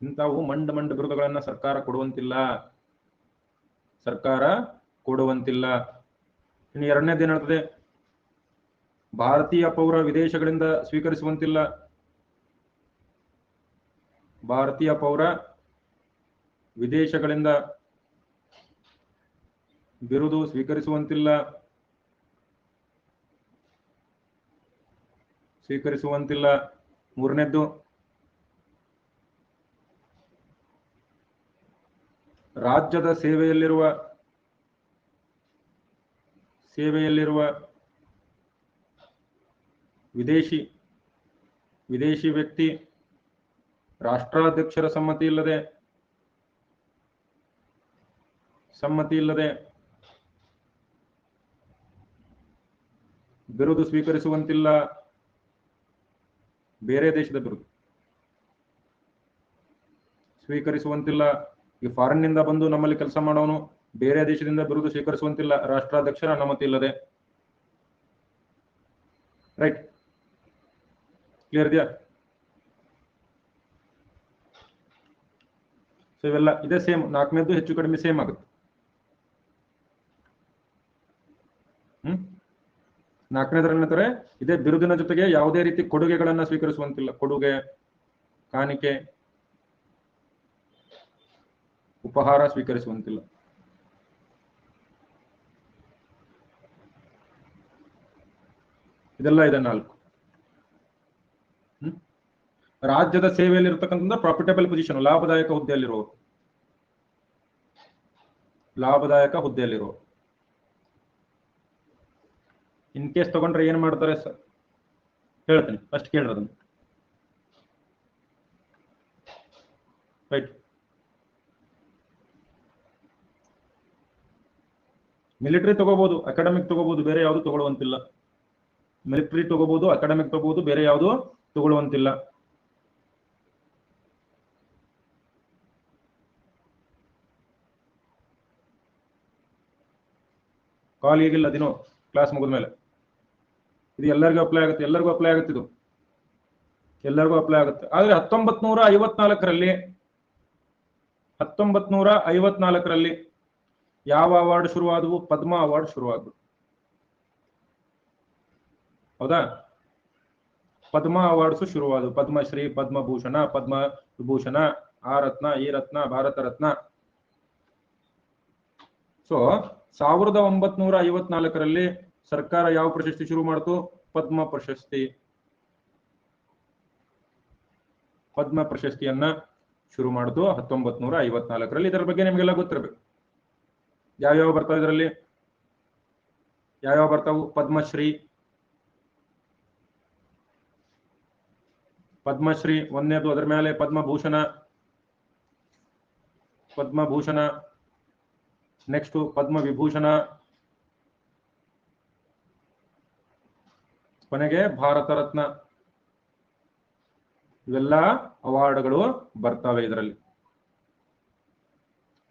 ಇಂಥವು ಮಂಡ ಬಿರುದುಗಳನ್ನ ಸರ್ಕಾರ ಕೊಡುವಂತಿಲ್ಲ. ಇನ್ನು ಎರಡನೇದು ಏನ್ ಹೇಳ್ತದೆ? ಭಾರತೀಯ ಪೌರ ವಿದೇಶಗಳಿಂದ ಸ್ವೀಕರಿಸುವಂತಿಲ್ಲ. ಭಾರತೀಯ ಪೌರ ವಿದೇಶಗಳಿಂದ ಬಿರುದು ಸ್ವೀಕರಿಸುವಂತಿಲ್ಲ. ಮೂರನೇದ್ದು, ರಾಜ್ಯದ ಸೇವೆಯಲ್ಲಿರುವ ವಿದೇಶಿ ವ್ಯಕ್ತಿ ರಾಷ್ಟ್ರಾಧ್ಯಕ್ಷರ ಸಮ್ಮತಿ ಇಲ್ಲದೆ ಬಿರುದು ಸ್ವೀಕರಿಸುವಂತಿಲ್ಲ. ಬೇರೆ ದೇಶದ ಬಿರುದು ಸ್ವೀಕರಿಸುವಂತಿಲ್ಲ. ಈ ಫಾರಿನ್ ನಿಂದ ಬಂದು ನಮ್ಮಲ್ಲಿ ಕೆಲಸ ಮಾಡೋನು ಬೇರೆ ದೇಶದಿಂದ ಬಿರುದು ಸ್ವೀಕರಿಸುವಂತಿಲ್ಲ, ರಾಷ್ಟ್ರಾಧ್ಯಕ್ಷರ ಅನುಮತಿ ಇಲ್ಲದೆ. ರೈಟ್, ಕ್ಲಿಯರ್ ಇದೆಯಾ? ಸೊ ಇವೆಲ್ಲ ಇದೆ ಸೇಮ್. 4ನೇದು ಹೆಚ್ಚು ಕಡಿಮೆ ಸೇಮ್ ಆಗುತ್ತೆ. 4ನೇದರ ಇದೇ ಬಿರುದಿನ ಜೊತೆಗೆ ಯಾವುದೇ ರೀತಿ ಕೊಡುಗೆಗಳನ್ನ ಸ್ವೀಕರಿಸುವಂತಿಲ್ಲ. ಕೊಡುಗೆ, ಕಾಣಿಕೆ, ಉಪಹಾರ ಸ್ವೀಕರಿಸುವಂತಿಲ್ಲ. ಇದೆಲ್ಲ ಇದೆ 4. ರಾಜ್ಯದ ಸೇವೆಯಲ್ಲಿ ಇರತಕ್ಕಂಥ ಪ್ರಾಫಿಟಬಲ್ ಪೊಸಿಷನ್, ಲಾಭದಾಯಕ ಹುದ್ದೆಯಲ್ಲಿರೋ ಇನ್ ಕೇಸ್ ತಗೊಂಡ್ರೆ ಏನ್ ಮಾಡ್ತಾರೆ ಸರ್ ಹೇಳ್ತೀನಿ, ಫಸ್ಟ್ ಕೇಳ್ರಿ ಅದನ್ನು. ರೈಟ್, ಮಿಲಿಟರಿ ತಗೋಬಹುದು, ಅಕಾಡೆಮಿಕ್ ತಗೋಬಹುದು, ಬೇರೆ ಯಾವುದು ತಗೊಳ್ಳುವಂತಿಲ್ಲ. ಮಿಲಿಟರಿ ತಗೋಬಹುದು, ಅಕಾಡೆಮಿಕ್ ತಗೋಬಹುದು, ಬೇರೆ ಯಾವುದು ತಗೊಳ್ಳುವಂತಿಲ್ಲ. ಕಾಲ್ ಈಗಿಲ್ಲ ದಿನೋ ಕ್ಲಾಸ್ ಮುಗಿದ್ಮೇಲೆ. ಇದು ಎಲ್ಲರಿಗೂ ಅಪ್ಲೈ ಆಗುತ್ತೆ, ಎಲ್ಲರಿಗೂ ಅಪ್ಲೈ ಆಗುತ್ತೆ, ಇದು ಎಲ್ಲರಿಗೂ ಅಪ್ಲೈ ಆಗುತ್ತೆ. ಆದ್ರೆ 1954ರಲ್ಲಿ ಯಾವ ಅವಾರ್ಡ್ ಶುರುವಾದವು? ಪದ್ಮ ಅವಾರ್ಡ್ ಶುರುವಾದವು. ಹೌದಾ? ಪದ್ಮ ಅವಾರ್ಡ್ಸ್ ಶುರುವಾದವು. ಪದ್ಮಶ್ರೀ, ಪದ್ಮಭೂಷಣ, ಪದ್ಮ ವಿಭೂಷಣ, ಆ ರತ್ನ, ಈ ರತ್ನ, ಭಾರತ ರತ್ನ. ಸೊ 1954ರಲ್ಲಿ ಸರ್ಕಾರ ಯಾವ ಪ್ರಶಸ್ತಿ ಶುರು ಮಾಡ್ತು? ಪದ್ಮ ಪ್ರಶಸ್ತಿ. ಪದ್ಮ ಪ್ರಶಸ್ತಿಯನ್ನ ಶುರು ಮಾಡಿತು 1954ರಲ್ಲಿ. ಇದರ ಬಗ್ಗೆ ನಿಮ್ಗೆಲ್ಲ ಗೊತ್ತಿರಬೇಕು. ಯಾವ್ಯಾವ ಬರ್ತಾವ ಇದರಲ್ಲಿ? ಯಾವ್ಯಾವ ಬರ್ತಾವು? ಪದ್ಮಶ್ರೀ, ಪದ್ಮಶ್ರೀ ಒಂದನೇದು. ಅದರ ಮೇಲೆ ಪದ್ಮಭೂಷಣ, ಪದ್ಮಭೂಷಣ. ನೆಕ್ಸ್ಟ್ ಪದ್ಮ ವಿಭೂಷಣ, ಕೊನೆಗೆ ಭಾರತ ರತ್ನ. ಇವೆಲ್ಲ ಅವಾರ್ಡ್ಗಳು ಬರ್ತವೆ ಇದರಲ್ಲಿ.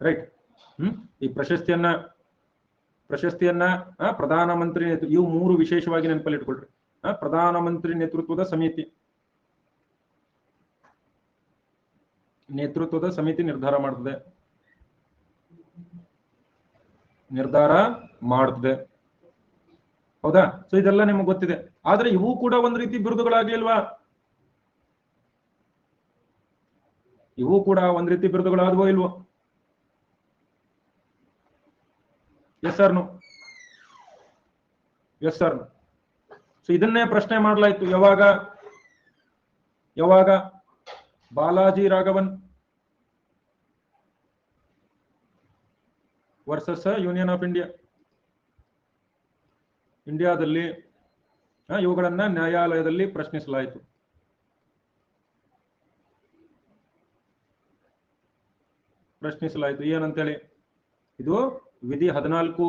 ರೈಟ್. ಈ ಪ್ರಶಸ್ತಿಯನ್ನ ಪ್ರಧಾನಮಂತ್ರಿ ಇವು ಮೂರು ವಿಶೇಷವಾಗಿ ನೆನಪಲ್ಲಿ ಇಟ್ಕೊಳ್ರಿ. ಪ್ರಧಾನಮಂತ್ರಿ ನೇತೃತ್ವದ ಸಮಿತಿ ನಿರ್ಧಾರ ಮಾಡ್ತದೆ. ಹೌದಾ? ಸೊ ಇದೆಲ್ಲ ನಿಮ್ಗೆ ಗೊತ್ತಿದೆ. ಆದ್ರೆ ಇವು ಕೂಡ ಒಂದ್ ರೀತಿ ಬಿರುದುಗಳಾಗ್ಲಿಲ್ವಾ? ಇವು ಕೂಡ ಒಂದ್ ರೀತಿ ಬಿರುದುಗಳಾದ್ವೋ ಇಲ್ವೋ? Yes sir. ಸೊ ಇದನ್ನೇ ಪ್ರಶ್ನೆ ಮಾಡಲಾಯ್ತು. ಯಾವಾಗ Balaji Raghavan versus Union of ಇಂಡಿಯಾದಲ್ಲಿ ಇವುಗಳನ್ನ ನ್ಯಾಯಾಲಯದಲ್ಲಿ ಪ್ರಶ್ನಿಸಲಾಯಿತು. ಏನಂತೇಳಿ? ಇದು ವಿಧಿ 14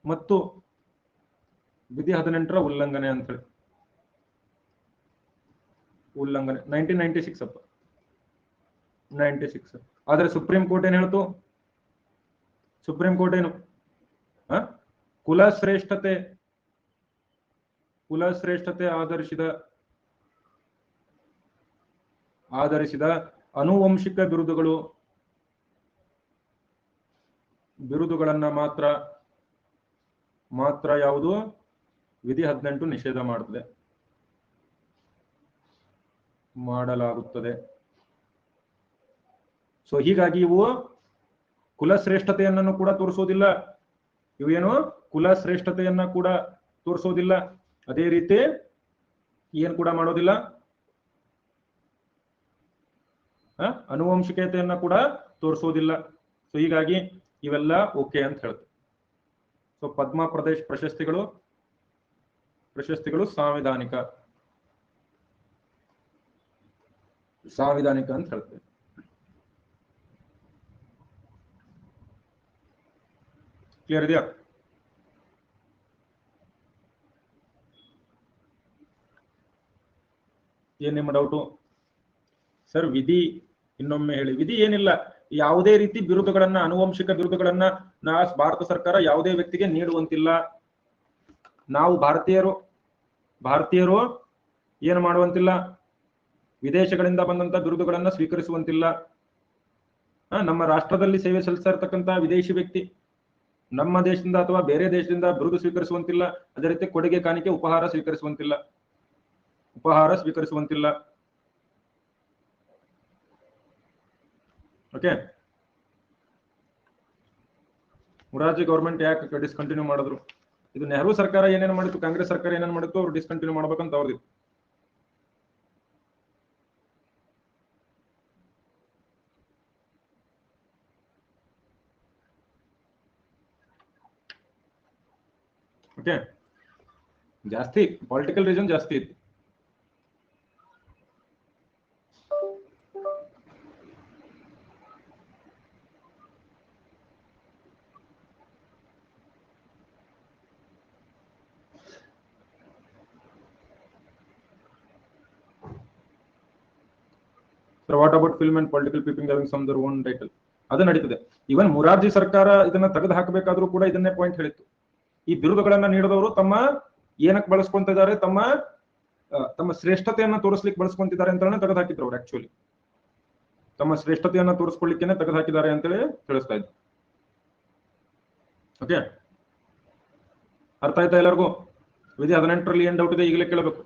ಮತ್ತು ವಿಧಿ 18ರ ಉಲ್ಲಂಘನೆ ಅಂತೇಳಿ. 1996 ಅಪ್ಪ, 96. ಆದ್ರೆ ಸುಪ್ರೀಂ ಕೋರ್ಟ್ ಏನ್ ಹೇಳ್ತು? ಸುಪ್ರೀಂ ಕೋರ್ಟ್ ಏನು? ಕುಲಶ್ರೇಷ್ಠತೆ ಆಧರಿಸಿದ ಆನುವಂಶಿಕ ಬಿರುದುಗಳನ್ನ ಮಾತ್ರ ಯಾವುದು? ವಿಧಿ 18 ನಿಷೇಧ ಮಾಡಲಾಗುತ್ತದೆ. ಸೊ ಹೀಗಾಗಿ ಇವು ಕುಲಶ್ರೇಷ್ಠತೆಯನ್ನು ಕೂಡ ತೋರಿಸೋದಿಲ್ಲ. ಇವೇನು ಕುಲಶ್ರೇಷ್ಠತೆಯನ್ನ ಕೂಡ ತೋರಿಸೋದಿಲ್ಲ. ಅದೇ ರೀತಿ ಏನ್ ಕೂಡ ಮಾಡೋದಿಲ್ಲ? ಆನುವಂಶಿಕತೆಯನ್ನ ಕೂಡ ತೋರಿಸೋದಿಲ್ಲ. ಸೊ ಹೀಗಾಗಿ ಇವೆಲ್ಲ ಓಕೆ ಅಂತ ಹೇಳುತ್ತೆ. ಸೊ ಪದ್ಮ ಪ್ರಶಸ್ತಿಗಳು ಸಾಂವಿಧಾನಿಕ ಅಂತ ಹೇಳ್ತೇವೆ. ಕ್ಲಿಯರ್ ಇದೆಯಾ? ಏನ್ ನಿಮ್ಮ ಡೌಟು? ಸರ್ ವಿಧಿ ಇನ್ನೊಮ್ಮೆ ಹೇಳಿ. ವಿಧಿ ಏನಿಲ್ಲ. ಯಾವುದೇ ರೀತಿ ಬಿರುದುಗಳನ್ನ, ಆನುವಂಶಿಕ ಬಿರುದುಗಳನ್ನ ಭಾರತ ಸರ್ಕಾರ ಯಾವುದೇ ವ್ಯಕ್ತಿಗೆ ನೀಡುವಂತಿಲ್ಲ. ನಾವು ಭಾರತೀಯರು ಏನು ಮಾಡುವಂತಿಲ್ಲ? ವಿದೇಶಗಳಿಂದ ಬಂದಂತ ಬಿರುದುಗಳನ್ನ ಸ್ವೀಕರಿಸುವಂತಿಲ್ಲ. ನಮ್ಮ ರಾಷ್ಟ್ರದಲ್ಲಿ ಸೇವೆ ಸಲ್ಲಿಸ್ತಾ ಇರ್ತಕ್ಕಂಥ ವಿದೇಶಿ ವ್ಯಕ್ತಿ ನಮ್ಮ ದೇಶದಿಂದ ಅಥವಾ ಬೇರೆ ದೇಶದಿಂದ ಬಿರುದು ಸ್ವೀಕರಿಸುವಂತಿಲ್ಲ. ಅದೇ ರೀತಿ ಕೊಡುಗೆ, ಕಾಣಿಕೆ, ಉಪಹಾರ ಸ್ವೀಕರಿಸುವಂತಿಲ್ಲ. ಓಕೆ. ಮೊರಾರ್ಜಿ ಗೌರ್ಮೆಂಟ್ ಯಾಕೆ ಡಿಸ್ಕಂಟಿನ್ಯೂ ಮಾಡಿದ್ರು? ಇದು ನೆಹರು ಸರ್ಕಾರ ಏನೇನು ಮಾಡಿತ್ತು, ಕಾಂಗ್ರೆಸ್ ಸರ್ಕಾರ ಏನೇನು ಮಾಡಿತ್ತು, ಅವ್ರು ಡಿಸ್ಕಂಟಿನ್ಯೂ ಮಾಡ್ಬೇಕಂತ ಅವ್ರದ್ದು. ಓಕೆ. ಜಾಸ್ತಿ ಪೊಲಿಟಿಕಲ್ ರೀಸನ್ ಜಾಸ್ತಿ ಇತ್ತು. So what about film and political people having some their own title? ಅದು ನಡೀತದೆ. ಇವನ್ ಮುರಾರ್ಜಿ ಸರ್ಕಾರ ಇದನ್ನ ತೆಗೆದು ಹಾಕಬೇಕಾದ್ರೂ ಕೂಡ ಇದನ್ನೇ ಪಾಯಿಂಟ್ ಹೇಳಿತ್ತು. ಈ ಬಿರುದುಗಳನ್ನ ನೀಡಿದವರು ತಮ್ಮ ಏನಕ್ಕೆ ಬಳಸ್ಕೊಂತಿದ್ದಾರೆ, ತಮ್ಮ ಶ್ರೇಷ್ಠತೆಯನ್ನ ತೋರಿಸ್ಲಿಕ್ಕೆ ಬಳಸ್ಕೊಂತಿದ್ದಾರೆ ಅಂತಾನೆ ತೆಗೆದು ಹಾಕಿದ್ರು ಅವ್ರು. ಆಕ್ಚುಲಿ ತಮ್ಮ ಶ್ರೇಷ್ಠತೆಯನ್ನ ತೋರಿಸ್ಕೊಳ್ಳಿಕ್ಕೇನೆ ತೆಗೆದು ಹಾಕಿದ್ದಾರೆ ಅಂತೇಳಿ ತಿಳಿಸ್ತಾ ಇದ್ರು. ಓಕೆ, ಅರ್ಥ ಆಯ್ತಾ ಎಲ್ಲರಿಗೂ? ವಿಧಿ 18ರಲ್ಲಿ ಏನ್ ಡೌಟ್ ಇದೆ ಈಗಲೇ ಕೇಳಬೇಕು.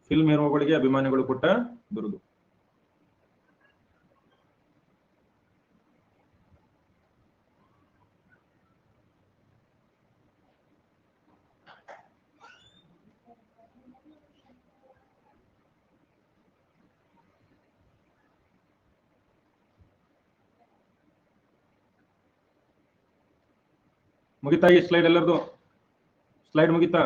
ಫಿಲ್ಮ್ ಹೀರೋಗಳಿಗೆ ಅಭಿಮಾನಿಗಳು ಕೊಟ್ಟ ಬಿರುದು. ಮುಗಿತಾ ಈ ಸ್ಲೈಡ್? ಎಲ್ಲರದು ಸ್ಲೈಡ್ ಮುಗಿತಾ?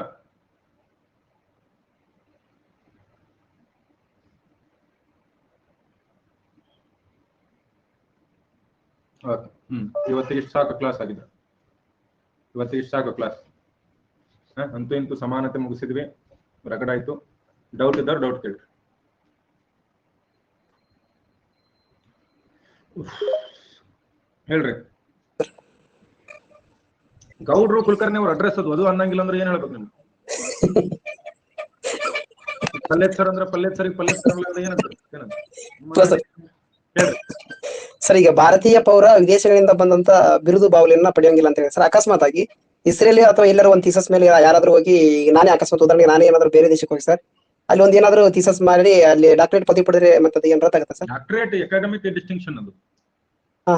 ಓಕೆ, ಇವತ್ತಿಗೆ ಇಷ್ಟು ಸಾಕು ಕ್ಲಾಸ್ ಆಗಿದೆ. ಇವತ್ತಿಗೆ ಇಷ್ಟು ಸಾಕು ಕ್ಲಾಸ್. ಅಂತೂ ಇಂತೂ ಸಮಾನತೆ ಮುಗಿಸಿದ್ವಿ, ರಗಡಾಯ್ತು. ಡೌಟ್ ಇದ್ದಾರೆ ಡೌಟ್ ಕೇಳ್ರಿ. ಹೇಳ್ರಿ. ಗೌಡ್ರು ಕುಲಕರ್ಣಿ ಅವ್ರ ಅಡ್ರೆಸ್ ಅದು ಅನ್ನಂಗಿಲ್ಲ ಅಂದ್ರೆ ಏನ್ ಹೇಳ್ಬೇಕು ನಿಮ್ಗೆ? ಪಲ್ಲೇತ್ ಸರ್ ಅಂದ್ರೆ ಪಲ್ಲೇತ್ ಸರ್, ಪಲ್ಲೇತ್ ಸರ್ ಏನಂತ ಹೇಳ್ರಿ. ಸರ್, ಈಗ ಭಾರತೀಯ ಪೌರ ವಿದೇಶಗಳಿಂದ ಬಂದಂತ ಬಿರುದು ಬಾವಲಿಯನ್ನ ಪಡೆಯಂಗಿಲ್ಲ ಅಂತ ಹೇಳಿ ಸರ್. ಅಕಸ್ಮಾತ್ ಆಗಿ ಇಸ್ರೇಲಿ ಅಥವಾ ಎಲ್ಲರೂ ಒಂದು ಥೀಸಸ್ ಮೇಲೆ ಯಾರಾದ್ರೂ ಹೋಗಿ, ನಾನೇ ಅಕಸ್ಮಾತ್ ಉದಾಹರಣೆ ನಾನೇ ಏನಾದ್ರು ಬೇರೆ ದೇಶಕ್ಕೆ ಹೋಗಿ ಸರ್, ಅಲ್ಲಿ ಒಂದ್ ಏನಾದ್ರು ಥೀಸಸ್ ಮಾಡಿ ಅಲ್ಲಿ ಡಾಕ್ಟರೇಟ್ ಪದವಿ ಪಡೆದ್ರೆ ಮತ್ತೆ ಏನ್ ರತ್ ಆಗುತ್ತೆ ಸರ್? ಡಾಕ್ಟರೇಟ್ ಅಕಾಡೆಮಿಕ್ ಡಿಸ್ಟಿಂಕ್ಷನ್ ಅದು. ಹಾ,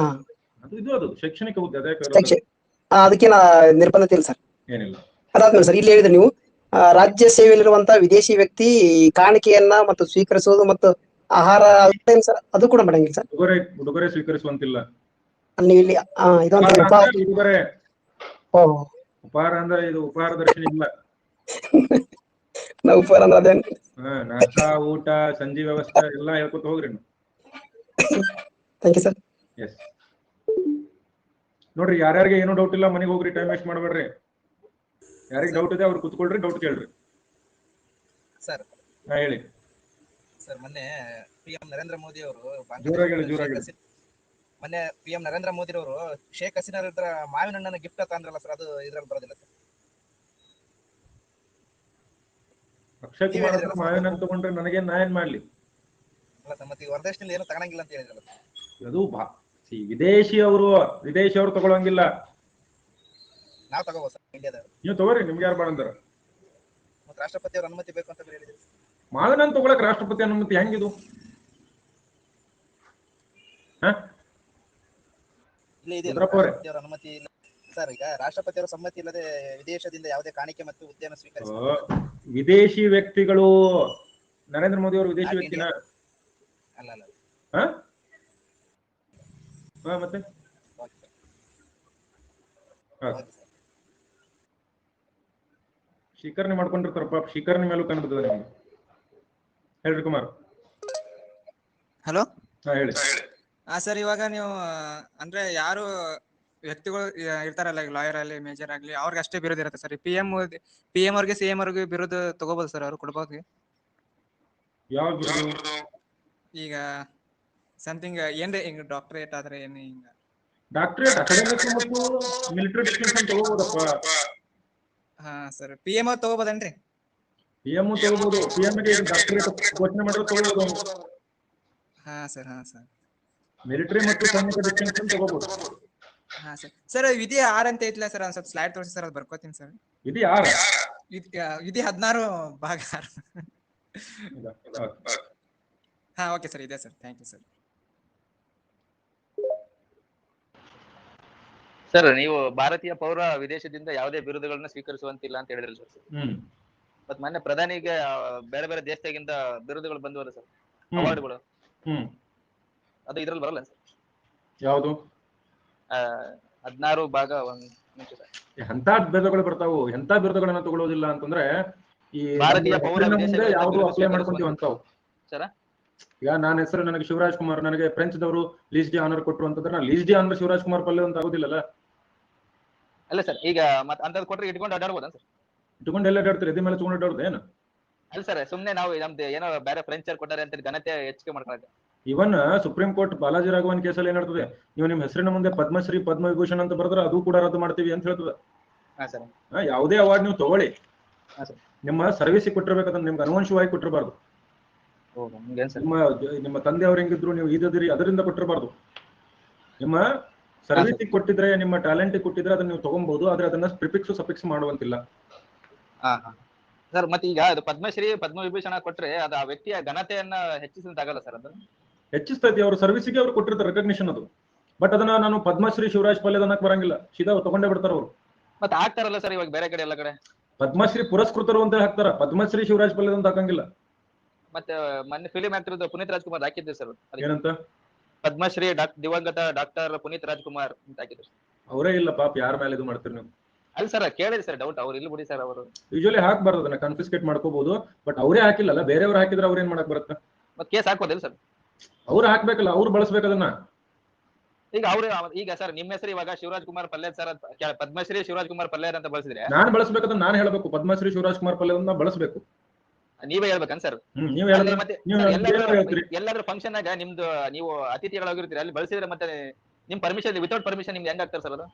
ಅದು ಶೈಕ್ಷಣಿಕ ಹುದ್ದೆ. ಅದಕ್ಕೇನ ನಿರ್ಬಂಧತೆ ಇಲ್ಲ ಸರ್? ಏನಿಲ್ಲ. ಅದಾದ್ಮೇಲೆ ಸರ್, ಇಲ್ಲಿ ಹೇಳಿದ್ರೆ ನೀವು ರಾಜ್ಯ ಸೇವೆಯಲ್ಲಿರುವಂತ ವಿದೇಶಿ ವ್ಯಕ್ತಿ ಕಾಣಿಕೆಯನ್ನ ಮತ್ತು ಸ್ವೀಕರಿಸುವುದು ಮತ್ತು ಆಹಾರ ಸರ್ ಅದು ಕೂಡ ಮಾಡಂಗಿಲ್ಲ ಸರ್? ಉಡುಗೊರೆ ಸ್ವೀಕರಿಸುವಂತಿಲ್ಲ. ಅಲ್ಲಿ ಇಲ್ಲಿ ಉಡುಗೊರೆ ಉಪಹಾರ ಅಂದ್ರೆ ಇದು ಉಪಹಾರ ದರ್ಶನ ಇಲ್ಲ. ನಾವು ಉಪಹಾರ ಅಂದ್ರೆ ಅದೇನು? ನಾಷ್ಟಾ, ಊಟ, ಸಂಜೆ ವ್ಯವಸ್ಥೆ ಎಲ್ಲ ಹೇಳ್ಕೊತ ಹೋಗ್ರಿ. Thank you sir. ಎಸ್, ನೋಡ್ರಿ, ಯಾರ್ಯಾರಿಗೆ ಏನೂ ಡೌಟ್ ಇಲ್ಲ ಮನೆಗೆ ಹೋಗ್ರಿ, ಟೈಮ್ ವೇಸ್ಟ್ ಮಾಡಬೇಡ್ರಿ. ಯಾರಿಗೆ ಡೌಟ್ ಇದೆ ಅವ್ರು ಕುತ್ಕೊಳ್ರಿ, ಡೌಟ್ ಕೇಳ್ರಿ. ಸರ್ ಹೇಳಿ ಸರ್. ಮೊನ್ನೆ PM ನರೇಂದ್ರ ಮೋದಿ ಅವರು ಮೊನ್ನೆ PM ನರೇಂದ್ರ ಮೋದಿ ಅವರು ಶೇಖ್ ಹಸೀನಾ ಹತ್ರ ಮಾವಿನ ಹಣ್ಣನ್ನ ಗಿಫ್ಟ್ ಅಂತ ಅಂದ್ರಲ್ಲ ಸರ್, ಅದು ಇದ್ರಲ್ಲಿ ಬರೋದಿಲ್ಲ ಸರ್? ಅಕ್ಷಯ್ ಕುಮಾರ್ ಹತ್ರ ಮಾವಿನ ಹಣ್ಣು ತಗೊಂಡ್ರೆ ನನಗೆ ನಾ ಏನ್ ಮಾಡ್ಲಿ? ಅಲ್ಲ ಸರ್, ಮತ್ತೆ ಹೊರದೇಶದಿಂದ ಏನು ತಗೊಳಂಗಿಲ್ಲ ಅಂತ ಹೇಳಿದ್ರಲ್ಲ ಅದು ವಿದೇಶಿಯವರು ತಗೊಳಂಗಿಲ್ಲ. ನಾವು ತಗೋಬಹುದು ಸರ್ ಇಂಡಿಯಾದ? ನೀವು ತಗೋರಿ, ನಿಮ್ಗೆ ಯಾರು ಬಾಳಂತಾರ? ಮತ್ತೆ ರಾಷ್ಟ್ರಪತಿ ಅವ್ರ ಅನುಮತಿ ಬೇಕು ಅಂತ ಹೇಳಿದ್ರು. ಮಾವಿನ ಹಣ್ಣು ತಗೊಳಕ್ ರಾಷ್ಟ್ರಪತಿ ಅನುಮತಿ ಹೆಂಗಿದು? ಅನುಮತಿ ಇಲ್ಲ ಸರ್. ಈಗ ರಾಷ್ಟ್ರಪತಿ ಅವರ ಸಮ್ಮತಿ ಇಲ್ಲದೆ ವಿದೇಶದಿಂದ ಯಾವುದೇ ಕಾಣಿಕೆ ಮತ್ತು ಹುದ್ದೆಯನ್ನು ಸ್ವೀಕರಿಸ ವಿದೇಶಿ ವ್ಯಕ್ತಿಗಳು. ನರೇಂದ್ರ ಮೋದಿ ಅವರು ವಿದೇಶಿ ವ್ಯಕ್ತಿನ? ಅಲ್ಲ ಅಲ್ಲ. ಮತ್ತೆ ಶೀಕರಣೆ ಮಾಡ್ಕೊಂಡಿರ್ತಾರ ಪಾಪ. ಶೀಕರಣೆ ಮೇಲೂ ಕಂಡು ನಿಮ್ಗೆ. ಹೇಳ್ರಿ ಕುಮಾರ್. ಹಲೋ, ಹೇಳಿ. ಸರ್, ಇವಾಗ ನೀವು ಅಂದ್ರೆ ಯಾರು ವ್ಯಕ್ತಿಗಳು ಇರ್ತಾರಲ್ಲ, ಲಾಯರ್ ಆಗಲಿ ಮೇಜರ್ ಆಗ್ಲಿ, ಅವ್ರಿಗೆ ಅಷ್ಟೇ ಬಿರುದು ಇರುತ್ತೆ ಸರ್? PM ಅವ್ರಿಗೆ CM ಅವ್ರಿಗೆ ಬಿರುದು ತಗೋಬಹುದು ಸರ್? ಅವ್ರು ಕೊಡ್ಬೋದು? ಯಾವ ಬಿರುದು? ಈಗ ಸಮಥಿಂಗ್ ಏನ್ರಿ, ಹಿಂಗ ಡಾಕ್ಟರೇಟ್ ಆದ್ರೆ ಏನು, ಹಿಂಗ ಡಾಕ್ಟರೇಟ್ ಅಕಾಡೆಮಿಕ್ ಮತ್ತು ಮಿಲಿಟರಿ ಡಿಸ್ಟಿಂಕ್ಷನ್ ತಗೋಬಹುದಪ್ಪ. ಹಾ ಸರ್, PM ಅವ್ರು ತಗೋಬೋದನ್ರಿ? PM ತಗೋಬಹುದು. PM ಗೆ ಡಾಕ್ಟರೇಟ್ ಘೋಷಣೆ ಮಾಡಿದ್ರೆ ತಗೋಬಹುದು. ಹಾ ಸರ್. ಮಿಲಿಟರಿ ಮತ್ತು ಸೈನಿಕ ಡಿಸ್ಟಿಂಕ್ಷನ್ ತಗೋಬಹುದು. ಹಾ ಸರ್. ಸರ್, ವಿಧಿ 6 ಅಂತ ಐತ್ಲ ಸರ್, ಒಂದ್ ಸ್ವಲ್ಪ ಸ್ಲೈಡ್ ತೋರಿಸಿ ಸರ್, ಅದು ಬರ್ಕೋತೀನಿ ಸರ್. ವಿಧಿ 6? ವಿಧಿ 16 ಭಾಗ 6. ಹಾ, ಓಕೆ ಸರ್, ಇದೆ sir. Thank you sir. Sir, ನೀವು ಭಾರತೀಯ ಪೌರ ವಿದೇಶದಿಂದ ಯಾವುದೇ ಬಿರುದುಗಳನ್ನ ಸ್ವೀಕರಿಸುವಂತಿಲ್ಲ ಅಂತ ಹೇಳಿದ್ರಲ್ಲ ಸರ್. ಮತ್ ಮೊನ್ನೆ ಪ್ರಧಾನಿಗೆ ಬೇರೆ ಬೇರೆ ದೇಶದಾಗಿಂದ ಬಿರುದುಗಳು ಬಂದವಲ್ಲ ಸರ್, ಅವಾರ್ಡ್ಗಳು. ಅದು ಇದ್ರಲ್ಲಿ ಬರಲ್ಲ ಸರ್? ಯಾವುದು? 16 ಭಾಗ 1 ನಿಮಿಷ ಸರ್. ಎಂತ ಬಿರುದುಗಳು ಬರ್ತಾವು? ಎಂತ ಬಿರುದುಗಳನ್ನ ತಗೊಳ್ಳೋದಿಲ್ಲ ಅಂತಂದ್ರೆ, ಈ ಭಾರತೀಯ ನಮ್ಮ ಪೌರ ಹೆಸರಿನ ಮುಂದೆ ವಿದೇಶಗಳಿಂದ ಯಾವ್ದು ಬಿರುದು ಅಪ್ಲೈ ಮಾಡ್ಕೊಂತೀವಿ ಅಂತಾವ್. ಸರ ಈಗ ನನ್ನ ಹೆಸರು ನನಗೆ ಶಿವರಾಜ್ ಕುಮಾರ್, ನನಗೆ ಫ್ರೆಂಚ್ ದವರು ಲೀಸ್ ಡಿ ಆನರ್ ಕೊಟ್ಟರು ಅಂತಂದ್ರೆ ನಾನು ಲೀಸ್ ಡಿ ಆನರ್ ಶಿವರಾಜ್ ಕುಮಾರ್ ಪಲ್ಲೆ ಅಂತ ಆಗುದಿಲ್ಲಲ್ಲ. ಅಲ್ಲ ಸರ್, ಈಗ ಮತ್ತೆ ಅಂತದ್ ಕೊಟ್ರೆ ಇಟ್ಕೊಂಡು ಅಡ್ಡಾಡ್ಬೋದಾ ಸರ್? ಇಟ್ಕೊಂಡು ಎಲ್ಲ ಅಡ್ಡಾಡ್ತೀರಿ, ಎದೆ ಮೇಲೆ ತಗೊಂಡು ಅಡ್ಡಾಡುದು ಏನು? ಅಲ್ಲ ಸರ್, ಸುಮ್ನೆ ನಾವು ನಮ್ದು ಏನೋ ಬೇರೆ ಫ್ರೆಂಚ್ ಕೊಟ್ಟಾರೆ ಅಂತ ಘನತೆ ಹೆಚ್ಚಿಗೆ ಮಾಡ್ಕೊಳಕ್ಕೆ. ಇವನ್ ಸುಪ್ರೀಂ ಕೋರ್ಟ್ ಬಾಲಾಜಿ ರಾಘವನ್ ಕೇಸಲ್ಲಿ ಏನಾಗ್ತದೆ, ನೀವು ನಿಮ್ ಹೆಸರಿನ ಮುಂದೆ ಪದ್ಮಶ್ರೀ ಪದ್ಮವಿಭೂಷಣ್ ಅಂತ ಬರೆದ್ರೆ ಅದು ಕೂಡ ರದ್ದು ಮಾಡ್ತೀವಿ ಅಂತ ಹೇಳ್ತದೆ. ಹಾ ಸರ್. ಯಾವುದೇ ಅವಾರ್ಡ್ ನೀವು ತಗೊಳ್ಳಿ, ಹಾ ಸರ್. ನಿಮ್ಮ ಸರ್ವಿಸಿಗೆ ಕೊಟ್ಟಿರ್ಬೇಕಂದ್ರೆ ನಿಮ್ಗೆ ಅನುವಂಶವಾಗಿ ಕೊಟ್ಟಿರಬಾರ್ದು. ನಿಮ್ಮ ತಂದೆಯವ್ರು ಹೆಂಗಿದ್ರು ನೀವು ಇದಿರಿ ಅದರಿಂದ ಕೊಟ್ಟಿರಬಾರ್ದು. ನಿಮ್ಮ ಸರ್ವಿಸಿಗೆ ಕೊಟ್ಟಿದ್ರೆ, ನಿಮ್ಮ ಟ್ಯಾಲೆಂಟ್ ಕೊಟ್ಟಿದ್ರೆ ಅದನ್ನ ನೀವು ತಗೊಬಹುದು, ಆದ್ರೆ ಅದನ್ನ ಪ್ರಿಫಿಕ್ಸ್ ಸಫಿಕ್ಸ್ ಮಾಡುವಂತಿಲ್ಲ. ಸರ್ ಮತ್ತೆ ಈಗ ಅದು ಪದ್ಮಶ್ರೀ ಪದ್ಮವಿಭೂಷಣ ಕೊಟ್ರೆ ಅದು ಆ ವ್ಯಕ್ತಿಯ ಘನತೆಯನ್ನ ಹೆಚ್ಚಿಸಿದಂತಾಗಲ್ಲ ಸರ್? ಅದು ಹೆಚ್ಚಿಸ್ತೈತಿ, ಅವ್ರ ಸರ್ವಿಸಿಗೆ ಅವ್ರು ಕೊಟ್ಟಿರ್ತಾರೆ ರೆಕಗ್ನಿಷನ್ ಅದು. ಬಟ್ ಅದನ್ನ ನಾನು ಪದ್ಮಶ್ರೀ ಶಿವರಾಜ್ ಪಲ್ಲೆ ಅನ್ನಕ್ ಬರಂಗಿಲ್ಲ, ಸೀದಾ ತಗೊಂಡೇ ಬಿಡ್ತಾರ ಅವ್ರು. ಮತ್ತೆ ಹಾಕ್ತಾರಲ್ಲ ಸರ್ ಇವಾಗ ಬೇರೆ ಕಡೆ ಎಲ್ಲ ಕಡೆ ಪದ್ಮಶ್ರೀ ಪುರಸ್ಕೃತರು ಅಂತ ಹಾಕ್ತಾರ, ಪದ್ಮಶ್ರೀ ಶಿವರಾಜ್ ಪಲ್ಲೆ ಅಂತ ಹಾಕಂಗಿಲ್ಲ. ಮತ್ತೆ ಮೊನ್ನೆ ಫಿಲಿಂ ಆಕ್ಟರ್ ಪುನೀತ್ ರಾಜ್ಕುಮಾರ್ ಹಾಕಿದ್ರು ಸರ್, ಏನಂತ ಪದ್ಮಶ್ರೀ ದಿವಂಗತ ಡಾಕ್ಟರ್ ಪುನೀತ್ ರಾಜ್ಕುಮಾರ್ ಅಂತ ಹಾಕಿದ್ರು. ಅವರೇ ಇಲ್ಲ ಪಾಪ, ಯಾರ ಮೇಲೆ ಇದು ಮಾಡ್ತೀರಿ ನೀವು? ಅಲ್ಲಿ ಸರ್ ಕೇಳಿದ್ರಿ ಸರ್ ಡೌಟ್, ಅವ್ರು ಇಲ್ಲಿ ಬಿಡಿ ಸರ್, ಅವರು ಯೂಶಲಿ ಹಾಕ್ಬಾರ್ದು, ಅದನ್ನ ಕನ್ಫಿಸ್ಕೇಟ್ ಮಾಡ್ಕೋಬಹುದು. ಬಟ್ ಅವರೇ ಹಾಕಿಲ್ಲಲ್ಲ, ಬೇರೆಯವ್ರು ಹಾಕಿದ್ರೆ ಅವ್ರ ಏನ್ ಮಾಡಕ್ ಬರುತ್ತೆ? ಮತ್ತೆ ಕೇಸ್ ಹಾಕೋದಿಲ್ಲ ಸರ್? ಅವ್ರು ಹಾಕ್ಬೇಕಲ್ಲ, ಅವ್ರು ಬಳಸ್ಬೇಕು ಅದನ್ನ. ಈಗ ಅವ್ರು ಈಗ ಸರ್ ನಿಮ್ಮ ಹೆಸರು ಇವಾಗ ಶಿವರಾಜ್ ಕುಮಾರ್ ಪಲ್ಲೇರ್ ಸರ್ ಪದ್ಮಶ್ರೀ ಶಿವರಾಜ್ ಕುಮಾರ್ ಪಲ್ಲೇರ್ ಅಂತ ಬಳಸಿದ್ರೆ ನಾನ್ ಬಳಸ್ಬೇಕಂದ್ರೆ ನಾನು ಹೇಳ್ಬೇಕು, ಪದ್ಮಶ್ರೀ ಶಿವರಾಜ್ ಕುಮಾರ್ ಪಲ್ಲೆ ಅಂತ ಬಳಸ್ಬೇಕು. ನೀವೇ ಹೇಳ್ಬೇಕನ್ ಸರ್? ನೀವ್ ಮತ್ತೆ ಎಲ್ಲಾದ್ರೂ ಫಂಕ್ಷನ್ ಆಗ ನಿಮ್ದು ನೀವು ಅತಿಥಿಗಳಾಗಿರ್ತೀರಿ, ಅಲ್ಲಿ ಬಳಸಿದ್ರೆ ಮತ್ತೆ ನಿಮ್ ಪರ್ಮಿಷನ್ ವಿತೌಟ್ ಪರ್ಮಿಷನ್ ನಿಮ್ಗೆ ಹೆಂಗ್ ಆಗ್ತಾರೆ ಸರ್ ಅದು?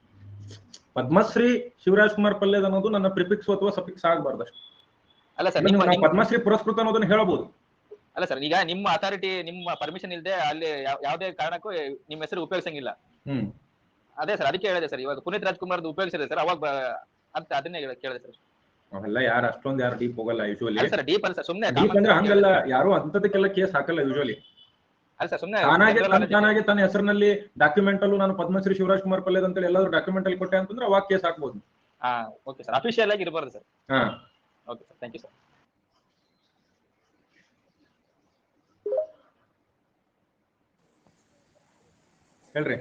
ಪದ್ಮಶ್ರೀ ಶಿವರಾಜ್ ಕುಮಾರ್ ಪಲ್ಲೆ ಅನ್ನೋದು ನನ್ನ ಪ್ರಿಫಿಕ್ಸ್ ಅಥವಾ ಸಫಿಕ್ಸ್ ಆಗಬಾರ್ದು ಅಷ್ಟೇ. ಅಲ್ಲ ಸರ್, ಪದ್ಮಶ್ರೀ ಪುರಸ್ಕೃತ ಅನ್ನೋದನ್ನ ಹೇಳ್ಬೋದು. ಅಲ್ಲ ಸರ್, ಈಗ ನಿಮ್ಮ ಅಥಾರಿಟಿ ನಿಮ್ಮ ಪರ್ಮಿಷನ್ ಇಲ್ಲದೆ ಅಲ್ಲಿ ಯಾವುದೇ ಕಾರಣಕ್ಕೂ ನಿಮ್ಮ ಹೆಸರು ಉಪಯೋಗಿಸಂಗಿಲ್ಲ. ಅದೇ ಸರ್, ಅದಕ್ಕೆ ಹೇಳಿದೆ ಸರ್, ಇವಾಗ ಪುನೀತ್ ರಾಜ್ಕುಮಾರ್ ಉಪಯೋಗಿಸಿದೆ ಸರ್, ಅವಾಗ ಅಂತ ಅದನ್ನೇ ಕೇಳಿದೆ ಸರ್. ಅವೆಲ್ಲ ಯಾರು ಅಷ್ಟೊಂದು ಯಾರು ಡೀಪ್ ಹೋಗಲ್ಲ ಯೂಶುವಲಿ. ಸರ್ ಡೀಪ್ ಅಲ್ಲ ಸರ್, ಸುಮ್ಮನೆ ಅಂದ್ರೆ ಹಂಗಲ್ಲ, ಯಾರು ಅಂತದಕ್ಕೆಲ್ಲ ಕೇಸ್ ಹಾಕಲ್ಲ ಯೂಶುವಲಿ. ಅಲ್ಲ ಸರ್, ಸುಮ್ಮನೆ ತಾನಾಗೆ ತನ್ನ ಹೆಸರಿನಲ್ಲಿ ಡಾಕ್ಯುಮೆಂಟ್ ಅಲ್ಲೂ ನಾನು ಪದ್ಮಶ್ರೀ ಶಿವರಾಜ್ ಕುಮಾರ್ ಪಲ್ಲೆ ಅಂತ ಎಲ್ಲಾದ್ರೂ ಡಾಕ್ಯುಮೆಂಟ್ ಅಲ್ಲಿ ಕೊಟ್ಟೆ ಅಂತಂದ್ರೆ ಅವಾಗ ಕೇಸ್ ಹಾಕ್ಬೋದು. ಓಕೆ ಸರ್, ಅಫಿಷಿಯಲ್ ಆಗಿ ಇರಬಾರ್ದು sir. Okay sir, thank you sir. ಹೇಳ್ರಿ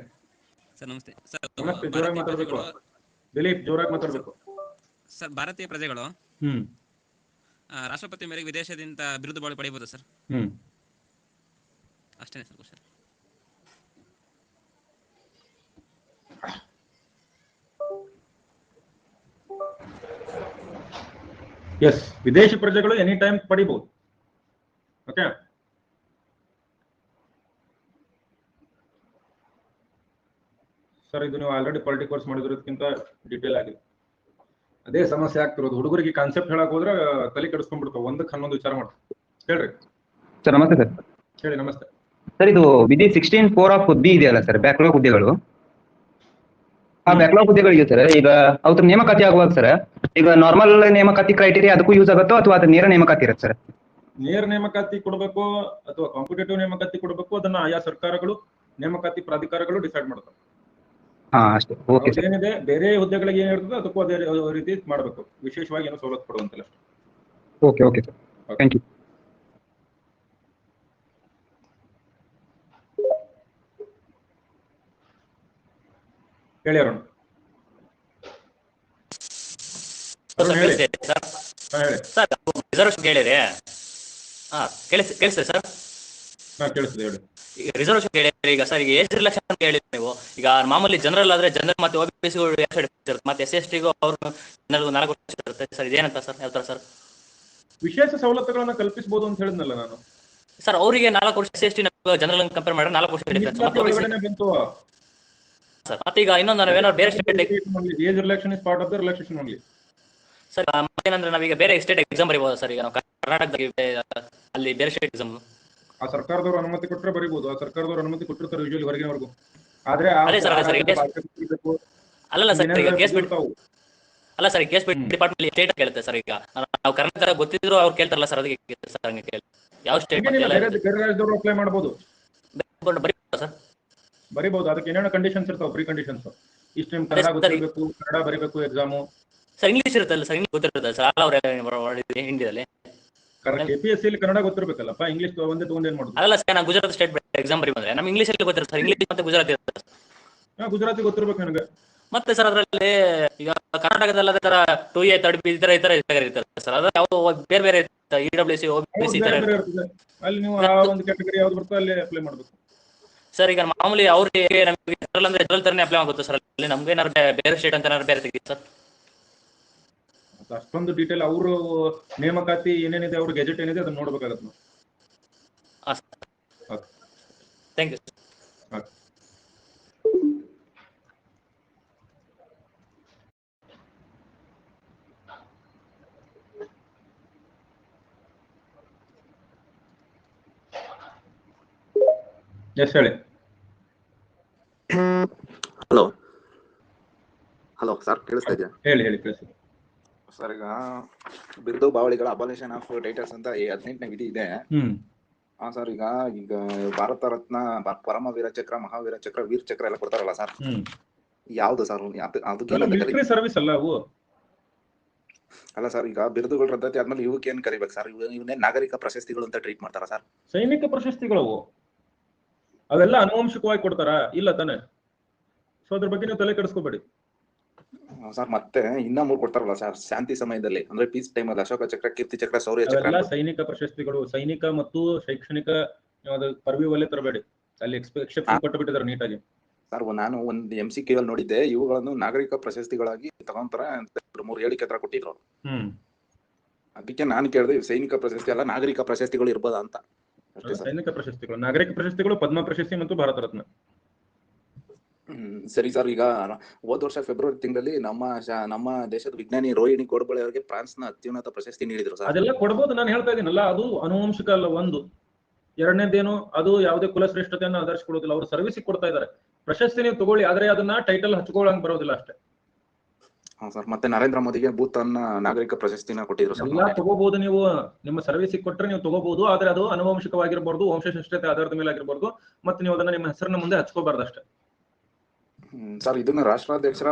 ಸರ್. ನಮಸ್ತೆ ಸರ್. ನಮಸ್ತೆ, ಜೋರಾಗಿ ಮಾತಾಡ್ಬೇಕು ದಿಲೀಪ್, ಜೋರಾಗಿ ಮಾತಾಡ್ಬೇಕು ಸರ್. ಭಾರತೀಯ ಪ್ರಜೆಗಳು ರಾಷ್ಟ್ರಪತಿ ಮೇರೆಗೆ ವಿದೇಶದಿಂದ ಬಿರುದು ಬಾಳಿ ಪಡೆಯಬಹುದು ಸರ್? ಅಷ್ಟೇ ಸರ್ ಕ್ವಶನ್. ಎಸ್, ವಿದೇಶಿ ಪ್ರಜೆಗಳು ಎನಿ ಟೈಮ್ ಪಡಿಬಹುದು. ಓಕೆ, ಸರ್ ಇದು ನೀವು ಆಲ್ರೆಡಿ ಪಾಲಿಟಿಕ್ ಕೋರ್ಸ್ ಮಾಡಿದ್ರಕ್ಕಿಂತ ಡಿಟೇಲ್ ಆಗಿದೆ. ಅದೇ ಸಮಸ್ಯೆ ಆಗ್ತಿರೋದು, ಹುಡುಗರಿಗೆ ಕಾನ್ಸೆಪ್ಟ್ ಹೇಳಕ್ ಹೋದ್ರೆ ತಲೆ ಕೆಡಿಸ್ಕೊಂಡ್ಬಿಡ್ತಾವ, ಒಂದಕ್ಕೆ ಹನ್ನೊಂದು ವಿಚಾರ ಮಾಡ್ತಾರೆ. ಹೇಳ್ರಿ ಸರ್. ನಮಸ್ತೆ ಸರ್. ಹೇಳಿ. ನಮಸ್ತೆ ಸರ್, ಇದು ವಿಧಿ 16(4) ಆಫ್ ಬಿ ಇದೆಯಲ್ಲ ಸರ್, ಬ್ಯಾಕ್ಲಾಗ್ ಹುದ್ದೆಗಳು. ಆ ಬ್ಯಾಕ್ಲಾಗ್ ಹುದ್ದೆಗಳಿಗೆ ಸರ್ ಈಗ ಅವ್ರ ನೇಮಕಾತಿ ಆಗುವಾಗ ಸರ್, ಈಗ ನಾರ್ಮಲ್ ನೇಮಕಾತಿ ಕ್ರೈಟೀರಿಯಾ ಅದಕ್ಕೂ ಯೂಸ್ ಆಗುತ್ತೋ ಅಥವಾ ಅದು ನೇರ ನೇಮಕಾತಿ ಇರುತ್ತೆ ಸರ್? ನೇರ ನೇಮಕಾತಿ ಕೊಡಬೇಕು ಅಥವಾ ಕಾಂಪಿಟೇಟಿವ್ ನೇಮಕಾತಿ ಕೊಡಬೇಕು, ಅದನ್ನ ಆಯಾ ಸರ್ಕಾರಗಳು, ನೇಮಕಾತಿ ಪ್ರಾಧಿಕಾರಗಳು ಡಿಸೈಡ್ ಮಾಡ್ತಾರೆ. ಅಷ್ಟೇ. Okay sir. ಏನಿದೆ ಬೇರೆ ಹುದ್ದೆಗಳಿಗೆ ಏನಿರ್ತದೆ ಅದಕ್ಕೂ ಅದೇ ರೀತಿ ಮಾಡಬೇಕು, ವಿಶೇಷವಾಗಿ ಏನೋ ಸವಲತ್ತು ಕೊಡುವಂತಿಲ್ಲ. Okay okay sir, thank you. ಹೇಳಿ ಅರುಣ್. ರಿಸರ್ವೇಶನ್ ಕೇಳಿರಿ. ಕೇಳಿಸ್ತದೆ ಸರ್? ಕೇಳಿಸ್ತದೆ, ಹೇಳಿ. ರಿಸರ್ವೇಶನ್ ಕೇಳಿರಿ. ಈಗ ಸರ್, ಈಗ ಏಜ್ ರಿಲ್ಯಾಕ್ಸೇಷನ್ ಕೇಳಿರಿ ನೀವು. ಈಗ ಮಾಮೂಲಿ ಜನರಲ್ ಆದ್ರೆ ಜನರಲ್ ಮತ್ತೆ OBC ಮತ್ತೆ SC/ST ಅವ್ರು ಜನರಲ್ 4 ವರ್ಷ ಇರುತ್ತೆ ಸರ್. ಇದೇನಂತ ಸರ್? ಯಾವ ತರ ಸರ್? ವಿಶೇಷ ಸವಲತ್ತುಗಳನ್ನ ಕಲ್ಪಿಸಬಹುದು ಅಂತ ಹೇಳಿದ್ನಲ್ಲ ನಾನು ಸರ್. ಅವರಿಗೆ 4 ವರ್ಷ SC/ST ಜನರಲ್ ಕಂಪೇರ್ ಮಾಡಿದ್ರೆ 4 ವರ್ಷ ಬಂತು ಸರ್. ಮತ್ತೆ ಈಗ ಇನ್ನೊಂದು ನಾವೇನಾದ್ರು ಬೇರೆ state age relaxation is part of the relaxation only sir. ಏನಂದ್ರೆ ನಾವೀಗ ಬೇರೆ ಸ್ಟೇಟ್ ಎಕ್ಸಾಮ್ ಬರೀಬಹುದು ಸರ್. ಈಗ ನಾವು ಕರ್ನಾಟಕದಲ್ಲಿ ಅಲ್ಲಿ ಬೇರೆ ಸ್ಟೇಟ್ ಎಕ್ಸಾಮ್ ಆ ಸರ್ಕಾರದವರು ಅನುಮತಿ ಕೊಟ್ಟರೆ ಬರೀಬಹುದು. ಆ ಸರ್ಕಾರದವರು ಅನುಮತಿ ಕೊಟ್ಟಿರ್ತಾರೆ ಯೂಶುವಲಿ ಹೊರಗಿನವರೆಗೂ. ಆದ್ರೆ ಅಲ್ಲಲ್ಲ ಸರ್, ಈಗ ಕೇಸ್ ಬಿಡ್ತಾವು. ಅಲ್ಲ ಸರ್, ಕೇಸ್ ಬಿಟ್ಟು ಡಿಪಾರ್ಟ್ಮೆಂಟ್ ಸ್ಟೇಟ್ ಕೇಳುತ್ತೆ ಸರ್. ಈಗ ನಾವು ಕರ್ನಾಟಕ ಗೊತ್ತಿದ್ರು ಅವ್ರು ಕೇಳ್ತಾರಲ್ಲ ಸರ್, ಅದಕ್ಕೆ ಸರ್ ಹಂಗೆ ಕೇಳಿ. ಯಾವ ಸ್ಟೇಟ್ ಬೇರೆ ರಾಜ್ಯದವರು ಅಪ್ಲೈ ಮಾಡಬಹುದು, ಬರೀಬಹುದು ಸರ್? ಬರೀಬಹುದು. ಅದಕ್ಕೆ ಏನೇನೋ ಕಂಡೀಷನ್ಸ್ ಇರ್ತಾವೆ, ಪ್ರೀ ಕಂಡೀಷನ್ಸ್. ಇಷ್ಟು ನಿಮ್ ಕನ್ನಡ ಗೊತ್ತಿರಬೇಕು, ಕನ್ನಡ ಬರೀಬೇಕು ಎಕ್ಸಾಮು. ಸರ್ ಇಂಗ್ಲಿಷ್ ಇರುತ್ತಲ್ಲ ಸರ್? ಇಂಗ್ಲಿಷ್ ಗೊತ್ತಿರುತ್ತೆ ಸರ್. ಅಲ್ಲ ಅವ್ರ ಹಿಂದಿಯಲ್ಲಿ KPSC ಅಲ್ಲಿ ಕನ್ನಡ ಗೊತ್ತಿರ್ಬೇಕಲ್ಲಪ್ಪ, ಇಂಗ್ಲಿಷ್ ಒಂದೇ ತಗೊಂಡು ಏನ್ ಮಾಡುದು? ಅಲ್ಲ ಸರ್, ನಾನು ಗುಜರಾತ್ ಸ್ಟೇಟ್ ಎಕ್ಸಾಮ್ ಬರೀ ಬಂದ್ರೆ ನಮ್ಗೆ ಇಂಗ್ಲಿಷ್ ಅಲ್ಲಿ ಗೊತ್ತಿರುತ್ತೆ ಸರ್. ಇಂಗ್ಲಿಷ್ ಮತ್ತೆ ಗುಜರಾತಿ ಇರುತ್ತೆ. ಗುಜರಾತಿ ಗೊತ್ತಿರ್ಬೇಕು ನನಗೆ. ಮತ್ತೆ ಸರ್ ಅದರಲ್ಲಿ ಈಗ ಕರ್ನಾಟಕದಲ್ಲಿ ಅದೇ ತರ 2A 3B ಈ ತರ ಇರ್ತಾರೆ ಸರ್. ಅದು ಯಾವ ಬೇರೆ ಬೇರೆ EWC OBC ಈ ತರ ಬೇರೆ ಬೇರೆ ಇರ್ತದೆ. ಅಲ್ಲಿ ನೀವು ಆ ಒಂದು ಕ್ಯಾಟಗರಿ ಯಾವ್ದು ಬರ್ತೋ ಅಲ್ಲಿ ಅಪ್ಲೈ ಮಾಡ್ಬೇಕು ಸರ್. ಈಗ ಮಾಮೂಲಿ ಅವ್ರಿಗೆ ನಮಗೆ ಜನರಲ್ ಅಂದ್ರೆ ಜನರಲ್ ತರನೇ ಅಪ್ಲೈ ಆಗುತ್ತೆ ಸರ್. ಅಲ್ಲಿ ನಮ್ಗೆ ಏನಾದ್ರು ಬೇರೆ ಸ್ಟೇಟ್ ಅಂತ ಏನಾದ್ರು ಬೇರೆ ತೆಗಿ ಸರ್? ಅಷ್ಟೊಂದು ಡೀಟೇಲ್ ಅವರು ನೇಮಕಾತಿ ಏನೇನಿದೆ ಅವ್ರ ಗೆಜೆಟ್ ಏನಿದೆ ಅದನ್ನ ನೋಡ್ಬೇಕಾಗತ್ತೆ ನಾವು. Thank you. ಎಸ್ ಹೇಳಿ. ಹಲೋ ಹಲೋ ಸರ್, ಕೇಳಿಸ್ತಾ ಇದೆಯಾ? ಹೇಳಿ ಹೇಳಿ ಕೇಳಿಸ್ತಾ. ಸರ್, ಈಗ ಬಿರುದು ಬಾವಳಿಗಳ ಅಬಾಲಿಷನ್ ಆಫ್ ಟೈಟಲ್ಸ್ ಅಂತ 18ನೇ ವಿಧಿ ಇದೆ. ಸರ್, ಈಗ ಈಗ ಭಾರತ ರತ್ನ, ಪರಮವೀರ ಚಕ್ರ, ಮಹಾವೀರ ಚಕ್ರ, ವೀರ್ ಚಕ್ರ ಎಲ್ಲ ಕೊಡ್ತಾರಲ್ಲ ಸರ್, ಯಾವ್ದು ಸರ್ ಅದಕ್ಕೆ ಸರ್ವಿಸ್ ಅಲ್ಲ ಅವು? ಅಲ್ಲ ಸರ್, ಈಗ ಬಿರುದುಗಳು ರದ್ದತಿ ಆದ್ಮೇಲೆ ಇವಕ್ಕೆ ಏನ್ ಕರಿಬೇಕು ಸರ್? ಇವನ್ನೇ ನಾಗರಿಕ ಪ್ರಶಸ್ತಿಗಳು ಅಂತ ಟ್ರೀಟ್ ಮಾಡ್ತಾರ ಸರ್? ಸೈನಿಕ ಪ್ರಶಸ್ತಿಗಳು ಅವೆಲ್ಲ ಆನುವಂಶಿಕವಾಗಿ ಕೊಡ್ತಾರ ಇಲ್ಲ ತಾನೆ? ಸೊ ಅದ್ರ ಬಗ್ಗೆ ನೀವು ತಲೆ ಕೆಡಿಸ್ಕೋಬೇಡಿ ಸರ್. ಮತ್ತೆ ಇನ್ನ 3 ಕೊಡ್ತಾರಲ್ಲ ಸರ್ ಶಾಂತಿ ಸಮಯದಲ್ಲಿ, ಅಂದ್ರೆ ಪೀಸ್ ಟೈಮ್ ಅಲ್ಲಿ, ಅಶೋಕ ಚಕ್ರ, ಕೀರ್ತಿ ಚಕ್ರ, ಶೌರ್ಯ ಚಕ್ರ. ಸೈನಿಕ ಪ್ರಶಸ್ತಿಗಳು. ಸೈನಿಕ ಮತ್ತು ಶೈಕ್ಷಣಿಕ ಪರ್ವಿ ಒಲೆ ತರಬೇಡಿ, ಅಲ್ಲಿ ಎಕ್ಸೆಪ್ಷನ್ ಕೊಟ್ಟು ಬಿಟ್ಟಿದ್ದಾರೆ ನೀಟಾಗಿ. ಸರ್, ನಾನು ಒಂದು MCQ ಅಲ್ಲಿ ನೋಡಿದ್ದೆ, ಇವುಗಳನ್ನು ನಾಗರಿಕ ಪ್ರಶಸ್ತಿಗಳಾಗಿ ತಗೊಂತಾರ ಅಂತ 3 ಹೇಳಿಕೆ ಹತ್ರ ಕೊಟ್ಟಿದ್ರು. ಅದಕ್ಕೆ ನಾನು ಕೇಳಿದೆ, ಸೈನಿಕ ಪ್ರಶಸ್ತಿ ಅಲ್ಲ ನಾಗರಿಕ ಪ್ರಶಸ್ತಿಗಳು ಇರ್ಬೋದಾ ಅಂತ. ಸೈನಿಕ ಪ್ರಶಸ್ತಿಗಳು, ನಾಗರಿಕ ಪ್ರಶಸ್ತಿಗಳು, ಪದ್ಮ ಪ್ರಶಸ್ತಿ ಮತ್ತು ಭಾರತ ರತ್ನ. ಸರಿ ಸರ್. ಈಗ ಹೋದ ವರ್ಷ ಫೆಬ್ರವರಿ ತಿಂಗಳಲ್ಲಿ ನಮ್ಮ ದೇಶದ ವಿಜ್ಞಾನಿ ರೋಹಿಣಿ ಗೋಡ್ಬಳೆ ಅವರಿಗೆ ಫ್ರಾನ್ಸ್ ನ ಅತ್ಯುನ್ನತ ಪ್ರಶಸ್ತಿ ನೀಡಿದ್ರು ಸರ್. ಅದೆಲ್ಲ ಕೊಡ್ಬೋದು, ನಾನು ಹೇಳ್ತಾ ಇದೀನಲ್ಲ, ಅದು ಆನುವಂಶಿಕ ಅಲ್ಲ. ಒಂದು ಎರಡನೇದೇನು, ಅದು ಯಾವುದೇ ಕುಲಶ್ರೇಷ್ಠತೆಯನ್ನು ಆಧರಿಸಿಕೊಡೋದಿಲ್ಲ. ಅವರು ಸರ್ವಿಸ್ ಕೊಡ್ತಾ ಇದ್ದಾರೆ. ಪ್ರಶಸ್ತಿ ನೀವು ತಗೊಳ್ಳಿ, ಆದ್ರೆ ಅದನ್ನ ಟೈಟಲ್ ಹಚ್ಕೊಳ್ಳಂಗ್ ಬರೋದಿಲ್ಲ ಅಷ್ಟೇ. ಸರ್, ಮತ್ತೆ ನರೇಂದ್ರ ಮೋದಿಗೆ ಭೂತಾನ್ ನಾಗರಿಕ ಪ್ರಶಸ್ತಿನ ಕೊಟ್ಟಿದ್ರು ಸರ್. ಎಲ್ಲ ತಗೋಬಹುದು, ನೀವು ನಿಮ್ಮ ಸರ್ವಿಸ್ ಕೊಟ್ಟರೆ ನೀವು ತಗೋಬಹುದು, ಆದ್ರೆ ಅದು ಆನುವಂಶಿಕವಾಗಿರ್ಬಾರ್ದು, ವಂಶಶ್ರೇಷ್ಠತೆ ಆಧಾರದ ಮೇಲೆ ಆಗಿರ್ಬಾರ್ದು, ಮತ್ತೆ ನೀವು ಅದನ್ನ ನಿಮ್ಮ ಹೆಸರಿನ ಮುಂದೆ ಹಚ್ಕೋಬಾರ್ದು ಅಷ್ಟೇ. ಸರ್, ಇದನ್ನ ರಾಷ್ಟ್ರಾಧ್ಯಕ್ಷರ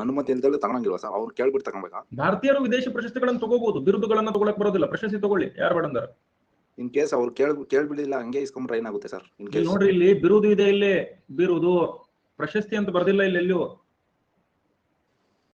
ಅನುಮತಿ ಇಲ್ದಲೇ ತಗೊಳಂಗಿಲ್ವಾ ಸರ್? ಅವ್ರು ಕೇಳ್ಬಿಟ್ಟು ತಗೊಬೇಕಾ? ಭಾರತೀಯರು ವಿದೇಶಿ ಪ್ರಶಸ್ತಿಗಳನ್ನು ತಗೋಬಹುದು, ಬಿರುದುಗಳನ್ನ ತಗೊಳಕ್ ಬರೋದಿಲ್ಲ. ಪ್ರಶಸ್ತಿ ತಗೊಳ್ಳಿ, ಯಾರು ಬೇಡಂದಾರ? ಇನ್ ಕೇಸ್ ಅವ್ರು ಕೇಳ್ಬಿಡಿಲ್ಲ, ಹಂಗೆ ಇಸ್ಕೊಂಡ್ರೆ ಏನಾಗುತ್ತೆ ಸರ್? ನೋಡ್ರಿ, ಇಲ್ಲಿ ಬಿರುದು ಇದೆ, ಇಲ್ಲಿ ಬಿರುದು ಪ್ರಶಸ್ತಿ ಅಂತ ಬರ್ದಿಲ್ಲ ಇಲ್ಲಿ ಎಲ್ಲೂ.